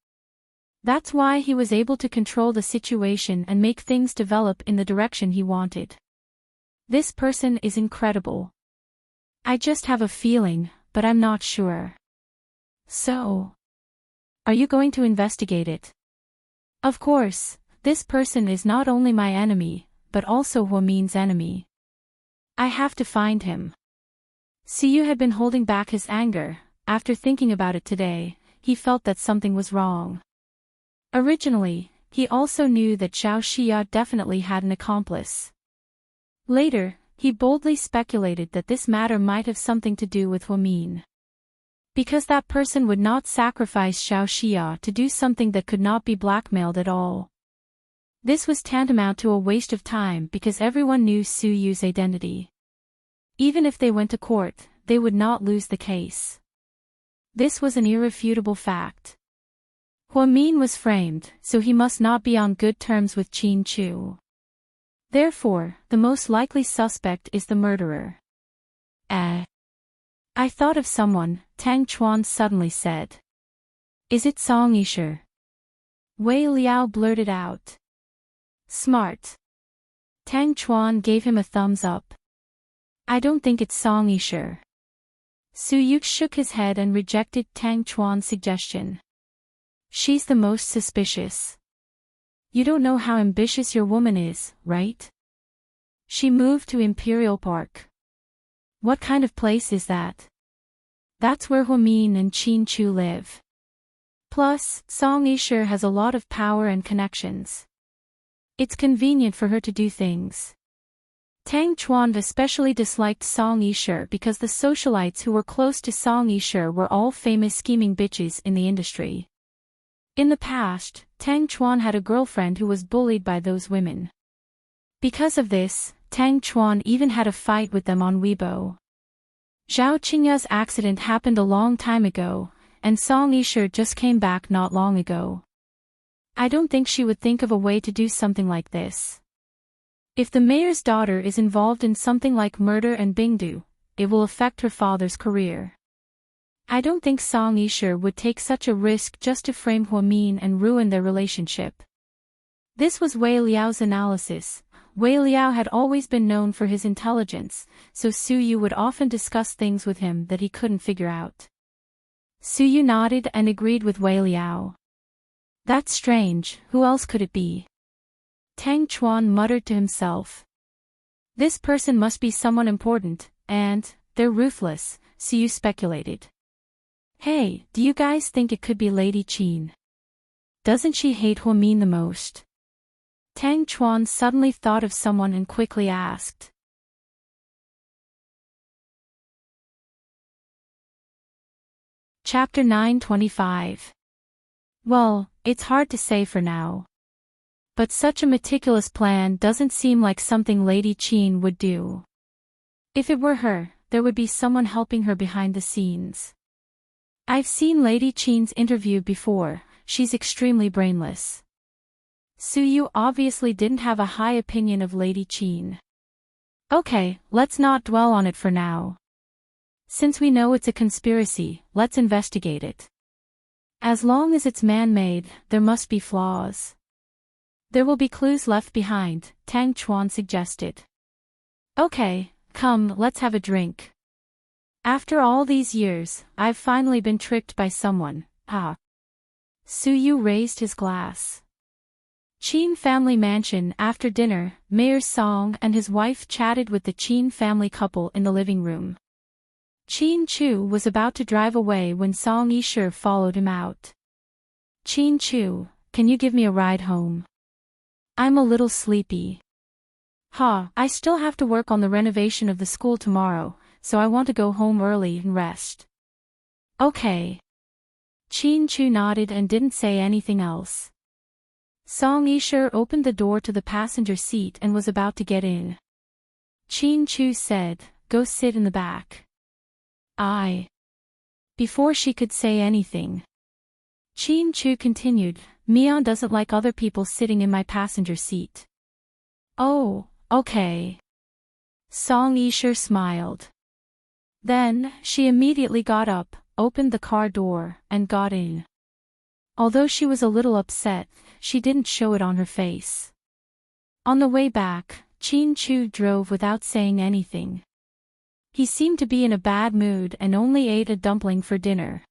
That's why he was able to control the situation and make things develop in the direction he wanted. This person is incredible. I just have a feeling, but I'm not sure. So, are you going to investigate it? Of course, this person is not only my enemy, but also Huamin's enemy. I have to find him. Suyu had been holding back his anger. After thinking about it today, he felt that something was wrong. Originally, he also knew that Zhao Xia definitely had an accomplice. Later, he boldly speculated that this matter might have something to do with Huamin. Because that person would not sacrifice Zhao Xia to do something that could not be blackmailed at all. This was tantamount to a waste of time because everyone knew Suyu's identity. Even if they went to court, they would not lose the case. This was an irrefutable fact. Huamin was framed, so he must not be on good terms with Qin Chu. Therefore, the most likely suspect is the murderer. I thought of someone, Tang Chuan suddenly said. Is it Song Yisher? Wei Liao blurted out. Smart. Tang Chuan gave him a thumbs up. I don't think it's Song Yishe. Su Yu shook his head and rejected Tang Chuan's suggestion. She's the most suspicious. You don't know how ambitious your woman is, right? She moved to Imperial Park. What kind of place is that? That's where Huamin and Qin Chu live. Plus, Song Yishe has a lot of power and connections. It's convenient for her to do things. Tang Chuan especially disliked Song Yishe because the socialites who were close to Song Yishe were all famous scheming bitches in the industry. In the past, Tang Chuan had a girlfriend who was bullied by those women. Because of this, Tang Chuan even had a fight with them on Weibo. Zhao Qingya's accident happened a long time ago, and Song Yishe just came back not long ago. I don't think she would think of a way to do something like this. If the mayor's daughter is involved in something like murder and Bingdu, it will affect her father's career. I don't think Song Yishe would take such a risk just to frame Huamin and ruin their relationship. This was Wei Liao's analysis. Wei Liao had always been known for his intelligence, so Su Yu would often discuss things with him that he couldn't figure out. Su Yu nodded and agreed with Wei Liao. That's strange, who else could it be? Tang Chuan muttered to himself. This person must be someone important, and they're ruthless, Su Yu speculated. Hey, do you guys think it could be Lady Qin? Doesn't she hate Huamin the most? Tang Chuan suddenly thought of someone and quickly asked. Chapter 925. Well, it's hard to say for now. But such a meticulous plan doesn't seem like something Lady Qin would do. If it were her, there would be someone helping her behind the scenes. I've seen Lady Qin's interview before, she's extremely brainless. Su Yu obviously didn't have a high opinion of Lady Qin. Okay, let's not dwell on it for now. Since we know it's a conspiracy, let's investigate it. As long as it's man-made, there must be flaws. There will be clues left behind, Tang Chuan suggested. Okay, come, let's have a drink. After all these years, I've finally been tricked by someone, ah. Su Yu raised his glass. Qin family mansion. After dinner, Mayor Song and his wife chatted with the Qin family couple in the living room. Qin Chu was about to drive away when Song Yishe followed him out. Qin Chu, can you give me a ride home? I'm a little sleepy. I still have to work on the renovation of the school tomorrow, so I want to go home early and rest. Okay. Qin Chu nodded and didn't say anything else. Song Yishe opened the door to the passenger seat and was about to get in. Qin Chu said, "Go sit in the back." Before she could say anything, Qin Chu continued, "Mian doesn't like other people sitting in my passenger seat." Oh, okay. Song Yishe smiled. Then, she immediately got up, opened the car door, and got in. Although she was a little upset, she didn't show it on her face. On the way back, Qin Chu drove without saying anything. He seemed to be in a bad mood and only ate a dumpling for dinner.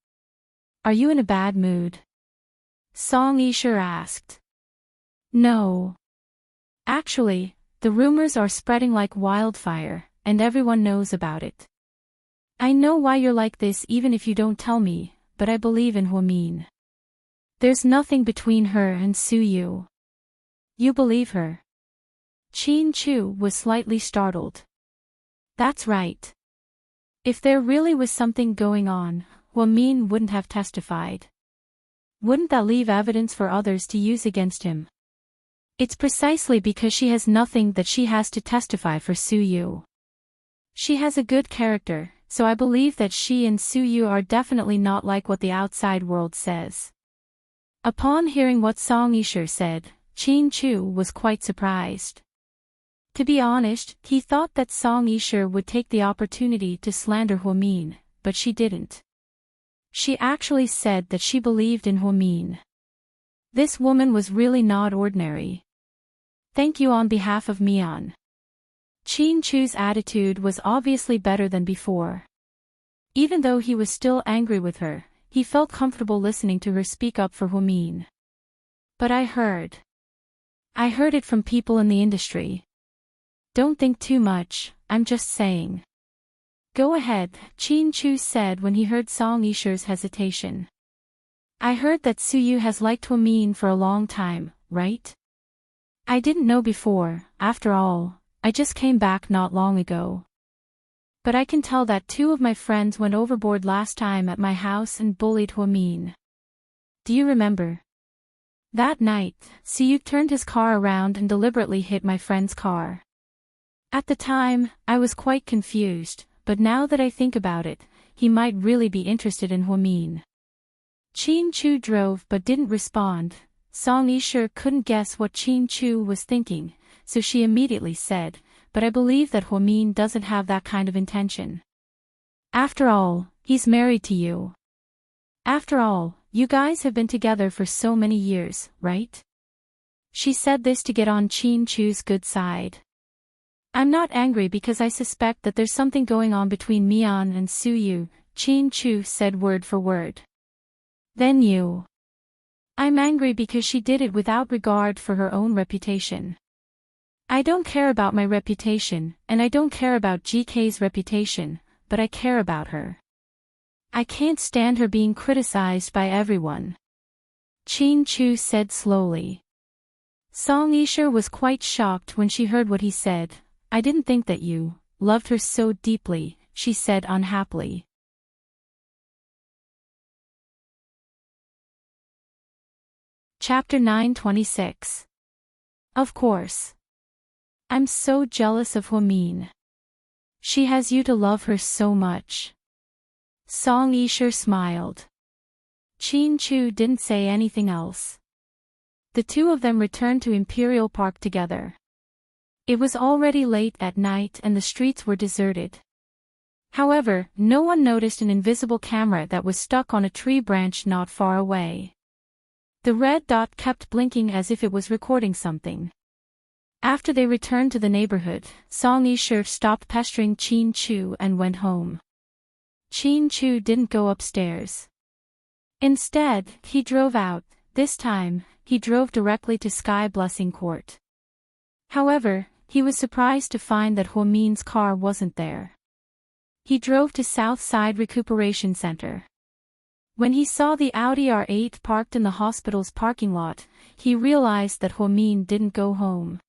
Are you in a bad mood? Song Yishe asked. No. Actually, the rumors are spreading like wildfire, and everyone knows about it. I know why you're like this even if you don't tell me, but I believe in Huamin. There's nothing between her and Su Yu. You believe her? Qin Chu was slightly startled. That's right. If there really was something going on, Huamin wouldn't have testified. Wouldn't that leave evidence for others to use against him? It's precisely because she has nothing that she has to testify for Su Yu. She has a good character, so I believe that she and Su Yu are definitely not like what the outside world says. Upon hearing what Song Yishe said, Qin Chu was quite surprised. To be honest, he thought that Song Yishe would take the opportunity to slander Huamin, but she didn't. She actually said that she believed in Huamin. This woman was really not ordinary. Thank you on behalf of Mian. Chin Chu's attitude was obviously better than before. Even though he was still angry with her, he felt comfortable listening to her speak up for Huamin. But I heard it from people in the industry. Don't think too much, I'm just saying. Go ahead, Chin Chu said when he heard Song Yisher's hesitation. I heard that Suyu has liked Huamin for a long time, right? I didn't know before, after all, I just came back not long ago. But I can tell that 2 of my friends went overboard last time at my house and bullied Huamin. Do you remember? That night, Suyu turned his car around and deliberately hit my friend's car. At the time, I was quite confused, but now that I think about it, he might really be interested in Huamin. Chin Chu drove but didn't respond. Song Yisher couldn't guess what Chin Chu was thinking, so she immediately said, but I believe that Huamin doesn't have that kind of intention. After all, he's married to you. After all, you guys have been together for so many years, right? She said this to get on Chin Chu's good side. I'm not angry because I suspect that there's something going on between Mian and Suyu, Chin Chu said word for word. Then you. I'm angry because she did it without regard for her own reputation. I don't care about my reputation, and I don't care about GK's reputation, but I care about her. I can't stand her being criticized by everyone. Chin Chu said slowly. Song Yisher was quite shocked when she heard what he said. I didn't think that you loved her so deeply, she said unhappily. Chapter 926. Of course. I'm so jealous of Huamin. She has you to love her so much. Song Yisher smiled. Chin Chu didn't say anything else. The 2 of them returned to Imperial Park together. It was already late at night and the streets were deserted. However, no one noticed an invisible camera that was stuck on a tree branch not far away. The red dot kept blinking as if it was recording something. After they returned to the neighborhood, Song Yisher stopped pestering Chin Chu and went home. Chin Chu didn't go upstairs. Instead, he drove out. This time, he drove directly to Sky Blessing Court. However, he was surprised to find that Huamin's car wasn't there. He drove to South Side Recuperation Center. When he saw the Audi R8 parked in the hospital's parking lot, he realized that Huamin didn't go home.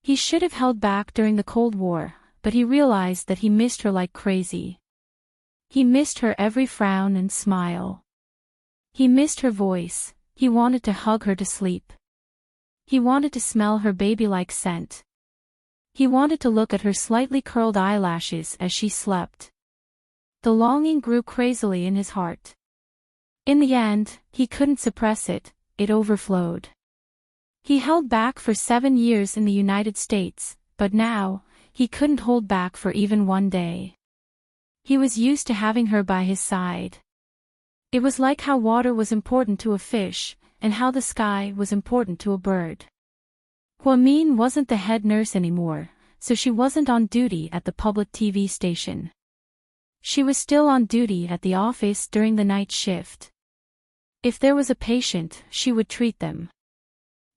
He should have held back during the Cold War, but he realized that he missed her like crazy. He missed her every frown and smile. He missed her voice. He wanted to hug her to sleep. He wanted to smell her baby-like scent. He wanted to look at her slightly curled eyelashes as she slept. The longing grew crazily in his heart. In the end, he couldn't suppress it, it overflowed. He held back for 7 years in the United States, but now, he couldn't hold back for even one day. He was used to having her by his side. It was like how water was important to a fish, and how the sky was important to a bird. Huamin wasn't the head nurse anymore, so she wasn't on duty at the public TV station. She was still on duty at the office during the night shift. If there was a patient, she would treat them.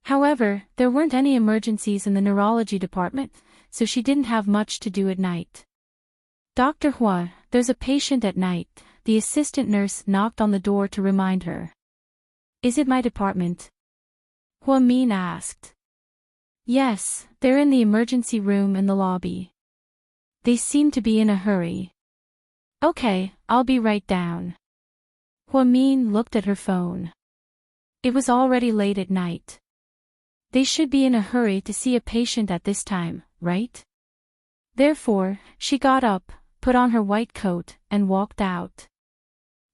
However, there weren't any emergencies in the neurology department, so she didn't have much to do at night. Dr. Hua, there's a patient at night, the assistant nurse knocked on the door to remind her. Is it my department? Huamin asked. Yes, they're in the emergency room in the lobby. They seem to be in a hurry. Okay, I'll be right down. Huamin looked at her phone. It was already late at night. They should be in a hurry to see a patient at this time, right? Therefore, she got up, put on her white coat, and walked out.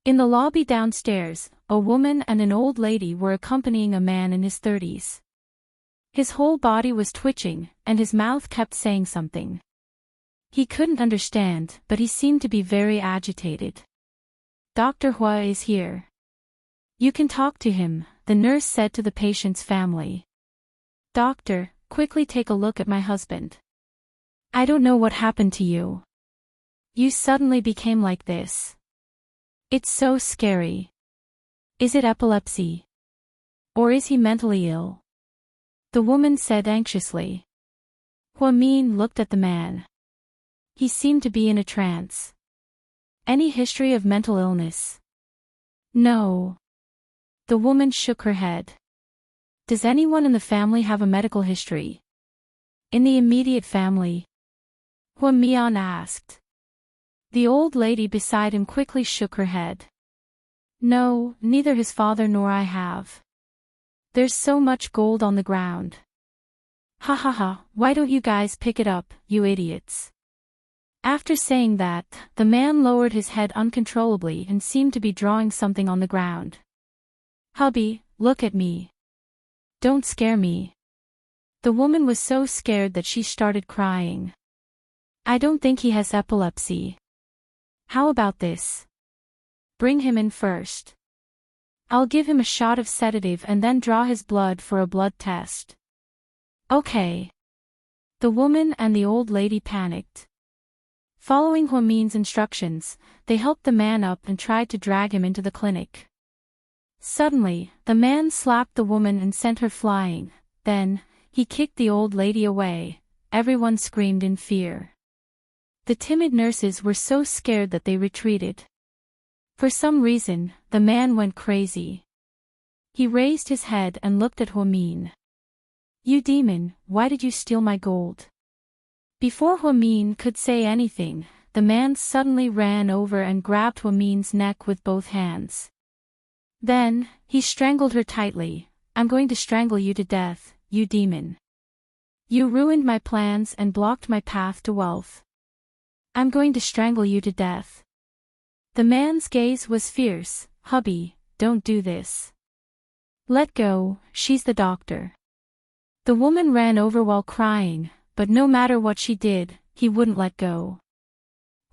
In the lobby downstairs, a woman and an old lady were accompanying a man in his 30s. His whole body was twitching, and his mouth kept saying something. He couldn't understand, but he seemed to be very agitated. Dr. Hua is here. You can talk to him, the nurse said to the patient's family. Doctor, quickly take a look at my husband. I don't know what happened to you. You suddenly became like this. It's so scary. Is it epilepsy? Or is he mentally ill? The woman said anxiously. Huamin looked at the man. He seemed to be in a trance. Any history of mental illness? No. The woman shook her head. Does anyone in the family have a medical history? In the immediate family? Huamian asked. The old lady beside him quickly shook her head. No, neither his father nor I have. There's so much gold on the ground. Ha ha ha, why don't you guys pick it up, you idiots? After saying that, the man lowered his head uncontrollably and seemed to be drawing something on the ground. Hubby, look at me. Don't scare me. The woman was so scared that she started crying. I don't think he has epilepsy. How about this? Bring him in first. I'll give him a shot of sedative and then draw his blood for a blood test. Okay. The woman and the old lady panicked. Following Huamin's instructions, they helped the man up and tried to drag him into the clinic. Suddenly, the man slapped the woman and sent her flying. Then, he kicked the old lady away. Everyone screamed in fear. The timid nurses were so scared that they retreated. For some reason, the man went crazy. He raised his head and looked at Huamin. You demon, why did you steal my gold? Before Huamin could say anything, the man suddenly ran over and grabbed Huamin's neck with both hands. Then, he strangled her tightly. I'm going to strangle you to death, you demon. You ruined my plans and blocked my path to wealth. I'm going to strangle you to death. The man's gaze was fierce. Hubby, don't do this. Let go, she's the doctor. The woman ran over while crying, but no matter what she did, he wouldn't let go.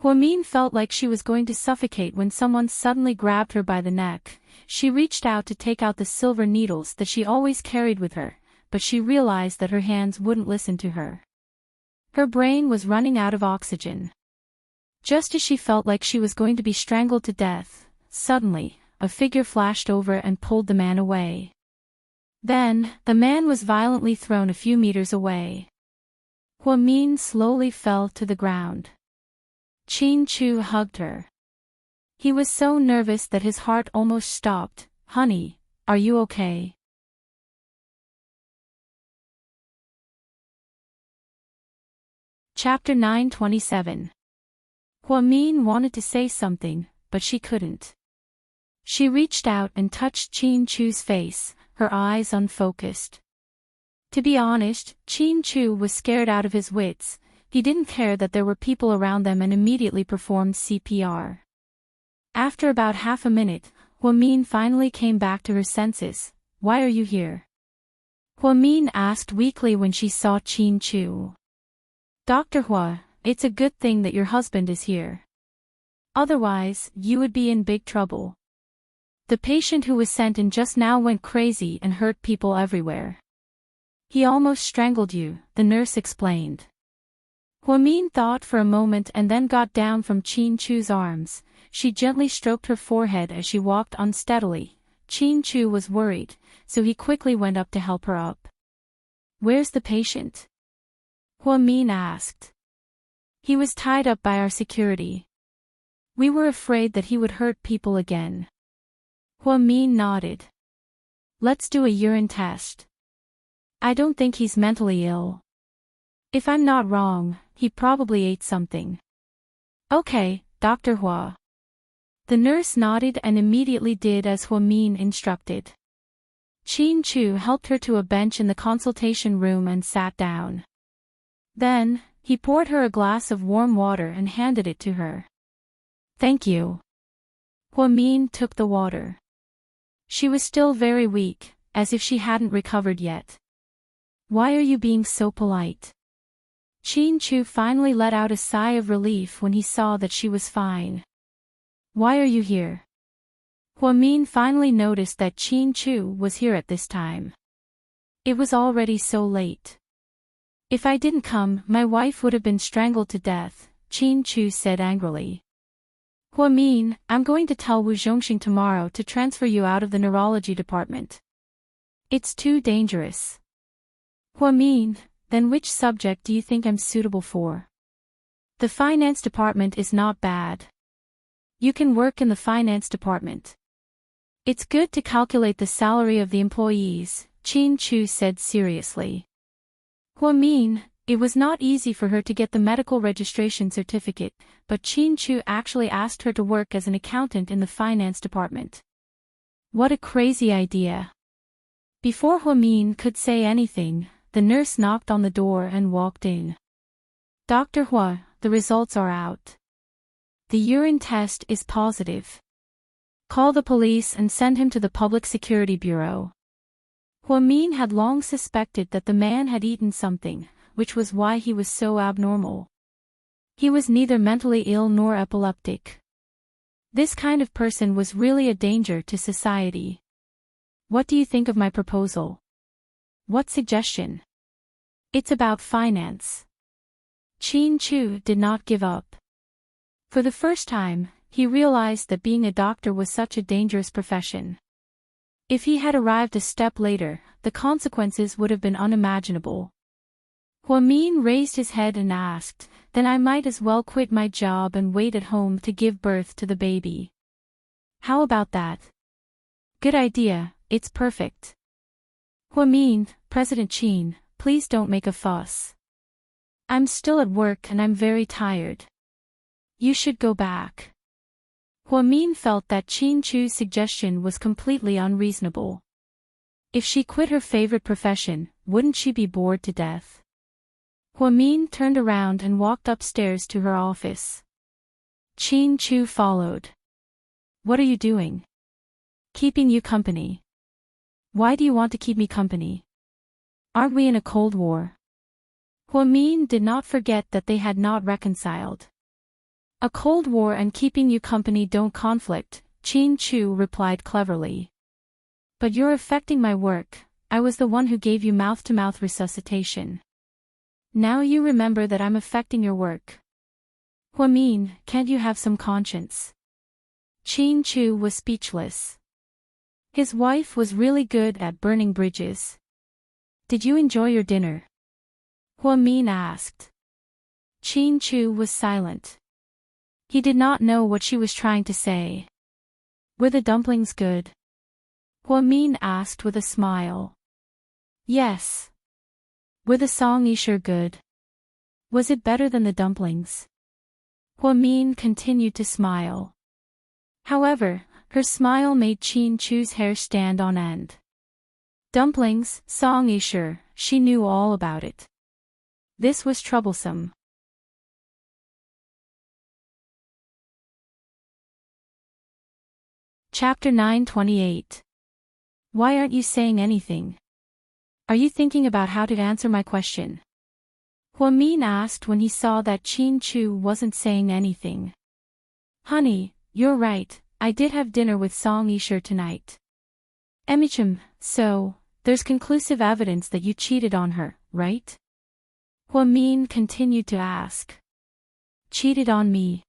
Huamin felt like she was going to suffocate when someone suddenly grabbed her by the neck. She reached out to take out the silver needles that she always carried with her, but she realized that her hands wouldn't listen to her. Her brain was running out of oxygen. Just as she felt like she was going to be strangled to death, suddenly, a figure flashed over and pulled the man away. Then, the man was violently thrown a few meters away. Huamin slowly fell to the ground. Qin Chu hugged her. He was so nervous that his heart almost stopped. Honey, are you okay? Chapter 927. Huamin wanted to say something, but she couldn't. She reached out and touched Qin Chu's face, her eyes unfocused. To be honest, Qin Chu was scared out of his wits. He didn't care that there were people around them and immediately performed CPR. After about half a minute, Huamin finally came back to her senses. Why are you here? Huamin asked weakly when she saw Qin Chu. Dr. Hua, it's a good thing that your husband is here. Otherwise, you would be in big trouble. The patient who was sent in just now went crazy and hurt people everywhere. He almost strangled you, the nurse explained. Huamin thought for a moment and then got down from Qin Chu's arms. She gently stroked her forehead as she walked unsteadily. Qin Chu was worried, so he quickly went up to help her up. Where's the patient? Huamin asked. He was tied up by our security. We were afraid that he would hurt people again. Huamin nodded. Let's do a urine test. I don't think he's mentally ill. If I'm not wrong, he probably ate something. Okay, Dr. Hua. The nurse nodded and immediately did as Huamin instructed. Qin Chu helped her to a bench in the consultation room and sat down. Then, he poured her a glass of warm water and handed it to her. Thank you. Huamin took the water. She was still very weak, as if she hadn't recovered yet. Why are you being so polite? Qin Chu finally let out a sigh of relief when he saw that she was fine. Why are you here? Huamin finally noticed that Qin Chu was here at this time. It was already so late. If I didn't come, my wife would have been strangled to death, Qin Chu said angrily. Huamin, I'm going to tell Wu Zhongxing tomorrow to transfer you out of the neurology department. It's too dangerous. Huamin, then which subject do you think I'm suitable for? The finance department is not bad. You can work in the finance department. It's good to calculate the salary of the employees, Qin Chu said seriously. Huamin, it was not easy for her to get the medical registration certificate, but Qin Chu actually asked her to work as an accountant in the finance department. What a crazy idea. Before Huamin could say anything, the nurse knocked on the door and walked in. Dr. Hua, the results are out. The urine test is positive. Call the police and send him to the Public Security Bureau. Huamin had long suspected that the man had eaten something, which was why he was so abnormal. He was neither mentally ill nor epileptic. This kind of person was really a danger to society. What do you think of my proposal? What suggestion? It's about finance. Qin Chu did not give up. For the first time, he realized that being a doctor was such a dangerous profession. If he had arrived a step later, the consequences would have been unimaginable. Huamin raised his head and asked, then I might as well quit my job and wait at home to give birth to the baby. How about that? Good idea, it's perfect. Huamin, President Qin, please don't make a fuss. I'm still at work and I'm very tired. You should go back. Huamin felt that Qin Chu's suggestion was completely unreasonable. If she quit her favorite profession, wouldn't she be bored to death? Huamin turned around and walked upstairs to her office. Qin Chu followed. What are you doing? Keeping you company. Why do you want to keep me company? Aren't we in a Cold War? Huamin did not forget that they had not reconciled. A Cold War and keeping you company don't conflict, Qin Chu replied cleverly. But you're affecting my work. I was the one who gave you mouth-to-mouth resuscitation. Now you remember that I'm affecting your work. Huamin, can't you have some conscience? Qin Chu was speechless. His wife was really good at burning bridges. Did you enjoy your dinner? Huamin asked. Qin Chu was silent. He did not know what she was trying to say. Were the dumplings good? Huamin asked with a smile. Yes. Were the song Isher good? Was it better than the dumplings? Huamin continued to smile. However, her smile made Qin Chu's hair stand on end. Dumplings, song Isher, she knew all about it. This was troublesome. Chapter 928. Why aren't you saying anything? Are you thinking about how to answer my question? Huamin asked when he saw that Qin Chu wasn't saying anything. Honey, you're right, I did have dinner with Song Yisher tonight. Emichim, so, there's conclusive evidence that you cheated on her, right? Huamin continued to ask. Cheated on me?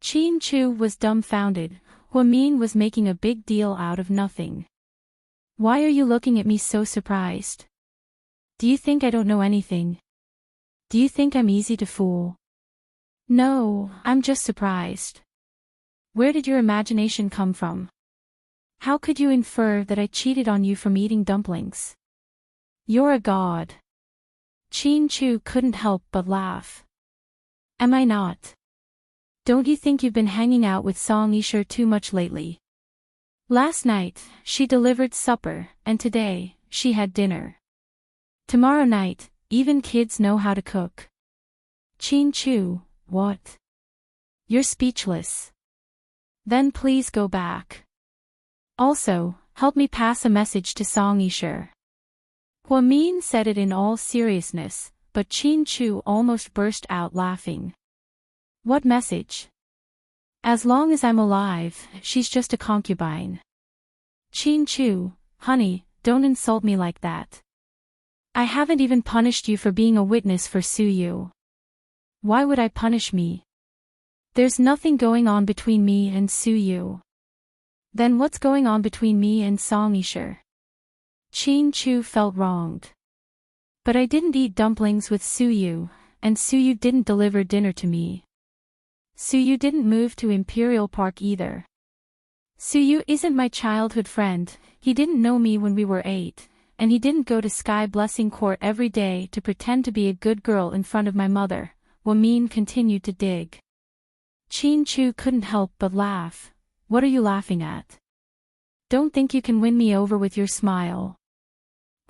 Qin Chu was dumbfounded. Huamin was making a big deal out of nothing. Why are you looking at me so surprised? Do you think I don't know anything? Do you think I'm easy to fool? No, I'm just surprised. Where did your imagination come from? How could you infer that I cheated on you from eating dumplings? You're a god. Qin Chu couldn't help but laugh. Am I not? Don't you think you've been hanging out with Song Yisher too much lately? Last night, she delivered supper, and today, she had dinner. Tomorrow night, even kids know how to cook. Qin Chu, what? You're speechless. Then please go back. Also, help me pass a message to Song Yisher. Huamin said it in all seriousness, but Qin Chu almost burst out laughing. What message? As long as I'm alive, she's just a concubine. Chin Chu, honey, don't insult me like that. I haven't even punished you for being a witness for Su Yu. Why would I punish me? There's nothing going on between me and Su Yu. Then what's going on between me and Song Yisher? Chin Chu felt wronged. But I didn't eat dumplings with Su Yu, and Su Yu didn't deliver dinner to me. Su Yu didn't move to Imperial Park either. Su Yu isn't my childhood friend, he didn't know me when we were 8, and he didn't go to Sky Blessing Court every day to pretend to be a good girl in front of my mother. Wamin continued to dig. Chin Chu couldn't help but laugh. What are you laughing at? Don't think you can win me over with your smile.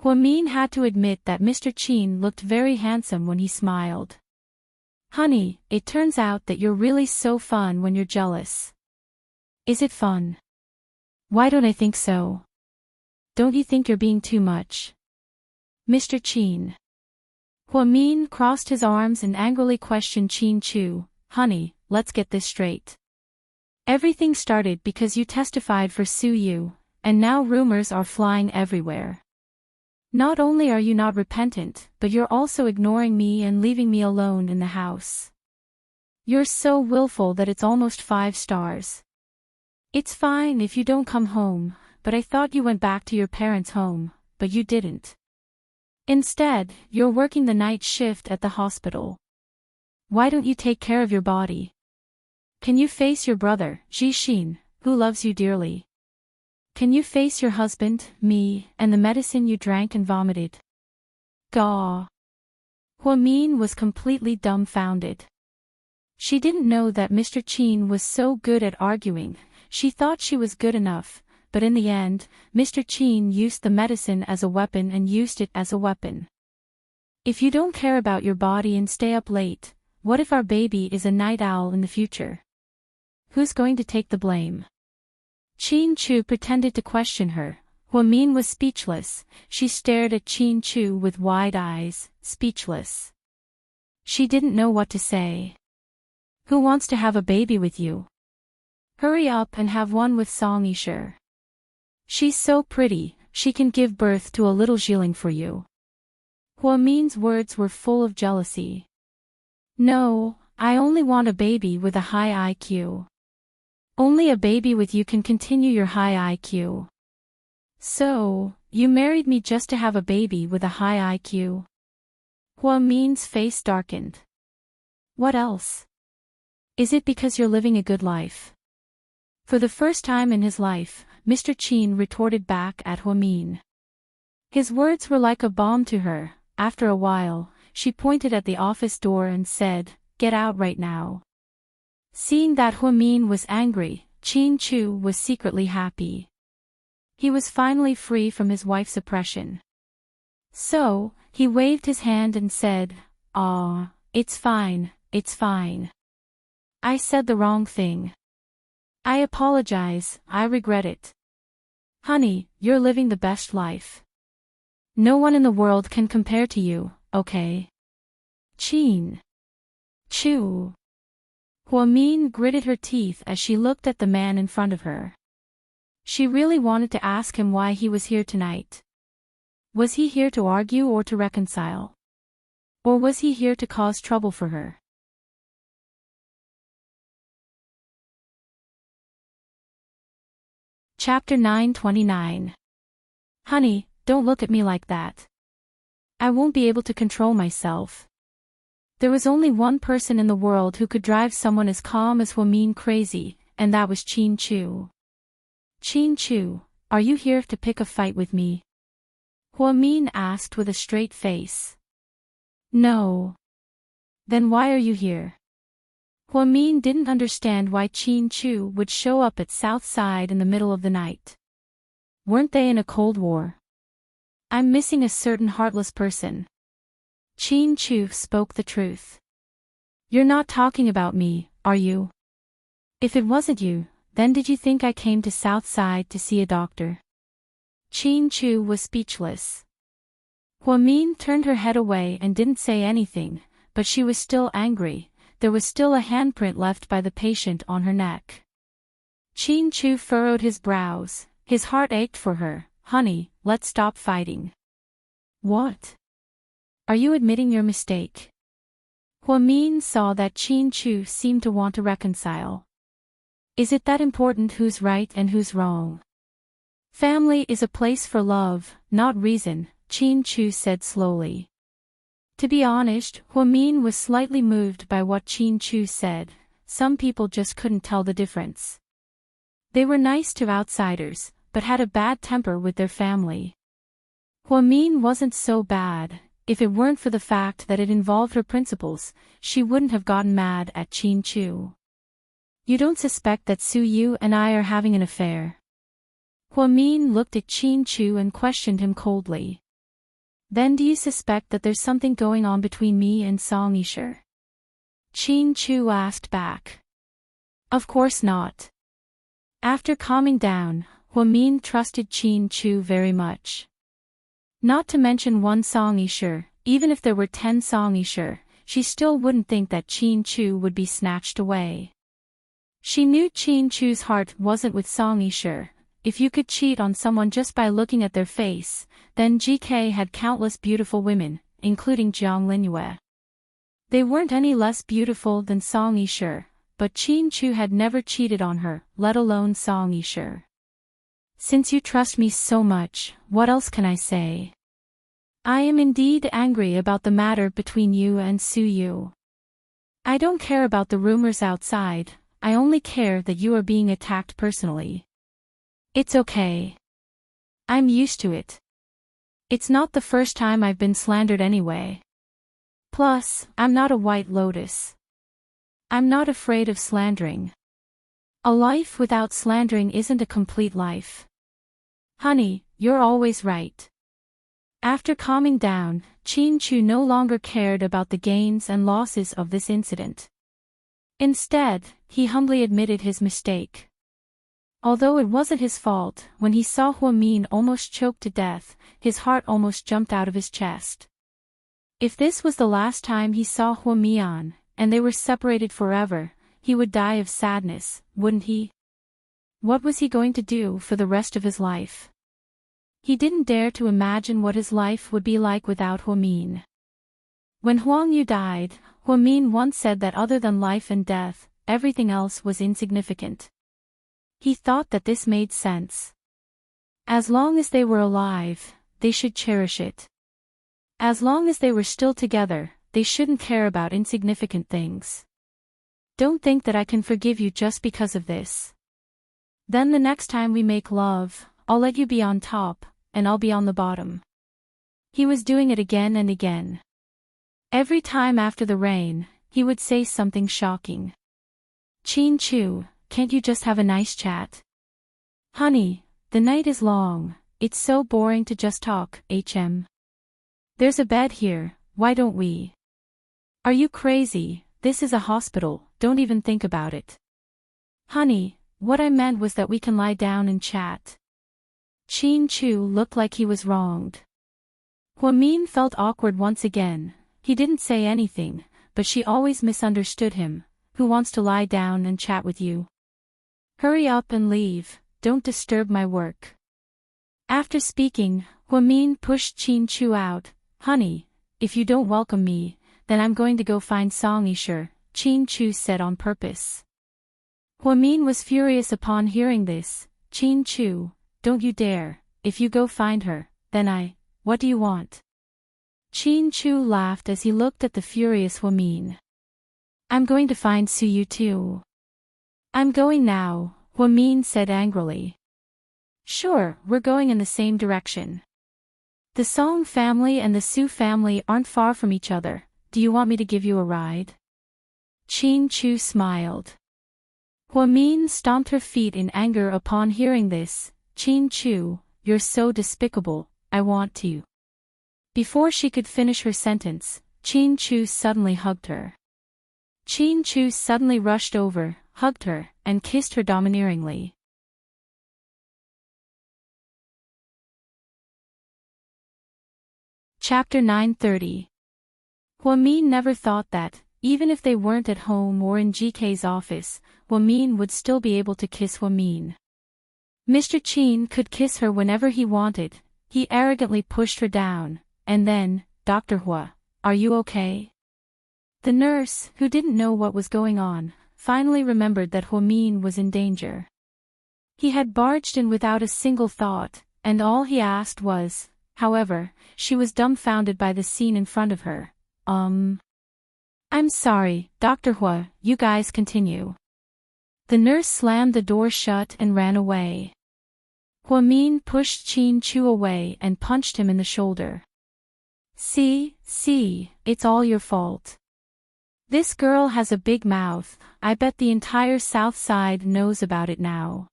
Wamin had to admit that Mr. Chin looked very handsome when he smiled. Honey, it turns out that you're really so fun when you're jealous. Is it fun? Why don't I think so? Don't you think you're being too much? Mr. Chin. Wamin crossed his arms and angrily questioned Chin Chu. Honey, let's get this straight. Everything started because you testified for Su Yu, and now rumors are flying everywhere. Not only are you not repentant, but you're also ignoring me and leaving me alone in the house. You're so willful that it's almost 5 stars. It's fine if you don't come home, but I thought you went back to your parents' home, but you didn't. Instead, you're working the night shift at the hospital. Why don't you take care of your body? Can you face your brother, Jixin, who loves you dearly? Can you face your husband, me, and the medicine you drank and vomited? Gaw. Huamin was completely dumbfounded. She didn't know that Mr. Chin was so good at arguing. She thought she was good enough, but in the end, Mr. Chin used the medicine as a weapon and used it as a weapon. If you don't care about your body and stay up late, what if our baby is a night owl in the future? Who's going to take the blame? Chin Chu pretended to question her. Huamin was speechless. She stared at Chin Chu with wide eyes, speechless. She didn't know what to say. Who wants to have a baby with you? Hurry up and have one with Song Yisher. She's so pretty, she can give birth to a little Jiling for you. Huamin's words were full of jealousy. No, I only want a baby with a high IQ. Only a baby with you can continue your high IQ. So, you married me just to have a baby with a high IQ? Huamin's face darkened. What else? Is it because you're living a good life? For the first time in his life, Mr. Chin retorted back at Huamin. His words were like a bomb to her. After a while, she pointed at the office door and said, "Get out right now." Seeing that Huamin was angry, Chin Chu was secretly happy. He was finally free from his wife's oppression. So, he waved his hand and said, "Ah, it's fine, it's fine. I said the wrong thing. I apologize, I regret it. Honey, you're living the best life. No one in the world can compare to you, okay?" Chin Chu. Huamin gritted her teeth as she looked at the man in front of her. She really wanted to ask him why he was here tonight. Was he here to argue or to reconcile? Or was he here to cause trouble for her? Chapter 929. Honey, don't look at me like that. I won't be able to control myself. There was only one person in the world who could drive someone as calm as Huamin crazy, and that was Chin Chu. Chin Chu, are you here to pick a fight with me? Huamin asked with a straight face. No. Then why are you here? Huamin didn't understand why Chin Chu would show up at South Side in the middle of the night. Weren't they in a Cold War? I'm missing a certain heartless person. Chin Chu spoke the truth. You're not talking about me, are you? If it wasn't you, then did you think I came to South Side to see a doctor? Chin Chu was speechless. Huamin turned her head away and didn't say anything, but she was still angry. there was still a handprint left by the patient on her neck. Chin Chu furrowed his brows, his heart ached for her. Honey, let's stop fighting. What? Are you admitting your mistake? Huamin saw that Chin Chu seemed to want to reconcile. Is it that important who's right and who's wrong? Family is a place for love, not reason, Chin Chu said slowly. To be honest, Huamin was slightly moved by what Chin Chu said. Some people just couldn't tell the difference. They were nice to outsiders, but had a bad temper with their family. Huamin wasn't so bad. If it weren't for the fact that it involved her principles, she wouldn't have gotten mad at Chin Chu. You don't suspect that Su Yu and I are having an affair? Huamin looked at Chin Chu and questioned him coldly. Then do you suspect that there's something going on between me and Song Yisher? Chin Chu asked back. Of course not. After calming down, Huamin trusted Chin Chu very much. Not to mention one Song Yisher, even if there were 10 Song Yisher, she still wouldn't think that Chin Chu would be snatched away. She knew Chin Chu's heart wasn't with Song Yisher. If you could cheat on someone just by looking at their face, then GK had countless beautiful women, including Jiang Linyue. They weren't any less beautiful than Song Yisher, but Chin Chu had never cheated on her, let alone Song Yisher. Since you trust me so much, what else can I say? I am indeed angry about the matter between you and Su Yu. I don't care about the rumors outside, I only care that you are being attacked personally. It's okay. I'm used to it. It's not the first time I've been slandered anyway. Plus, I'm not a white lotus. I'm not afraid of slandering. A life without slandering isn't a complete life. Honey, you're always right. After calming down, Chin Chu no longer cared about the gains and losses of this incident. Instead, he humbly admitted his mistake. Although it wasn't his fault, when he saw Huamin almost choked to death, his heart almost jumped out of his chest. If this was the last time he saw Huamian, and they were separated forever, he would die of sadness, wouldn't he? What was he going to do for the rest of his life? He didn't dare to imagine what his life would be like without Huamin. When Huang Yu died, Huamin once said that other than life and death, everything else was insignificant. He thought that this made sense. As long as they were alive, they should cherish it. As long as they were still together, they shouldn't care about insignificant things. Don't think that I can forgive you just because of this. Then the next time we make love, I'll let you be on top, and I'll be on the bottom. He was doing it again and again. Every time after the rain, he would say something shocking. Chin Chu, can't you just have a nice chat? Honey, the night is long, it's so boring to just talk, There's a bed here, why don't we? Are you crazy? This is a hospital, don't even think about it. Honey, what I meant was that we can lie down and chat. Chin Chu looked like he was wronged. Huamin felt awkward once again. He didn't say anything, but she always misunderstood him. Who wants to lie down and chat with you? Hurry up and leave, don't disturb my work. After speaking, Huamin pushed Chin Chu out. Honey, if you don't welcome me, then I'm going to go find Song Yisher, Chin Chu said on purpose. Huamin was furious upon hearing this. Chin Chu, don't you dare, if you go find her, then what do you want? Chin Chu laughed as he looked at the furious Huamin. I'm going to find Su Yu too. I'm going now, Huamin said angrily. Sure, we're going in the same direction. The Song family and the Su family aren't far from each other, do you want me to give you a ride? Chin Chu smiled. Huamin stomped her feet in anger upon hearing this. Chin Chu, you're so despicable, I want to. Before she could finish her sentence, Chin Chu suddenly hugged her. Chin Chu suddenly rushed over, hugged her, and kissed her domineeringly. Chapter 930. Huamin never thought that, Even if they weren't at home or in GK's office, Huamin would still be able to kiss Huamin. Mr. Qin could kiss her whenever he wanted. He arrogantly pushed her down, and then, "Dr. Hua, are you okay?" The nurse, who didn't know what was going on, finally remembered that Huamin was in danger. He had barged in without a single thought, and all he asked was, however, she was dumbfounded by the scene in front of her. I'm sorry, Dr. Hua, you guys continue." The nurse slammed the door shut and ran away. Huamin pushed Qin Chu away and punched him in the shoulder. See, it's all your fault. This girl has a big mouth. I bet the entire South Side knows about it now.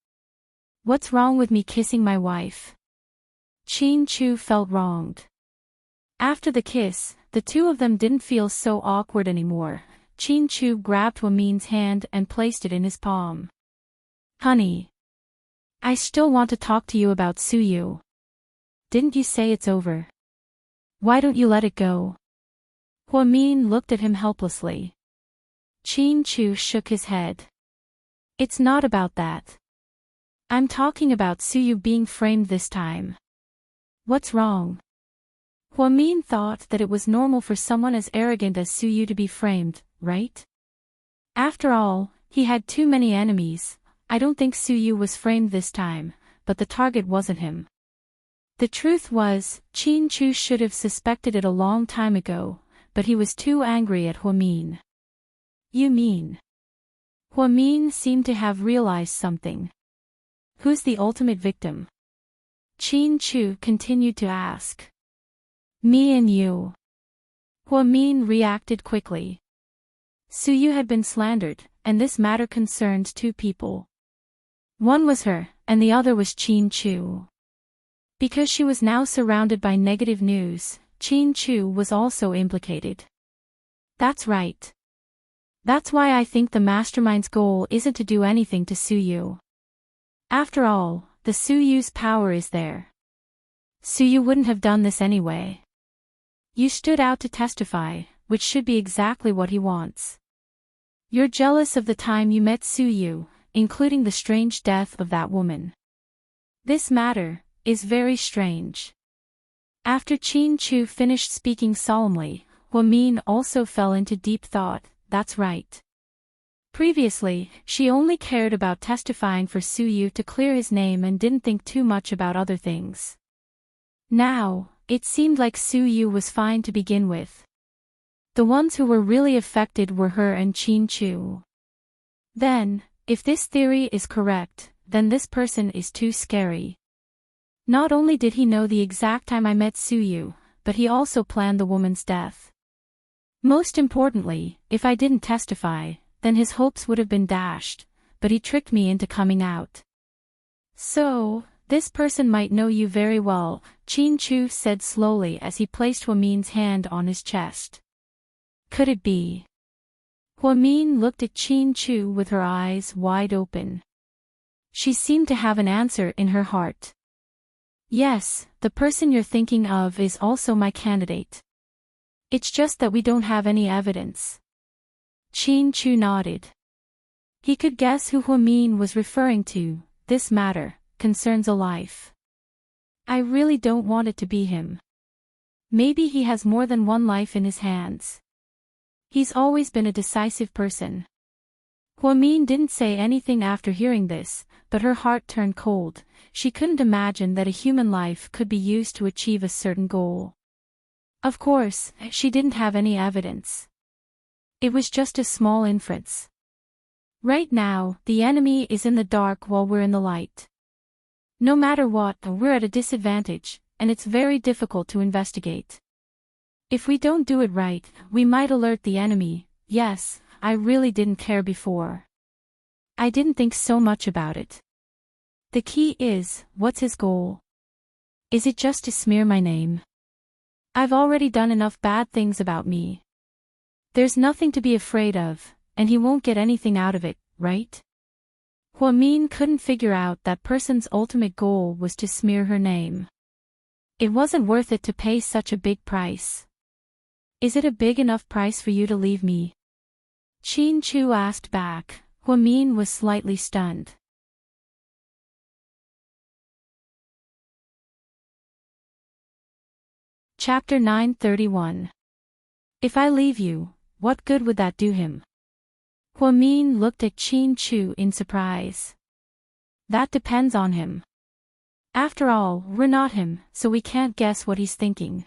What's wrong with me kissing my wife? Qin Chu felt wronged. After the kiss, the two of them didn't feel so awkward anymore. Qin Chu grabbed Huamin's hand and placed it in his palm. "Honey, I still want to talk to you about Suyu. Didn't you say it's over? Why don't you let it go?" Huamin looked at him helplessly. Qin Chu shook his head. "It's not about that. I'm talking about Suyu being framed this time. What's wrong?" Huamin thought that it was normal for someone as arrogant as Suyu to be framed, right? After all, he had too many enemies. I don't think Suyu was framed this time, but the target wasn't him. The truth was, Qin Chu should have suspected it a long time ago, but he was too angry at Huamin. "You mean?" Huamin seemed to have realized something. "Who's the ultimate victim?" Qin Chu continued to ask. "Me and you." Huamin reacted quickly. Suyu had been slandered, and this matter concerned two people. One was her, and the other was Qin Chu. Because she was now surrounded by negative news, Qin Chu was also implicated. That's right. That's why I think the mastermind's goal isn't to do anything to Suyu. After all, the Suyu's power is there. Suyu wouldn't have done this anyway. You stood out to testify, which should be exactly what he wants. You're jealous of the time you met Suyu, including the strange death of that woman. This matter is very strange. After Qin Chu finished speaking solemnly, Huamin also fell into deep thought. That's right. Previously, she only cared about testifying for Suyu to clear his name and didn't think too much about other things. Now, it seemed like Suyu was fine to begin with. The ones who were really affected were her and Qin Chu. Then, if this theory is correct, then this person is too scary. Not only did he know the exact time I met Suyu, but he also planned the woman's death. Most importantly, if I didn't testify, then his hopes would have been dashed, but he tricked me into coming out. So, this person might know you very well, Qin Chu said slowly as he placed Huamin's hand on his chest. Could it be? Huamin looked at Qin Chu with her eyes wide open. She seemed to have an answer in her heart. Yes, the person you're thinking of is also my candidate. It's just that we don't have any evidence. Qin Chu nodded. He could guess who Huamin was referring to. This matter concerns a life. I really don't want it to be him. Maybe he has more than one life in his hands. He's always been a decisive person. Huamin didn't say anything after hearing this, but her heart turned cold. She couldn't imagine that a human life could be used to achieve a certain goal. Of course, she didn't have any evidence. It was just a small inference. Right now, the enemy is in the dark while we're in the light. No matter what, we're at a disadvantage, and it's very difficult to investigate. If we don't do it right, we might alert the enemy. Yes, I really didn't care before. I didn't think so much about it. The key is, what's his goal? Is it just to smear my name? I've already done enough bad things about me. There's nothing to be afraid of, and he won't get anything out of it, right? Huamin couldn't figure out that person's ultimate goal was to smear her name. It wasn't worth it to pay such a big price. Is it a big enough price for you to leave me? Chin Chu asked back. Huamin was slightly stunned. Chapter 931. If I leave you, what good would that do him? Huamin looked at Chin Chu in surprise. That depends on him. After all, we're not him, so we can't guess what he's thinking.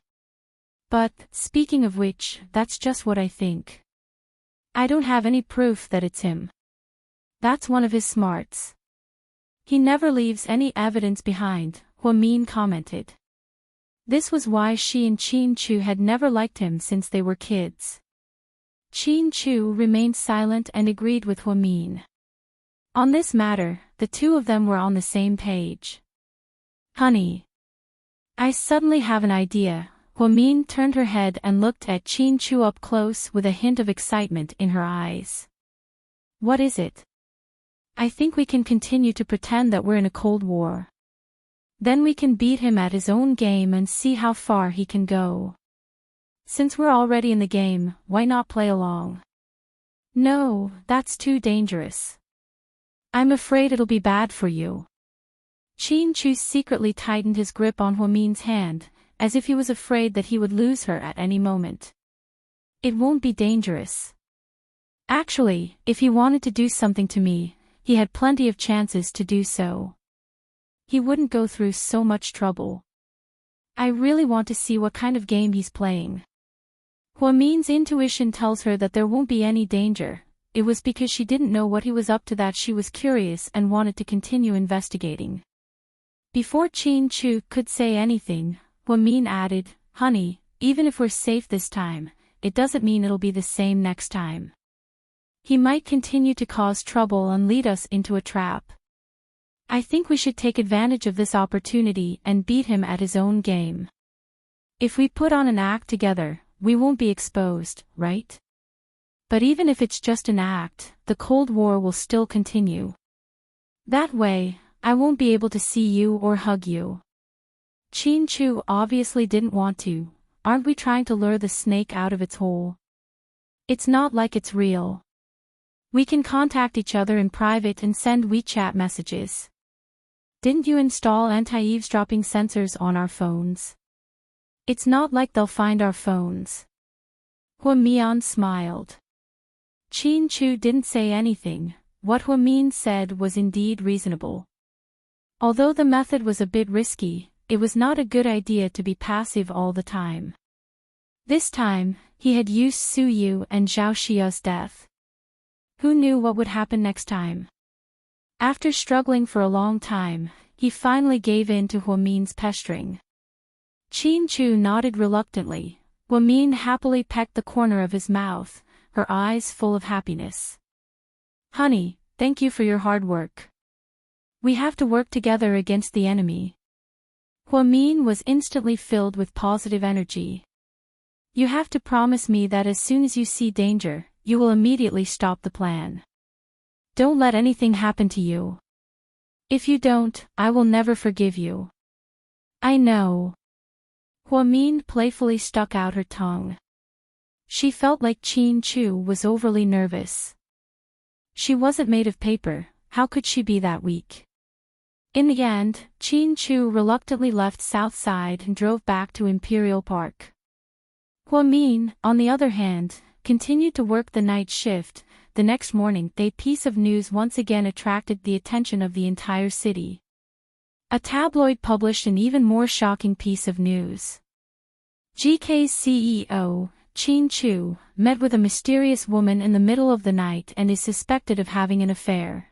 But, speaking of which, that's just what I think. I don't have any proof that it's him. That's one of his smarts. He never leaves any evidence behind, Huamin commented. This was why she and Chin Chu had never liked him since they were kids. Chin Chu remained silent and agreed with Huamin. On this matter, the two of them were on the same page. Honey. I suddenly have an idea. Huamin turned her head and looked at Chin Chu up close with a hint of excitement in her eyes. What is it? I think we can continue to pretend that we're in a Cold War. Then we can beat him at his own game and see how far he can go. Since we're already in the game, why not play along? No, that's too dangerous. I'm afraid it'll be bad for you. Chin Chu secretly tightened his grip on Huamin's hand, as if he was afraid that he would lose her at any moment. It won't be dangerous. Actually, if he wanted to do something to me, he had plenty of chances to do so. He wouldn't go through so much trouble. I really want to see what kind of game he's playing. Huamin's intuition tells her that there won't be any danger. It was because she didn't know what he was up to that she was curious and wanted to continue investigating. Before Chin Chu could say anything, Huamin added, Honey, even if we're safe this time, it doesn't mean it'll be the same next time. He might continue to cause trouble and lead us into a trap. I think we should take advantage of this opportunity and beat him at his own game. If we put on an act together, we won't be exposed, right? But even if it's just an act, the Cold War will still continue. That way, I won't be able to see you or hug you. Chin Chu obviously didn't want to. Aren't we trying to lure the snake out of its hole? It's not like it's real. We can contact each other in private and send WeChat messages. Didn't you install anti-eavesdropping sensors on our phones? It's not like they'll find our phones. Huamin smiled. Chin Chu didn't say anything. What Huamin said was indeed reasonable. Although the method was a bit risky, it was not a good idea to be passive all the time. This time, he had used Su Yu and Zhao Xia's death. Who knew what would happen next time? After struggling for a long time, he finally gave in to Huamin's pestering. Chin Chu nodded reluctantly. Huamin happily pecked the corner of his mouth, her eyes full of happiness. Honey, thank you for your hard work. We have to work together against the enemy. Huamin was instantly filled with positive energy. You have to promise me that as soon as you see danger, you will immediately stop the plan. Don't let anything happen to you. If you don't, I will never forgive you. I know. Huamin playfully stuck out her tongue. She felt like Chin Chu was overly nervous. She wasn't made of paper, how could she be that weak? In the end, Chin Chu reluctantly left Southside and drove back to Imperial Park. Huamin, on the other hand, continued to work the night shift. The next morning, a piece of news once again attracted the attention of the entire city. A tabloid published an even more shocking piece of news. GK's CEO, Chin Chu, met with a mysterious woman in the middle of the night and is suspected of having an affair.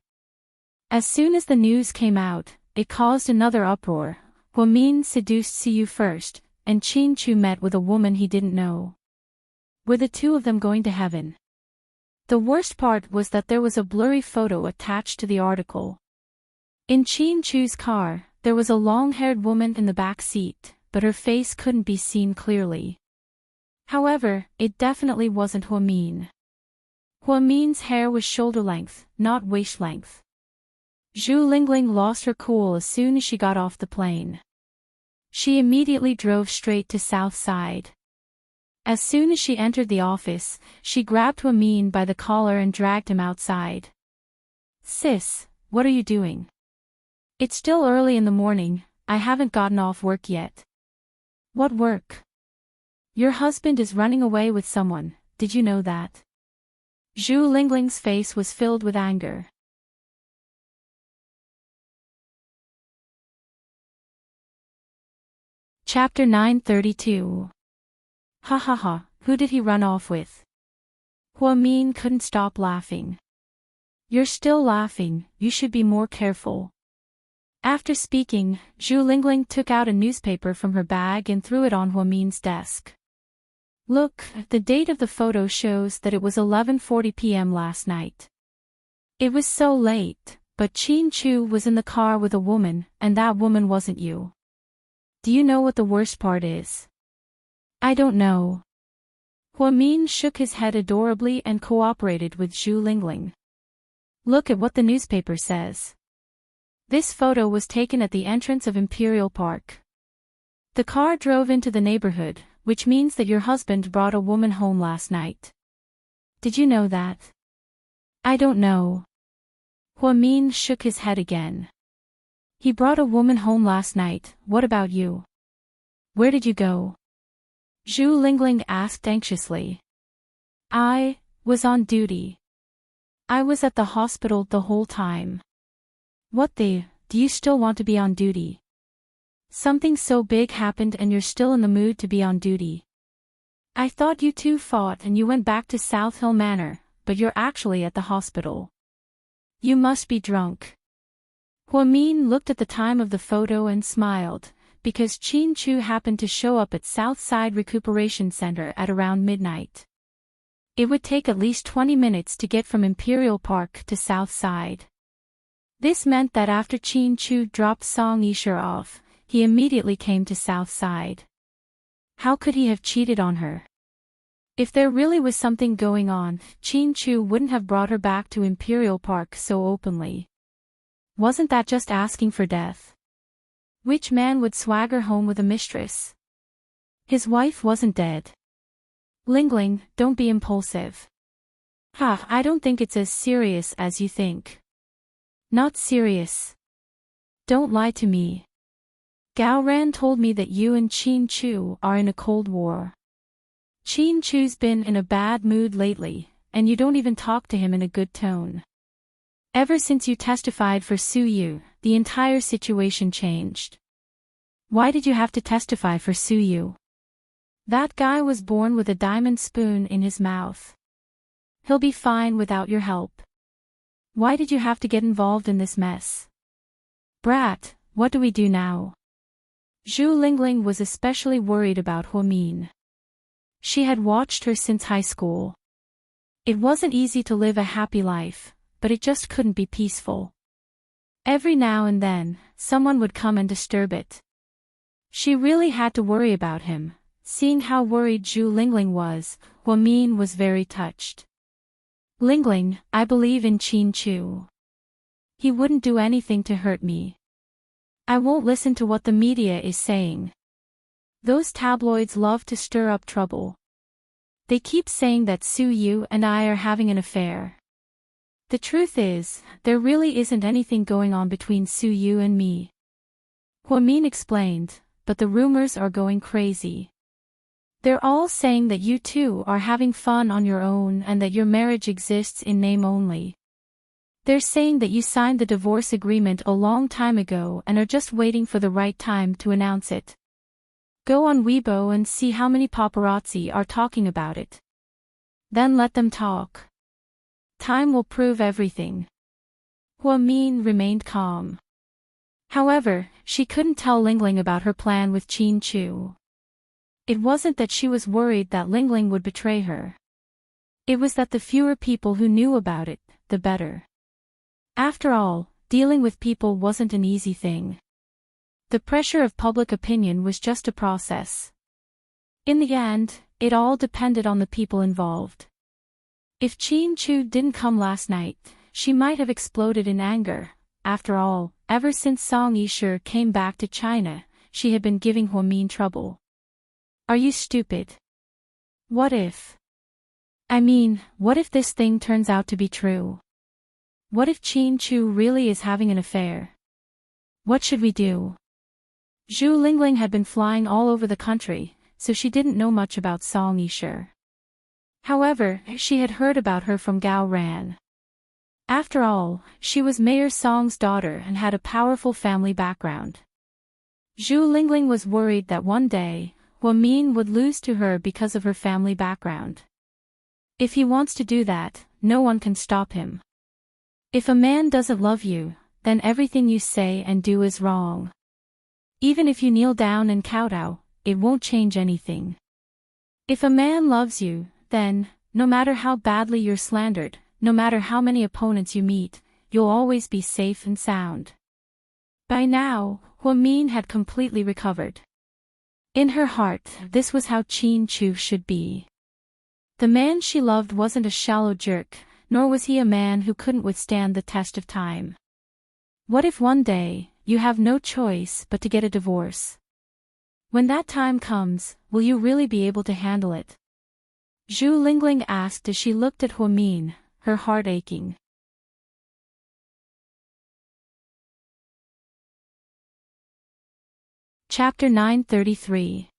As soon as the news came out, it caused another uproar. Huamin seduced Siyu first, and Chin Chu met with a woman he didn't know. Were the two of them going to heaven? The worst part was that there was a blurry photo attached to the article. In Chin Chu's car, there was a long-haired woman in the back seat, but her face couldn't be seen clearly. However, it definitely wasn't Huamin. Huamin's hair was shoulder-length, not waist-length. Zhu Lingling lost her cool as soon as she got off the plane. She immediately drove straight to Southside. As soon as she entered the office, she grabbed Huamin by the collar and dragged him outside. Sis, what are you doing? It's still early in the morning, I haven't gotten off work yet. What work? Your husband is running away with someone, did you know that? Zhu Lingling's face was filled with anger. Chapter 932. Ha ha ha, who did he run off with? Huamin couldn't stop laughing. You're still laughing, you should be more careful. After speaking, Zhu Lingling took out a newspaper from her bag and threw it on Huamin's desk. Look, the date of the photo shows that it was 11:40 p.m. last night. It was so late, but Qin Chu was in the car with a woman, and that woman wasn't you. Do you know what the worst part is? I don't know. Huamin shook his head adorably and cooperated with Zhu Lingling. Look at what the newspaper says. This photo was taken at the entrance of Imperial Park. The car drove into the neighborhood, which means that your husband brought a woman home last night. Did you know that? I don't know. Huamin shook his head again. He brought a woman home last night, what about you? Where did you go? Zhu Lingling asked anxiously. I was on duty. I was at the hospital the whole time. What the, do you still want to be on duty? Something so big happened and you're still in the mood to be on duty. I thought you two fought and you went back to South Hill Manor, but you're actually at the hospital. You must be drunk. Huamin looked at the time of the photo and smiled, because Qin Chu happened to show up at Southside Recuperation Center at around midnight. It would take at least 20 minutes to get from Imperial Park to Southside. This meant that after Qin Chu dropped Song Yisha off, he immediately came to Southside. How could he have cheated on her? If there really was something going on, Qin Chu wouldn't have brought her back to Imperial Park so openly. Wasn't that just asking for death? Which man would swagger home with a mistress? His wife wasn't dead. Lingling, don't be impulsive. I don't think it's as serious as you think. Not serious. Don't lie to me. Gao Ran told me that you and Qin Chu are in a cold war. Qin Chu's been in a bad mood lately, and you don't even talk to him in a good tone. Ever since you testified for Su Yu, the entire situation changed. Why did you have to testify for Su Yu? That guy was born with a diamond spoon in his mouth. He'll be fine without your help. Why did you have to get involved in this mess? Brat, what do we do now? Zhu Lingling was especially worried about Huamin. She had watched her since high school. It wasn't easy to live a happy life, but it just couldn't be peaceful. Every now and then, someone would come and disturb it. She really had to worry about him. Seeing how worried Zhu Lingling was, Huamin was very touched. Lingling, I believe in Qin Chu. He wouldn't do anything to hurt me. I won't listen to what the media is saying. Those tabloids love to stir up trouble. They keep saying that Su Yu and I are having an affair. The truth is, there really isn't anything going on between Su Yu and me. Huamin explained, but the rumors are going crazy. They're all saying that you two are having fun on your own and that your marriage exists in name only. They're saying that you signed the divorce agreement a long time ago and are just waiting for the right time to announce it. Go on Weibo and see how many paparazzi are talking about it. Then let them talk. Time will prove everything. Huamin remained calm. However, she couldn't tell Lingling about her plan with Qin Chu. It wasn't that she was worried that Lingling would betray her. It was that the fewer people who knew about it, the better. After all, dealing with people wasn't an easy thing. The pressure of public opinion was just a process. In the end, it all depended on the people involved. If Qin Chu didn't come last night, she might have exploded in anger. After all, ever since Song Yisha came back to China, she had been giving Huamin trouble. Are you stupid? What if? I mean, what if this thing turns out to be true? What if Qin Chu really is having an affair? What should we do? Zhu Lingling had been flying all over the country, so she didn't know much about Song Yishe. However, she had heard about her from Gao Ran. After all, she was Mayor Song's daughter and had a powerful family background. Zhu Lingling was worried that one day, Hua Min would lose to her because of her family background. If he wants to do that, no one can stop him. If a man doesn't love you, then everything you say and do is wrong. Even if you kneel down and kowtow, it won't change anything. If a man loves you, then, no matter how badly you're slandered, no matter how many opponents you meet, you'll always be safe and sound. By now, Hua Min had completely recovered. In her heart, this was how Qin Chu should be. The man she loved wasn't a shallow jerk, nor was he a man who couldn't withstand the test of time. What if one day, you have no choice but to get a divorce? When that time comes, will you really be able to handle it? Zhu Lingling asked as she looked at Hua Min, her heart aching. Chapter 933.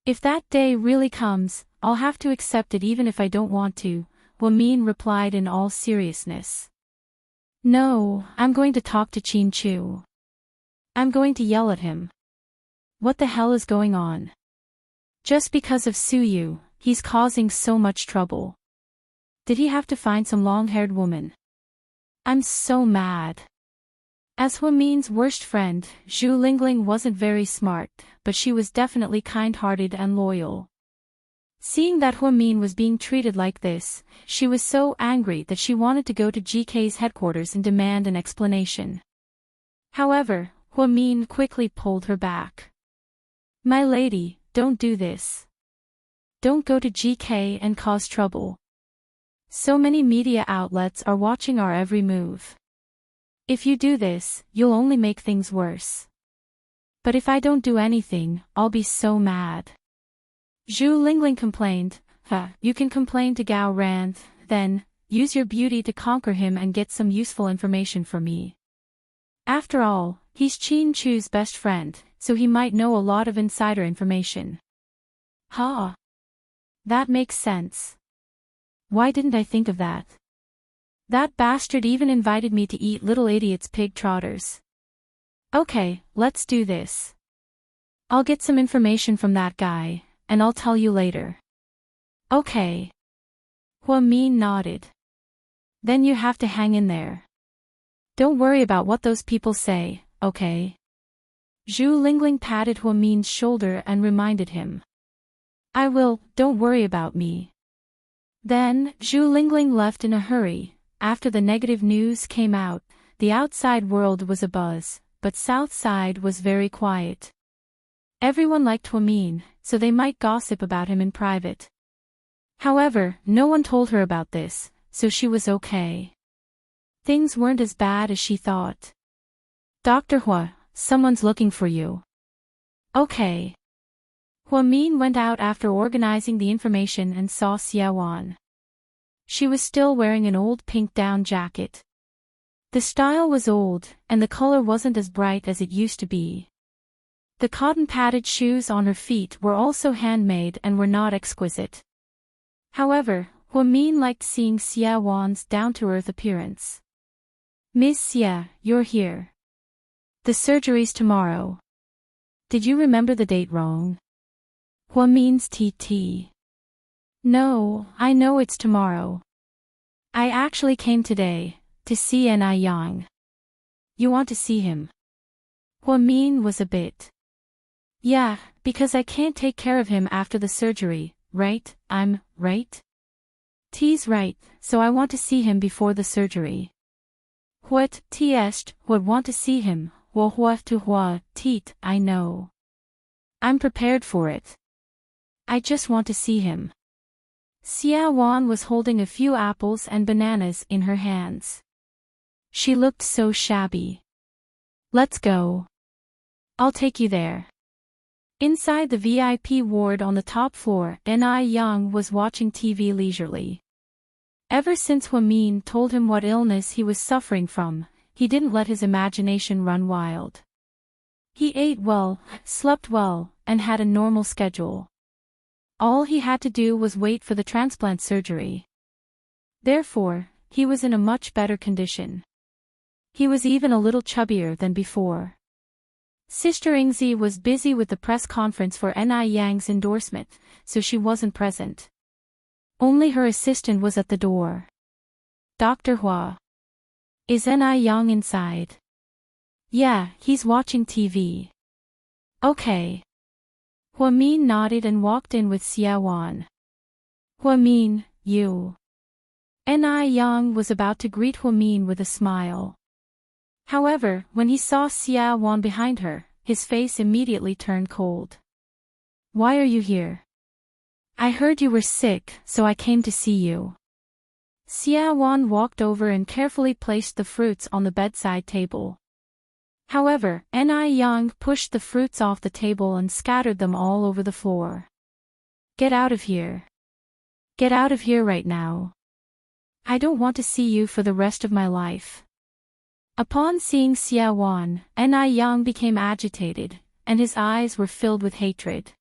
If that day really comes, I'll have to accept it even if I don't want to, Hua Min replied in all seriousness. No, I'm going to talk to Qin Chu. I'm going to yell at him. What the hell is going on? Just because of Su Yu, he's causing so much trouble. Did he have to find some long-haired woman? I'm so mad. As Hua Min's worst friend, Zhu Lingling wasn't very smart, but she was definitely kind-hearted and loyal. Seeing that Hua Min was being treated like this, she was so angry that she wanted to go to GK's headquarters and demand an explanation. However, Hua Min quickly pulled her back. My lady, don't do this. Don't go to GK and cause trouble. So many media outlets are watching our every move. If you do this, you'll only make things worse. But if I don't do anything, I'll be so mad. Zhu Lingling complained, you can complain to Gao Ran, then, use your beauty to conquer him and get some useful information from me. After all, he's Qin Chu's best friend, so he might know a lot of insider information. That makes sense. Why didn't I think of that? That bastard even invited me to eat little idiot's pig trotters. Okay, let's do this. I'll get some information from that guy, and I'll tell you later. Okay. Hua Min nodded. Then you have to hang in there. Don't worry about what those people say, okay? Zhu Lingling patted Hua Min's shoulder and reminded him. I will, don't worry about me. Then, Zhu Lingling left in a hurry. After the negative news came out, the outside world was abuzz, but South Side was very quiet. Everyone liked Hua Min, so they might gossip about him in private. However, no one told her about this, so she was okay. Things weren't as bad as she thought. Dr. Hua, someone's looking for you. Okay. Hua Min went out after organizing the information and saw Xia Wan. She was still wearing an old pink down jacket. The style was old, and the color wasn't as bright as it used to be. The cotton-padded shoes on her feet were also handmade and were not exquisite. However, Hua Min liked seeing Xia Wan's down-to-earth appearance. Miss Xia, you're here. The surgery's tomorrow. Did you remember the date wrong? Hua Min's TT. No, I know it's tomorrow. I actually came today, to see Ni Yang. You want to see him? Hua Min was a bit. Yeah, because I can't take care of him after the surgery, right? I'm right? T's right, so I want to see him before the surgery. What, T'est, would want to see him, Hua to Hua, Tit, I know. I'm prepared for it. I just want to see him. Xia Wan was holding a few apples and bananas in her hands. She looked so shabby. Let's go. I'll take you there. Inside the VIP ward on the top floor, N.I. Young was watching TV leisurely. Ever since Hwa-min told him what illness he was suffering from, he didn't let his imagination run wild. He ate well, slept well, and had a normal schedule. All he had to do was wait for the transplant surgery. Therefore, he was in a much better condition. He was even a little chubbier than before. Sister Ingzi was busy with the press conference for N.I. Yang's endorsement, so she wasn't present. Only her assistant was at the door. Dr. Hua. Is N.I. Yang inside? Yeah, he's watching TV. Okay. Hwa-min nodded and walked in with Xia Wan. Hwa-min, you. N.I. Yang was about to greet Hwa-min with a smile. However, when he saw Xia Wan behind her, his face immediately turned cold. Why are you here? I heard you were sick, so I came to see you. Xia Wan walked over and carefully placed the fruits on the bedside table. However, N.I. Yang pushed the fruits off the table and scattered them all over the floor. Get out of here. Get out of here right now. I don't want to see you for the rest of my life. Upon seeing Xia Wan, N.I. Yang became agitated, and his eyes were filled with hatred.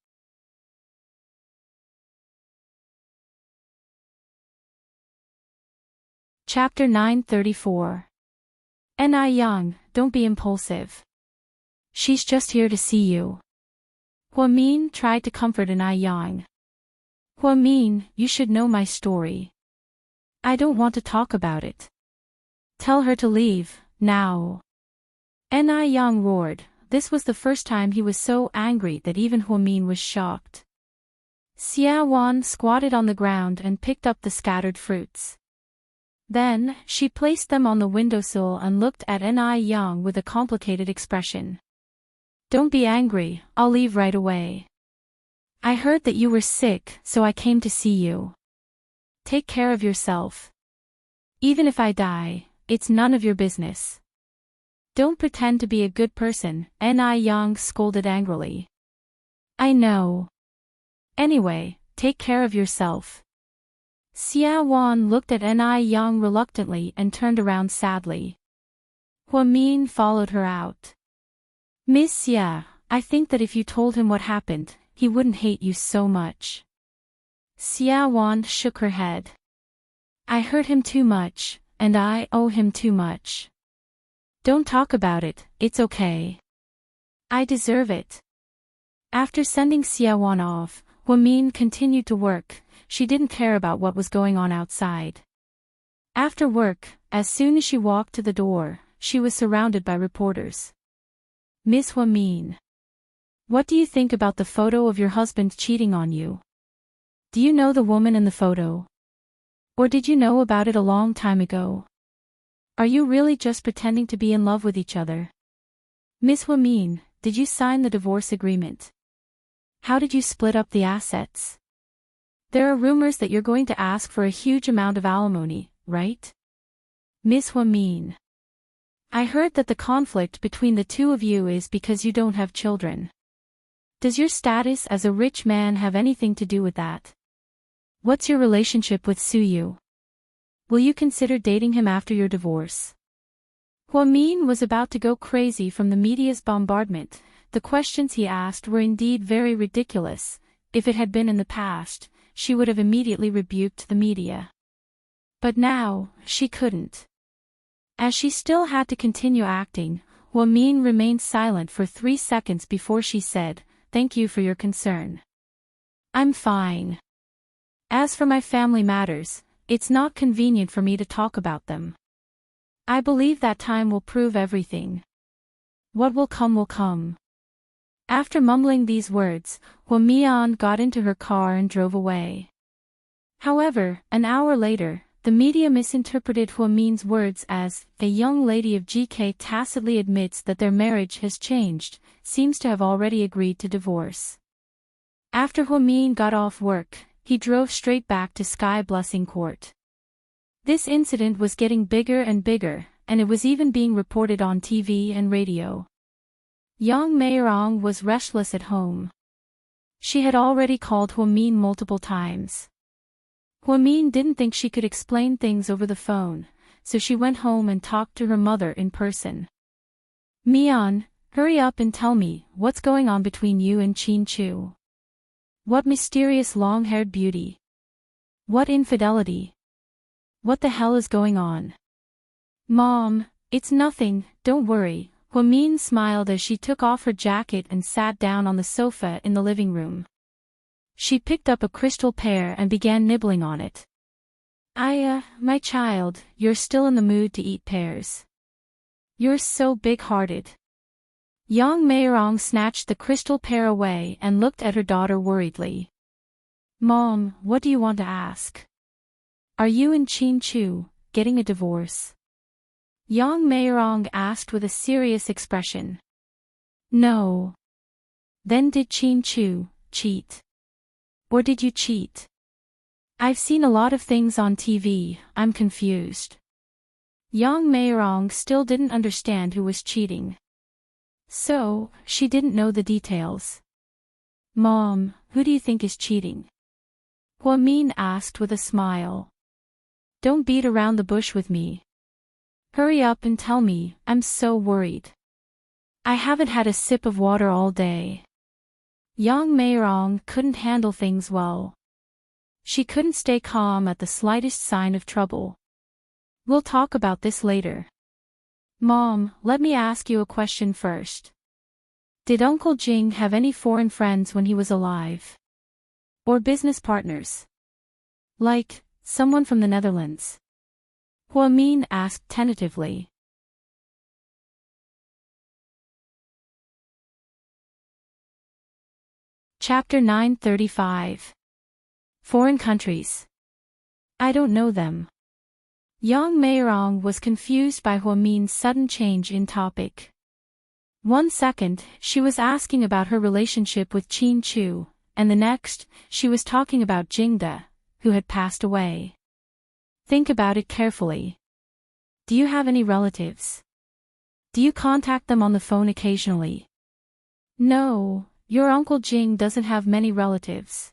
Chapter 934. N.I. Yang, don't be impulsive. She's just here to see you. Hwa-min tried to comfort N.I. Yang. Hwa-min, you should know my story. I don't want to talk about it. Tell her to leave, now. N.I. Yang roared. This was the first time he was so angry that even Hwa-min was shocked. Xia Wan squatted on the ground and picked up the scattered fruits. Then, she placed them on the windowsill and looked at N.I. Yang with a complicated expression. Don't be angry, I'll leave right away. I heard that you were sick, so I came to see you. Take care of yourself. Even if I die, it's none of your business. Don't pretend to be a good person, N.I. Yang scolded angrily. I know. Anyway, take care of yourself. Xia Wan looked at N.I. Yang reluctantly and turned around sadly. Hwa-min followed her out. Miss Xia, I think that if you told him what happened, he wouldn't hate you so much. Xia Wan shook her head. I hurt him too much, and I owe him too much. Don't talk about it, it's okay. I deserve it. After sending Xia Wan off, Hwa-min continued to work. She didn't care about what was going on outside. After work, as soon as she walked to the door, she was surrounded by reporters. Miss Hwa-min. What do you think about the photo of your husband cheating on you? Do you know the woman in the photo? Or did you know about it a long time ago? Are you really just pretending to be in love with each other? Miss Hwa-min, did you sign the divorce agreement? How did you split up the assets? There are rumors that you're going to ask for a huge amount of alimony, right? Miss Hwa-min. I heard that the conflict between the two of you is because you don't have children. Does your status as a rich man have anything to do with that? What's your relationship with Suyu? Will you consider dating him after your divorce? Hwa-min was about to go crazy from the media's bombardment. The questions he asked were indeed very ridiculous. If it had been in the past, she would have immediately rebuked the media. But now, she couldn't. As she still had to continue acting, Hwa-min remained silent for 3 seconds before she said, "Thank you for your concern. I'm fine. As for my family matters, it's not convenient for me to talk about them. I believe that time will prove everything. What will come will come." After mumbling these words, Hwa-min got into her car and drove away. However, an hour later, the media misinterpreted Hwa-min's words as, a young lady of GK tacitly admits that their marriage has changed, seems to have already agreed to divorce. After Hwa-min got off work, he drove straight back to Sky Blessing Court. This incident was getting bigger and bigger, and it was even being reported on TV and radio. Young Mayorong was restless at home. She had already called Huamin multiple times. Huamin didn't think she could explain things over the phone, so she went home and talked to her mother in person. Mian, hurry up and tell me, what's going on between you and Chin Chu? What mysterious long-haired beauty? What infidelity? What the hell is going on? Mom, it's nothing, don't worry. Huamin smiled as she took off her jacket and sat down on the sofa in the living room. She picked up a crystal pear and began nibbling on it. My child, you're still in the mood to eat pears. You're so big-hearted. Yang Meirong snatched the crystal pear away and looked at her daughter worriedly. Mom, what do you want to ask? Are you and Chin Chu getting a divorce? Yang Meirong asked with a serious expression. No. Then did Chin Chu cheat? Or did you cheat? I've seen a lot of things on TV, I'm confused. Yang Meirong still didn't understand who was cheating. So, she didn't know the details. Mom, who do you think is cheating? Huamin asked with a smile. Don't beat around the bush with me. Hurry up and tell me, I'm so worried. I haven't had a sip of water all day. Yang Meirong couldn't handle things well. She couldn't stay calm at the slightest sign of trouble. We'll talk about this later. Mom, let me ask you a question first. Did Uncle Jing have any foreign friends when he was alive? Or business partners? Like, someone from the Netherlands? Huamin asked tentatively. Chapter 935. Foreign countries. I don't know them. Yang Meirong was confused by Huamin's sudden change in topic. 1 second, she was asking about her relationship with Chin Chu, and the next, she was talking about Jingde, who had passed away. Think about it carefully. Do you have any relatives? Do you contact them on the phone occasionally? No, your Uncle Jing doesn't have many relatives.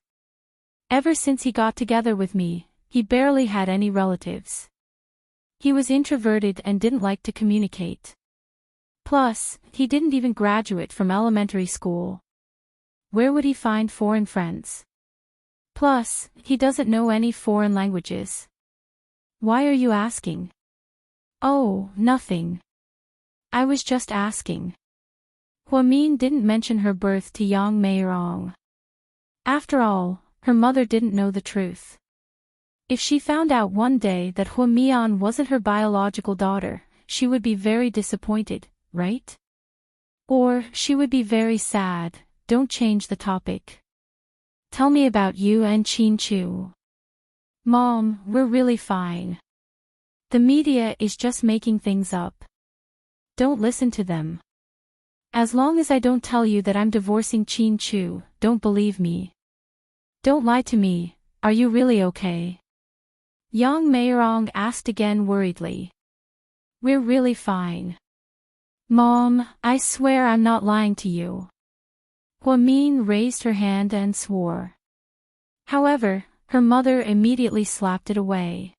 Ever since he got together with me, he barely had any relatives. He was introverted and didn't like to communicate. Plus, he didn't even graduate from elementary school. Where would he find foreign friends? Plus, he doesn't know any foreign languages. Why are you asking? Oh, nothing. I was just asking. Huamin didn't mention her birth to Yang Meirong. After all, her mother didn't know the truth. If she found out one day that Huamian wasn't her biological daughter, she would be very disappointed, right? Or, she would be very sad. Don't change the topic. Tell me about you and Chin Chu. Mom, we're really fine. The media is just making things up. Don't listen to them. As long as I don't tell you that I'm divorcing Chin Chu, don't believe me. Don't lie to me, are you really okay? Yang Meirong asked again worriedly. We're really fine. Mom, I swear I'm not lying to you. Huamin raised her hand and swore. However, her mother immediately slapped it away.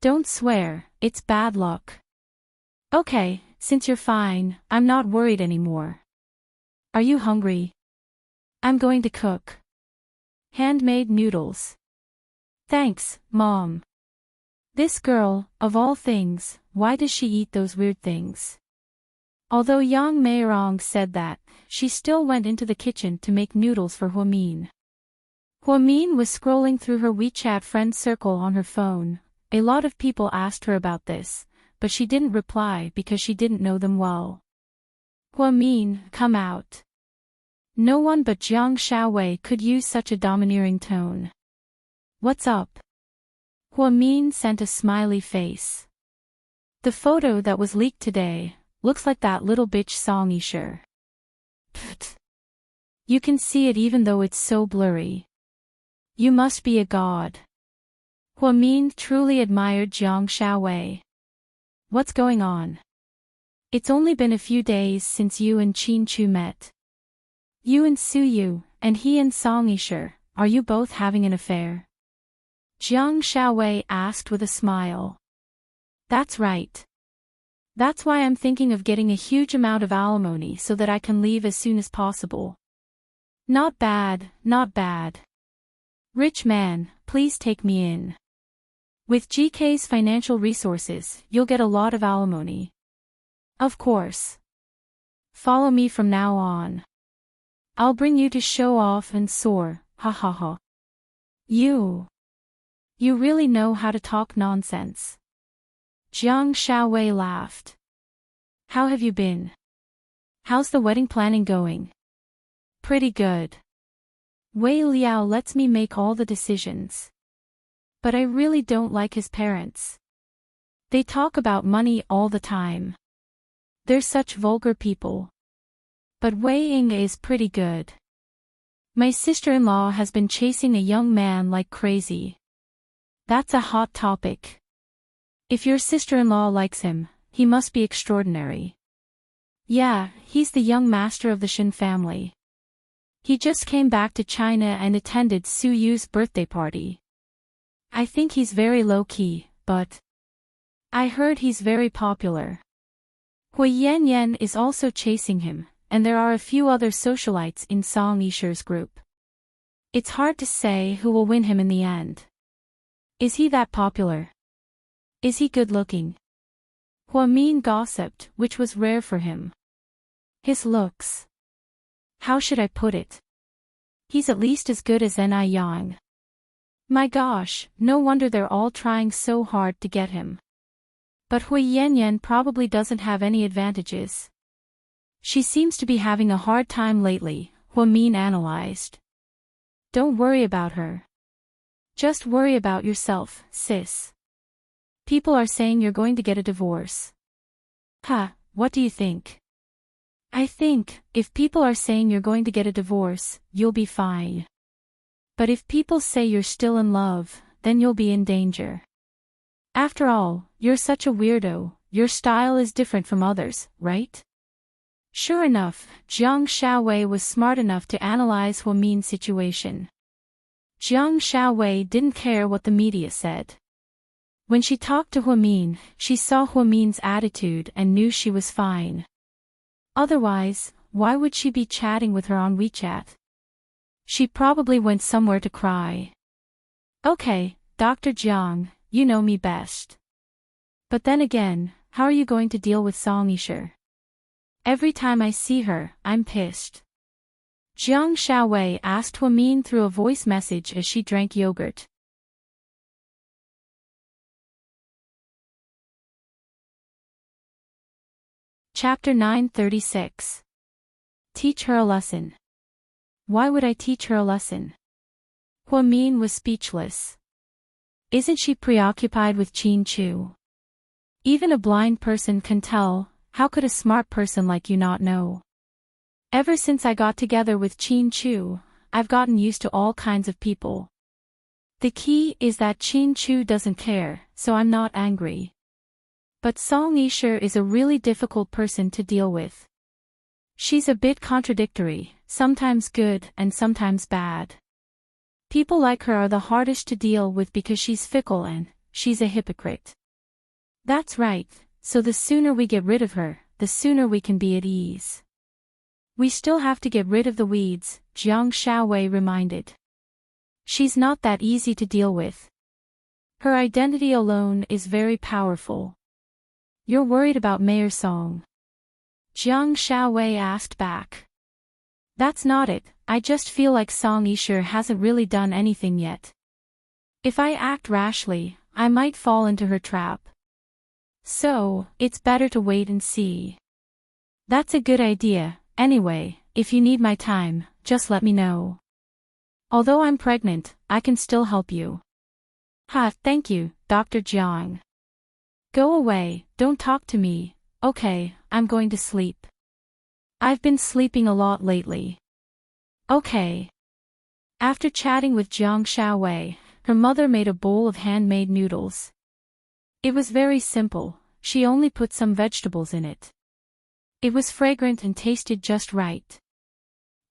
Don't swear, it's bad luck. Okay, since you're fine, I'm not worried anymore. Are you hungry? I'm going to cook. Handmade noodles. Thanks, Mom. This girl, of all things, why does she eat those weird things? Although Yang Meirong said that, she still went into the kitchen to make noodles for Huamin. Huamin was scrolling through her WeChat friend circle on her phone. A lot of people asked her about this, but she didn't reply because she didn't know them well. Huamin, come out. No one but Jiang Shaowei could use such a domineering tone. What's up? Huamin sent a smiley face. The photo that was leaked today, looks like that little bitch Song Yisher. Pfft. You can see it even though it's so blurry. You must be a god. Huamin truly admired Jiang Shaowei. What's going on? It's only been a few days since you and Chin Chu met. You and Suyu, and he and Song Yisher, are you both having an affair? Jiang Xiaowei asked with a smile. That's right. That's why I'm thinking of getting a huge amount of alimony so that I can leave as soon as possible. Not bad, not bad. Rich man, please take me in. With GK's financial resources, you'll get a lot of alimony. Of course. Follow me from now on. I'll bring you to show off and soar, ha ha ha. You really know how to talk nonsense. Jiang Xiaowei laughed. How have you been? How's the wedding planning going? Pretty good. Wei Liao lets me make all the decisions. But I really don't like his parents. They talk about money all the time. They're such vulgar people. But Wei Ying is pretty good. My sister-in-law has been chasing a young man like crazy. That's a hot topic. If your sister-in-law likes him, he must be extraordinary. Yeah, he's the young master of the Shen family. He just came back to China and attended Su Yu's birthday party. I think he's very low-key, but I heard he's very popular. Hui Yanyan is also chasing him, and there are a few other socialites in Song Yisher's group. It's hard to say who will win him in the end. Is he that popular? Is he good-looking? Hua Min gossiped, which was rare for him. His looks. How should I put it? He's at least as good as Ni Yang. My gosh, no wonder they're all trying so hard to get him. But Hui Yanyan probably doesn't have any advantages. She seems to be having a hard time lately, Hua Min analyzed. Don't worry about her. Just worry about yourself, sis. People are saying you're going to get a divorce. What do you think? I think, if people are saying you're going to get a divorce, you'll be fine. But if people say you're still in love, then you'll be in danger. After all, you're such a weirdo, your style is different from others, right? Sure enough, Jiang Xiaowei was smart enough to analyze Hua Min's situation. Jiang Xiaowei didn't care what the media said. When she talked to Hua Min, she saw Hua Min's attitude and knew she was fine. Otherwise, why would she be chatting with her on WeChat? She probably went somewhere to cry. Okay, Dr. Jiang, you know me best. But then again, how are you going to deal with Song Yisher? Every time I see her, I'm pissed. Jiang Xiaowei asked Hua Min through a voice message as she drank yogurt. Chapter 936. Teach her a lesson. Why would I teach her a lesson? Hua Min was speechless. Isn't she preoccupied with Qin Chu? Even a blind person can tell, how could a smart person like you not know? Ever since I got together with Qin Chu, I've gotten used to all kinds of people. The key is that Qin Chu doesn't care, so I'm not angry. But Song Yisher is a really difficult person to deal with. She's a bit contradictory, sometimes good and sometimes bad. People like her are the hardest to deal with because she's fickle and she's a hypocrite. That's right, so the sooner we get rid of her, the sooner we can be at ease. We still have to get rid of the weeds, Jiang Xiaowei reminded. She's not that easy to deal with. Her identity alone is very powerful. You're worried about Mayor Song? Jiang Xiaowei asked back. That's not it, I just feel like Song Yisher hasn't really done anything yet. If I act rashly, I might fall into her trap. So, it's better to wait and see. That's a good idea, anyway, if you need my time, just let me know. Although I'm pregnant, I can still help you. Thank you, Dr. Jiang. Go away, don't talk to me, okay, I'm going to sleep. I've been sleeping a lot lately. Okay. After chatting with Jiang Xiaowei, her mother made a bowl of handmade noodles. It was very simple, she only put some vegetables in it. It was fragrant and tasted just right.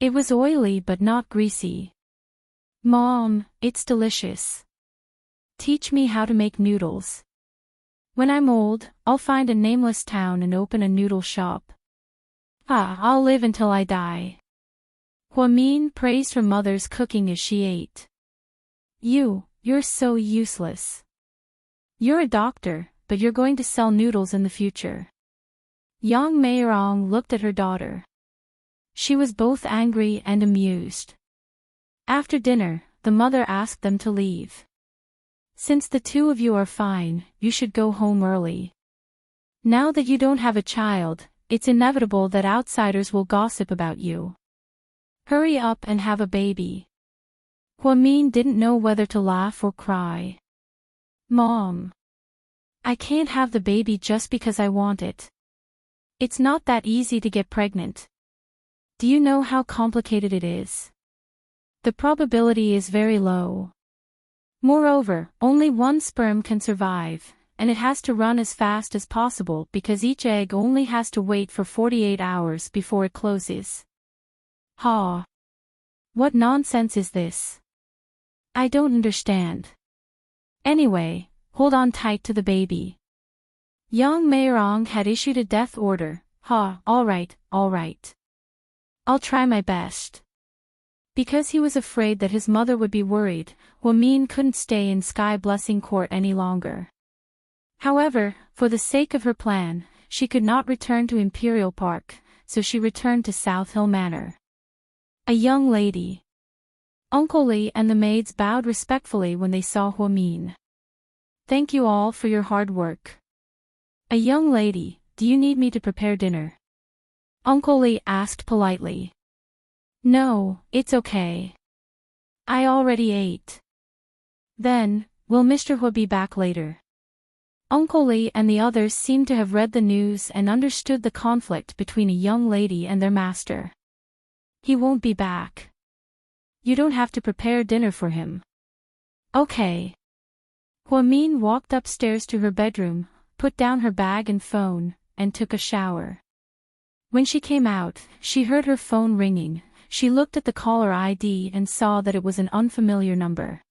It was oily but not greasy. Mom, it's delicious. Teach me how to make noodles. When I'm old, I'll find a nameless town and open a noodle shop. I'll live until I die. Huamin praised her mother's cooking as she ate. You're so useless. You're a doctor, but you're going to sell noodles in the future. Yang Meirong looked at her daughter. She was both angry and amused. After dinner, the mother asked them to leave. Since the two of you are fine, you should go home early. Now that you don't have a child, it's inevitable that outsiders will gossip about you. Hurry up and have a baby. Huamin didn't know whether to laugh or cry. Mom. I can't have the baby just because I want it. It's not that easy to get pregnant. Do you know how complicated it is? The probability is very low. Moreover, only one sperm can survive, and it has to run as fast as possible because each egg only has to wait for 48 hours before it closes. What nonsense is this? I don't understand. Anyway, hold on tight to the baby. Yang Meirong had issued a death order. All right. I'll try my best. Because he was afraid that his mother would be worried, Huamin couldn't stay in Sky Blessing Court any longer. However, for the sake of her plan, she could not return to Imperial Park, so she returned to South Hill Manor. A young lady. Uncle Li and the maids bowed respectfully when they saw Huamin. Thank you all for your hard work. A young lady, do you need me to prepare dinner? Uncle Li asked politely. No, it's okay. I already ate. Then, will Mr. Hu be back later? Uncle Li and the others seemed to have read the news and understood the conflict between a young lady and their master. He won't be back. You don't have to prepare dinner for him. Okay. Huamin walked upstairs to her bedroom, put down her bag and phone, and took a shower. When she came out, she heard her phone ringing. She looked at the caller ID and saw that it was an unfamiliar number.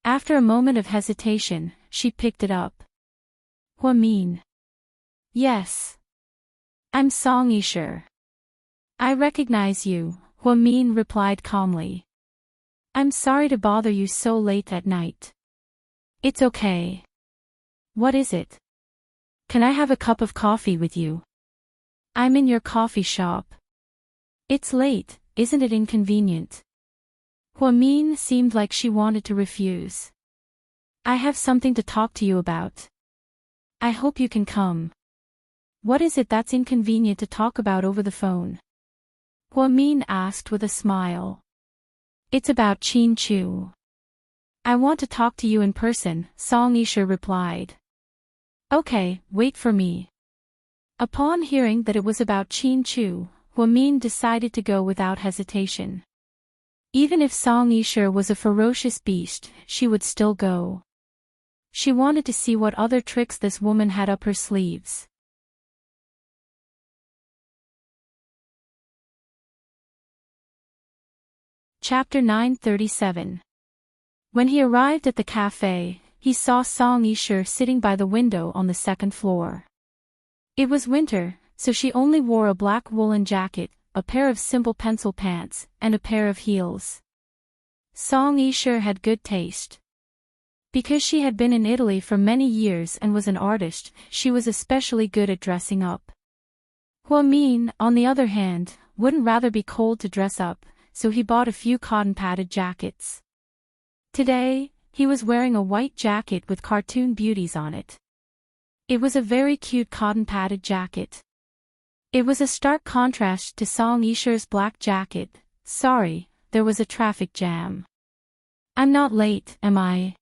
After a moment of hesitation, she picked it up. Huamin. Yes. I'm Song Yisher. I recognize you, Huamin replied calmly. I'm sorry to bother you so late at night. It's okay. What is it? Can I have a cup of coffee with you? I'm in your coffee shop. It's late, isn't it inconvenient? Huamin seemed like she wanted to refuse. I have something to talk to you about. I hope you can come. What is it that's inconvenient to talk about over the phone? Huamin asked with a smile. It's about Qin Chu. I want to talk to you in person, Song Yisher replied. Okay, wait for me. Upon hearing that it was about Qin Chu, Huamin decided to go without hesitation. Even if Song Yisher was a ferocious beast, she would still go. She wanted to see what other tricks this woman had up her sleeves. Chapter 937. When he arrived at the cafe, he saw Song Yisher sitting by the window on the second floor. It was winter, so she only wore a black woolen jacket, a pair of simple pencil pants, and a pair of heels. Song Yisher had good taste. Because she had been in Italy for many years and was an artist, she was especially good at dressing up. Huamin, on the other hand, wouldn't rather be cold to dress up, so he bought a few cotton-padded jackets. Today, he was wearing a white jacket with cartoon beauties on it. It was a very cute cotton-padded jacket. It was a stark contrast to Song Yisher's black jacket. Sorry, there was a traffic jam. I'm not late, am I?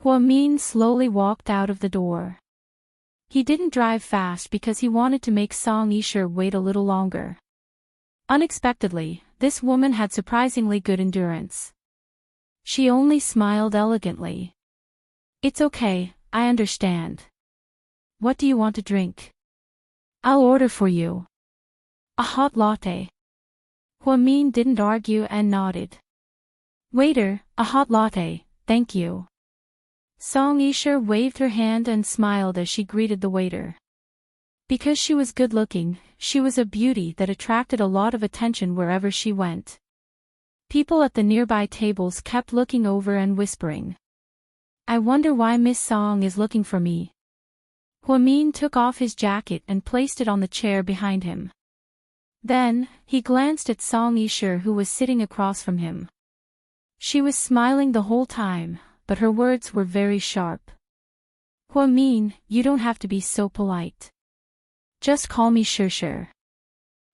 Huamin slowly walked out of the door. He didn't drive fast because he wanted to make Song Yisher wait a little longer. Unexpectedly, this woman had surprisingly good endurance. She only smiled elegantly. It's okay, I understand. What do you want to drink? I'll order for you. A hot latte. Min didn't argue and nodded. Waiter, a hot latte, thank you. Song Yisher waved her hand and smiled as she greeted the waiter. Because she was good-looking, she was a beauty that attracted a lot of attention wherever she went. People at the nearby tables kept looking over and whispering. I wonder why Miss Song is looking for me. Min took off his jacket and placed it on the chair behind him. Then, he glanced at Song Yisher who was sitting across from him. She was smiling the whole time, but her words were very sharp. Min, you don't have to be so polite. Just call me Shir.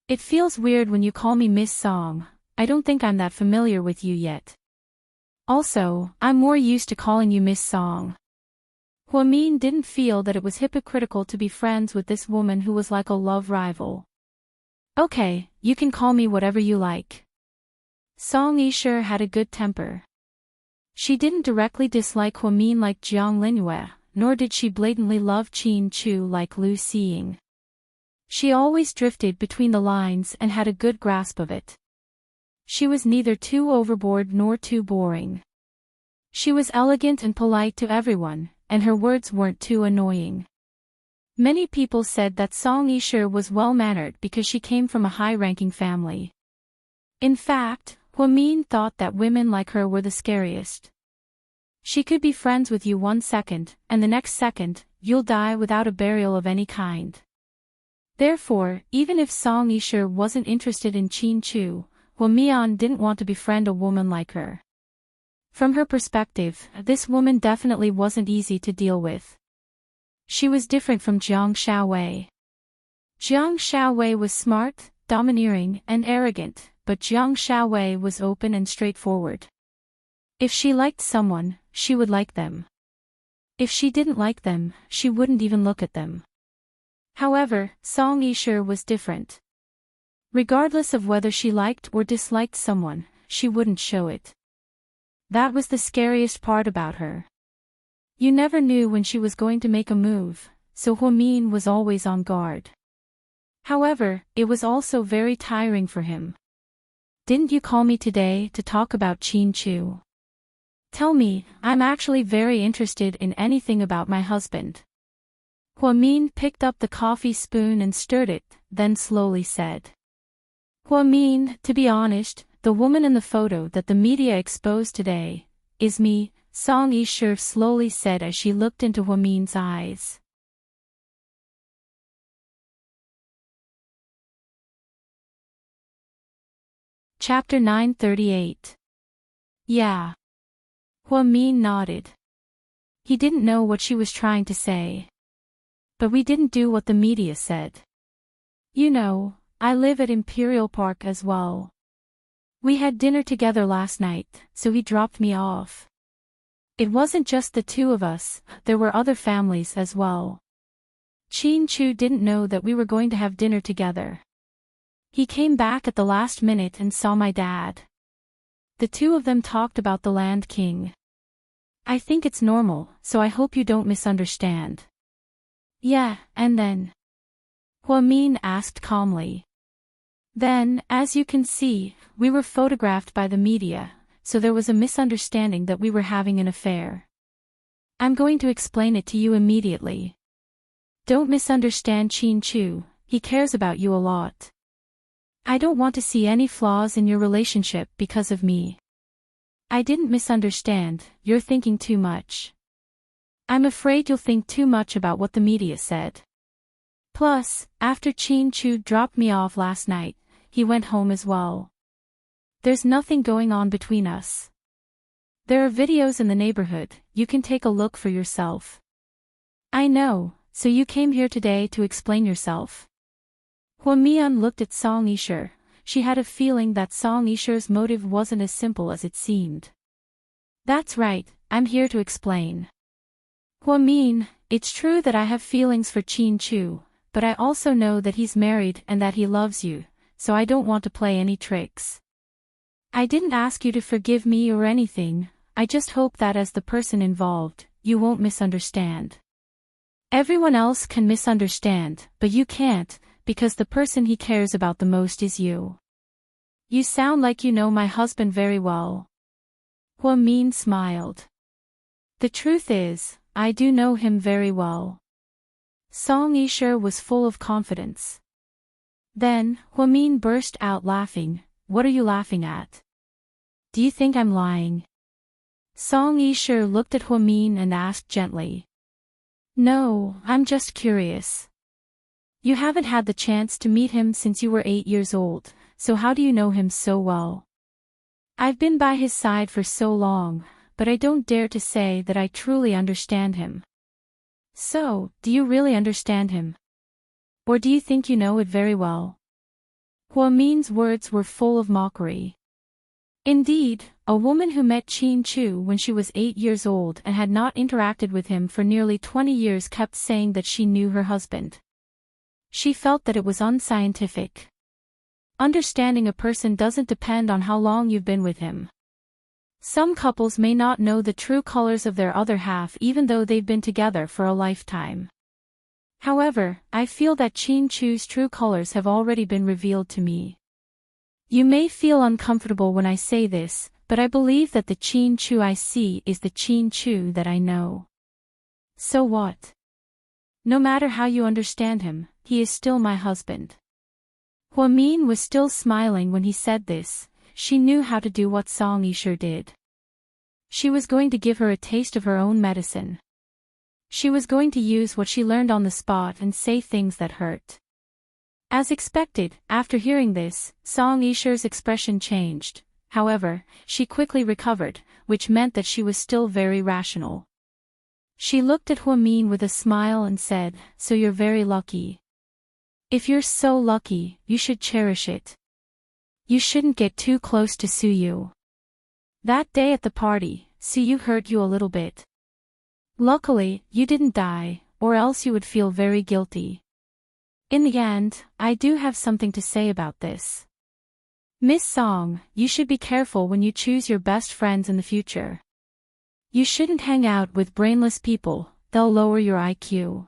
It feels weird when you call me Miss Song. I don't think I'm that familiar with you yet. Also, I'm more used to calling you Miss Song. Min didn't feel that it was hypocritical to be friends with this woman who was like a love rival. Okay, you can call me whatever you like. Song Yisher had a good temper. She didn't directly dislike Min like Jiang Linyue, nor did she blatantly love Qin Chu like Lu Xiying. She always drifted between the lines and had a good grasp of it. She was neither too overboard nor too boring. She was elegant and polite to everyone, and her words weren't too annoying. Many people said that Song Yisher was well-mannered because she came from a high-ranking family. In fact, Min thought that women like her were the scariest. She could be friends with you 1 second, and the next second, you'll die without a burial of any kind. Therefore, even if Song Yisher wasn't interested in Qin Chu, Mian didn't want to befriend a woman like her. From her perspective, this woman definitely wasn't easy to deal with. She was different from Jiang Xiaowei. Jiang Xiaowei was smart, domineering, and arrogant, but Jiang Xiaowei was open and straightforward. If she liked someone, she would like them. If she didn't like them, she wouldn't even look at them. However, Song Yisher was different. Regardless of whether she liked or disliked someone, she wouldn't show it. That was the scariest part about her. You never knew when she was going to make a move, so Min was always on guard. However, it was also very tiring for him. Didn't you call me today to talk about Qin Chu? Tell me, I'm actually very interested in anything about my husband. Min picked up the coffee spoon and stirred it, then slowly said. Min, to be honest, the woman in the photo that the media exposed today, is me, Song Yisher slowly said as she looked into Min's eyes. Chapter 938. Yeah. Min nodded. He didn't know what she was trying to say. But we didn't do what the media said. You know, I live at Imperial Park as well. We had dinner together last night, so he dropped me off. It wasn't just the two of us, there were other families as well. Qin Chu didn't know that we were going to have dinner together. He came back at the last minute and saw my dad. The two of them talked about the Land King. I think it's normal, so I hope you don't misunderstand. Yeah, and then? Min asked calmly. Then, as you can see, we were photographed by the media, so there was a misunderstanding that we were having an affair. I'm going to explain it to you immediately. Don't misunderstand Qin Chu, he cares about you a lot. I don't want to see any flaws in your relationship because of me. I didn't misunderstand, you're thinking too much. I'm afraid you'll think too much about what the media said. Plus, after Qin Chu dropped me off last night, he went home as well. There's nothing going on between us. There are videos in the neighborhood, you can take a look for yourself. I know, so you came here today to explain yourself. Mian looked at Song Yisher. She had a feeling that Song Yisher's motive wasn't as simple as it seemed. That's right, I'm here to explain. Min, it's true that I have feelings for Qin Chu, but I also know that he's married and that he loves you, so I don't want to play any tricks. I didn't ask you to forgive me or anything, I just hope that as the person involved, you won't misunderstand. Everyone else can misunderstand, but you can't, because the person he cares about the most is you. You sound like you know my husband very well. Huamin smiled. The truth is, I do know him very well. Song Yisha was full of confidence. Then, Huamin burst out laughing. What are you laughing at? Do you think I'm lying? Song Yisha looked at Huamin and asked gently. No, I'm just curious. You haven't had the chance to meet him since you were 8 years old, so how do you know him so well? I've been by his side for so long, but I don't dare to say that I truly understand him. So, do you really understand him? Or do you think you know it very well? Huamin's words were full of mockery. Indeed, a woman who met Qin Chu when she was 8 years old and had not interacted with him for nearly 20 years kept saying that she knew her husband. She felt that it was unscientific. Understanding a person doesn't depend on how long you've been with him. Some couples may not know the true colors of their other half even though they've been together for a lifetime. However, I feel that Qin Chu's true colors have already been revealed to me. You may feel uncomfortable when I say this, but I believe that the Qin Chu I see is the Qin Chu that I know. So what? No matter how you understand him, he is still my husband. Huamin was still smiling when he said this. She knew how to do what Song Yisha did. She was going to give her a taste of her own medicine. She was going to use what she learned on the spot and say things that hurt. As expected, after hearing this, Song Yisha's expression changed. However, she quickly recovered, which meant that she was still very rational. She looked at Huamin with a smile and said, "So you're very lucky. If you're so lucky, you should cherish it. You shouldn't get too close to Suyu. That day at the party, Suyu hurt you a little bit. Luckily, you didn't die, or else you would feel very guilty. In the end, I do have something to say about this. Miss Song, you should be careful when you choose your best friends in the future. You shouldn't hang out with brainless people, they'll lower your IQ.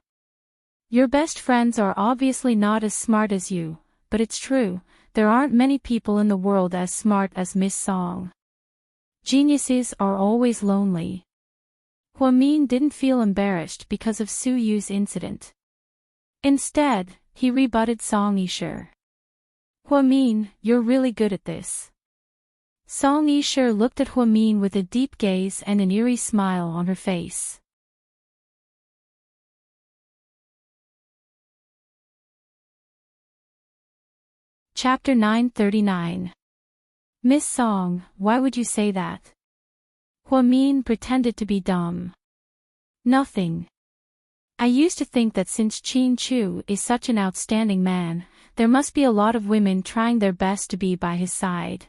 Your best friends are obviously not as smart as you, but it's true, there aren't many people in the world as smart as Miss Song. Geniuses are always lonely." Huamin didn't feel embarrassed because of Su Yu's incident. Instead, he rebutted Song Yisha. "Huamin, you're really good at this." Song Yisha looked at Huamin with a deep gaze and an eerie smile on her face. Chapter 939. Miss Song, why would you say that? Huamin pretended to be dumb. Nothing. I used to think that since Qin Chu is such an outstanding man, there must be a lot of women trying their best to be by his side.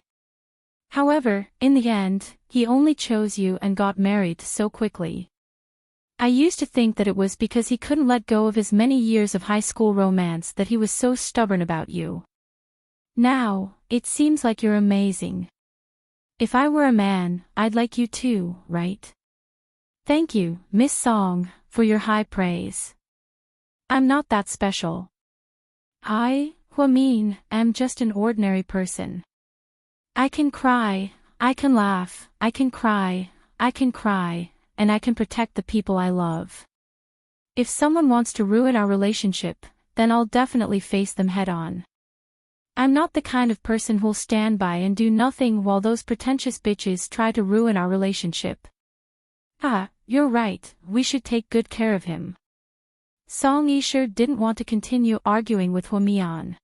However, in the end, he only chose you and got married so quickly. I used to think that it was because he couldn't let go of his many years of high school romance that he was so stubborn about you. Now, it seems like you're amazing. If I were a man, I'd like you too, right? Thank you, Miss Song, for your high praise. I'm not that special. I, Huamin, am just an ordinary person. I can cry, I can laugh, I can cry, and I can protect the people I love. If someone wants to ruin our relationship, then I'll definitely face them head on. I'm not the kind of person who'll stand by and do nothing while those pretentious bitches try to ruin our relationship. Ah, you're right, we should take good care of him. Song Yisha didn't want to continue arguing with Huamian.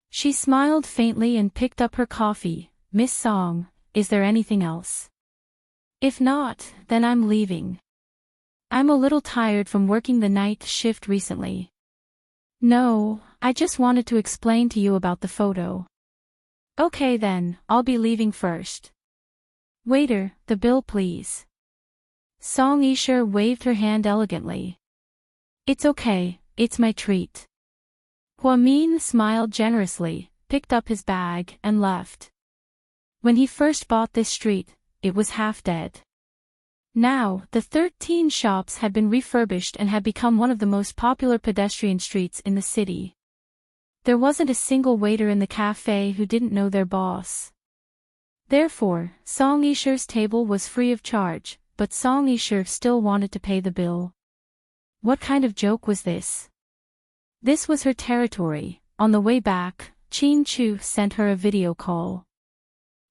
She smiled faintly and picked up her coffee. Miss Song, is there anything else? If not, then I'm leaving. I'm a little tired from working the night shift recently. No, I just wanted to explain to you about the photo. Okay then, I'll be leaving first. Waiter, the bill please. Song Yisha waved her hand elegantly. It's okay, it's my treat. Huamin smiled generously, picked up his bag, and left. When he first bought this street, it was half dead. Now, the 13 shops had been refurbished and had become one of the most popular pedestrian streets in the city. There wasn't a single waiter in the cafe who didn't know their boss. Therefore, Song Yisher's table was free of charge, but Song Yisher still wanted to pay the bill. What kind of joke was this? This was her territory. On the way back, Chin Chu sent her a video call.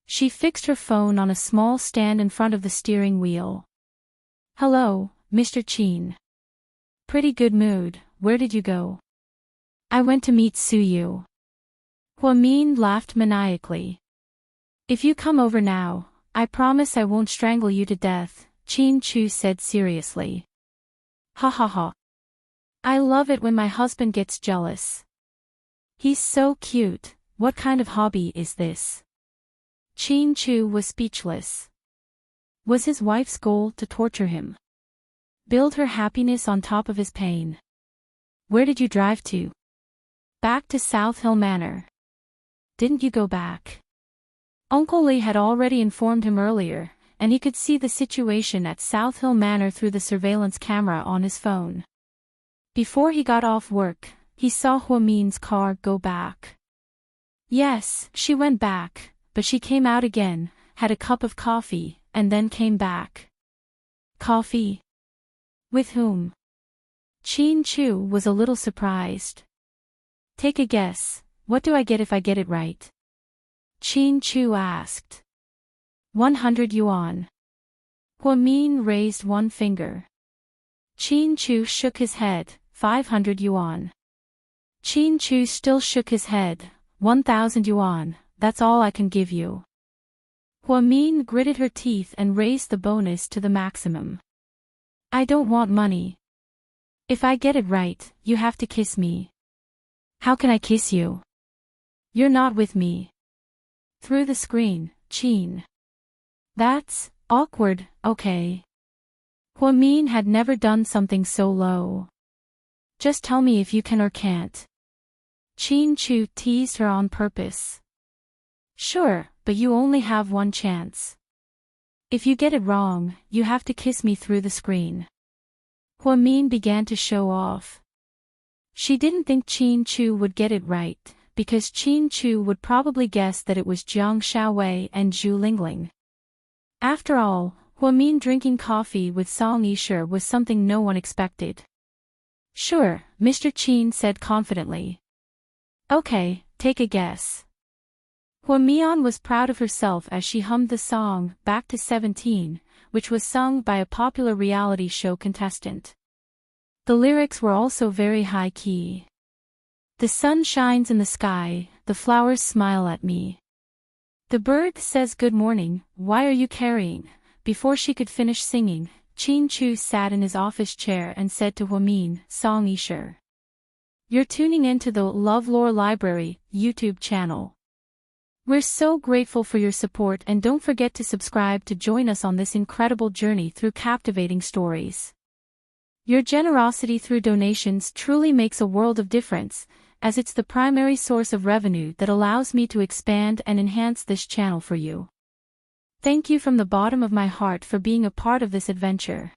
She fixed her phone on a small stand in front of the steering wheel. Hello, Mr. Chin. Pretty good mood, where did you go? I went to meet Suyu. Hua Min laughed maniacally. If you come over now, I promise I won't strangle you to death, Chin Chu said seriously. Ha ha ha. I love it when my husband gets jealous. He's so cute, what kind of hobby is this? Chin Chu was speechless. Was his wife's goal to torture him? Build her happiness on top of his pain? Where did you drive to? Back to South Hill Manor. Didn't you go back? Uncle Lee had already informed him earlier, and he could see the situation at South Hill Manor through the surveillance camera on his phone. Before he got off work, he saw Hua Min's car go back. Yes, she went back, but she came out again, had a cup of coffee, and then came back. Coffee? With whom? Chin Chu was a little surprised. Take a guess, what do I get if I get it right? Chin Chu asked. 100 yuan. Hua Min raised one finger. Chin Chu shook his head, 500 yuan. Chin Chu still shook his head, 1,000 yuan, that's all I can give you. Hua Min gritted her teeth and raised the bonus to the maximum. I don't want money. If I get it right, you have to kiss me. How can I kiss you? You're not with me. Through the screen, Chin. That's awkward, okay. Hua Min had never done something so low. Just tell me if you can or can't. Chin Chu teased her on purpose. Sure, but you only have one chance. If you get it wrong, you have to kiss me through the screen. Hua Min began to show off. She didn't think Chin Chu would get it right, because Chin Chu would probably guess that it was Jiang Xiaowei and Zhu Lingling. After all, Hua Min drinking coffee with Song Yisher was something no one expected. Sure, Mr. Chin said confidently. Okay, take a guess. Hua Min was proud of herself as she hummed the song, Back to 17, which was sung by a popular reality show contestant. The lyrics were also very high-key. The sun shines in the sky, the flowers smile at me. The bird says good morning, why are you carrying? Before she could finish singing, Chin Chu sat in his office chair and said to Hua Min, Song Yisher. You're tuning into the LoveLore Library YouTube channel. We're so grateful for your support and don't forget to subscribe to join us on this incredible journey through captivating stories. Your generosity through donations truly makes a world of difference, as it's the primary source of revenue that allows me to expand and enhance this channel for you. Thank you from the bottom of my heart for being a part of this adventure.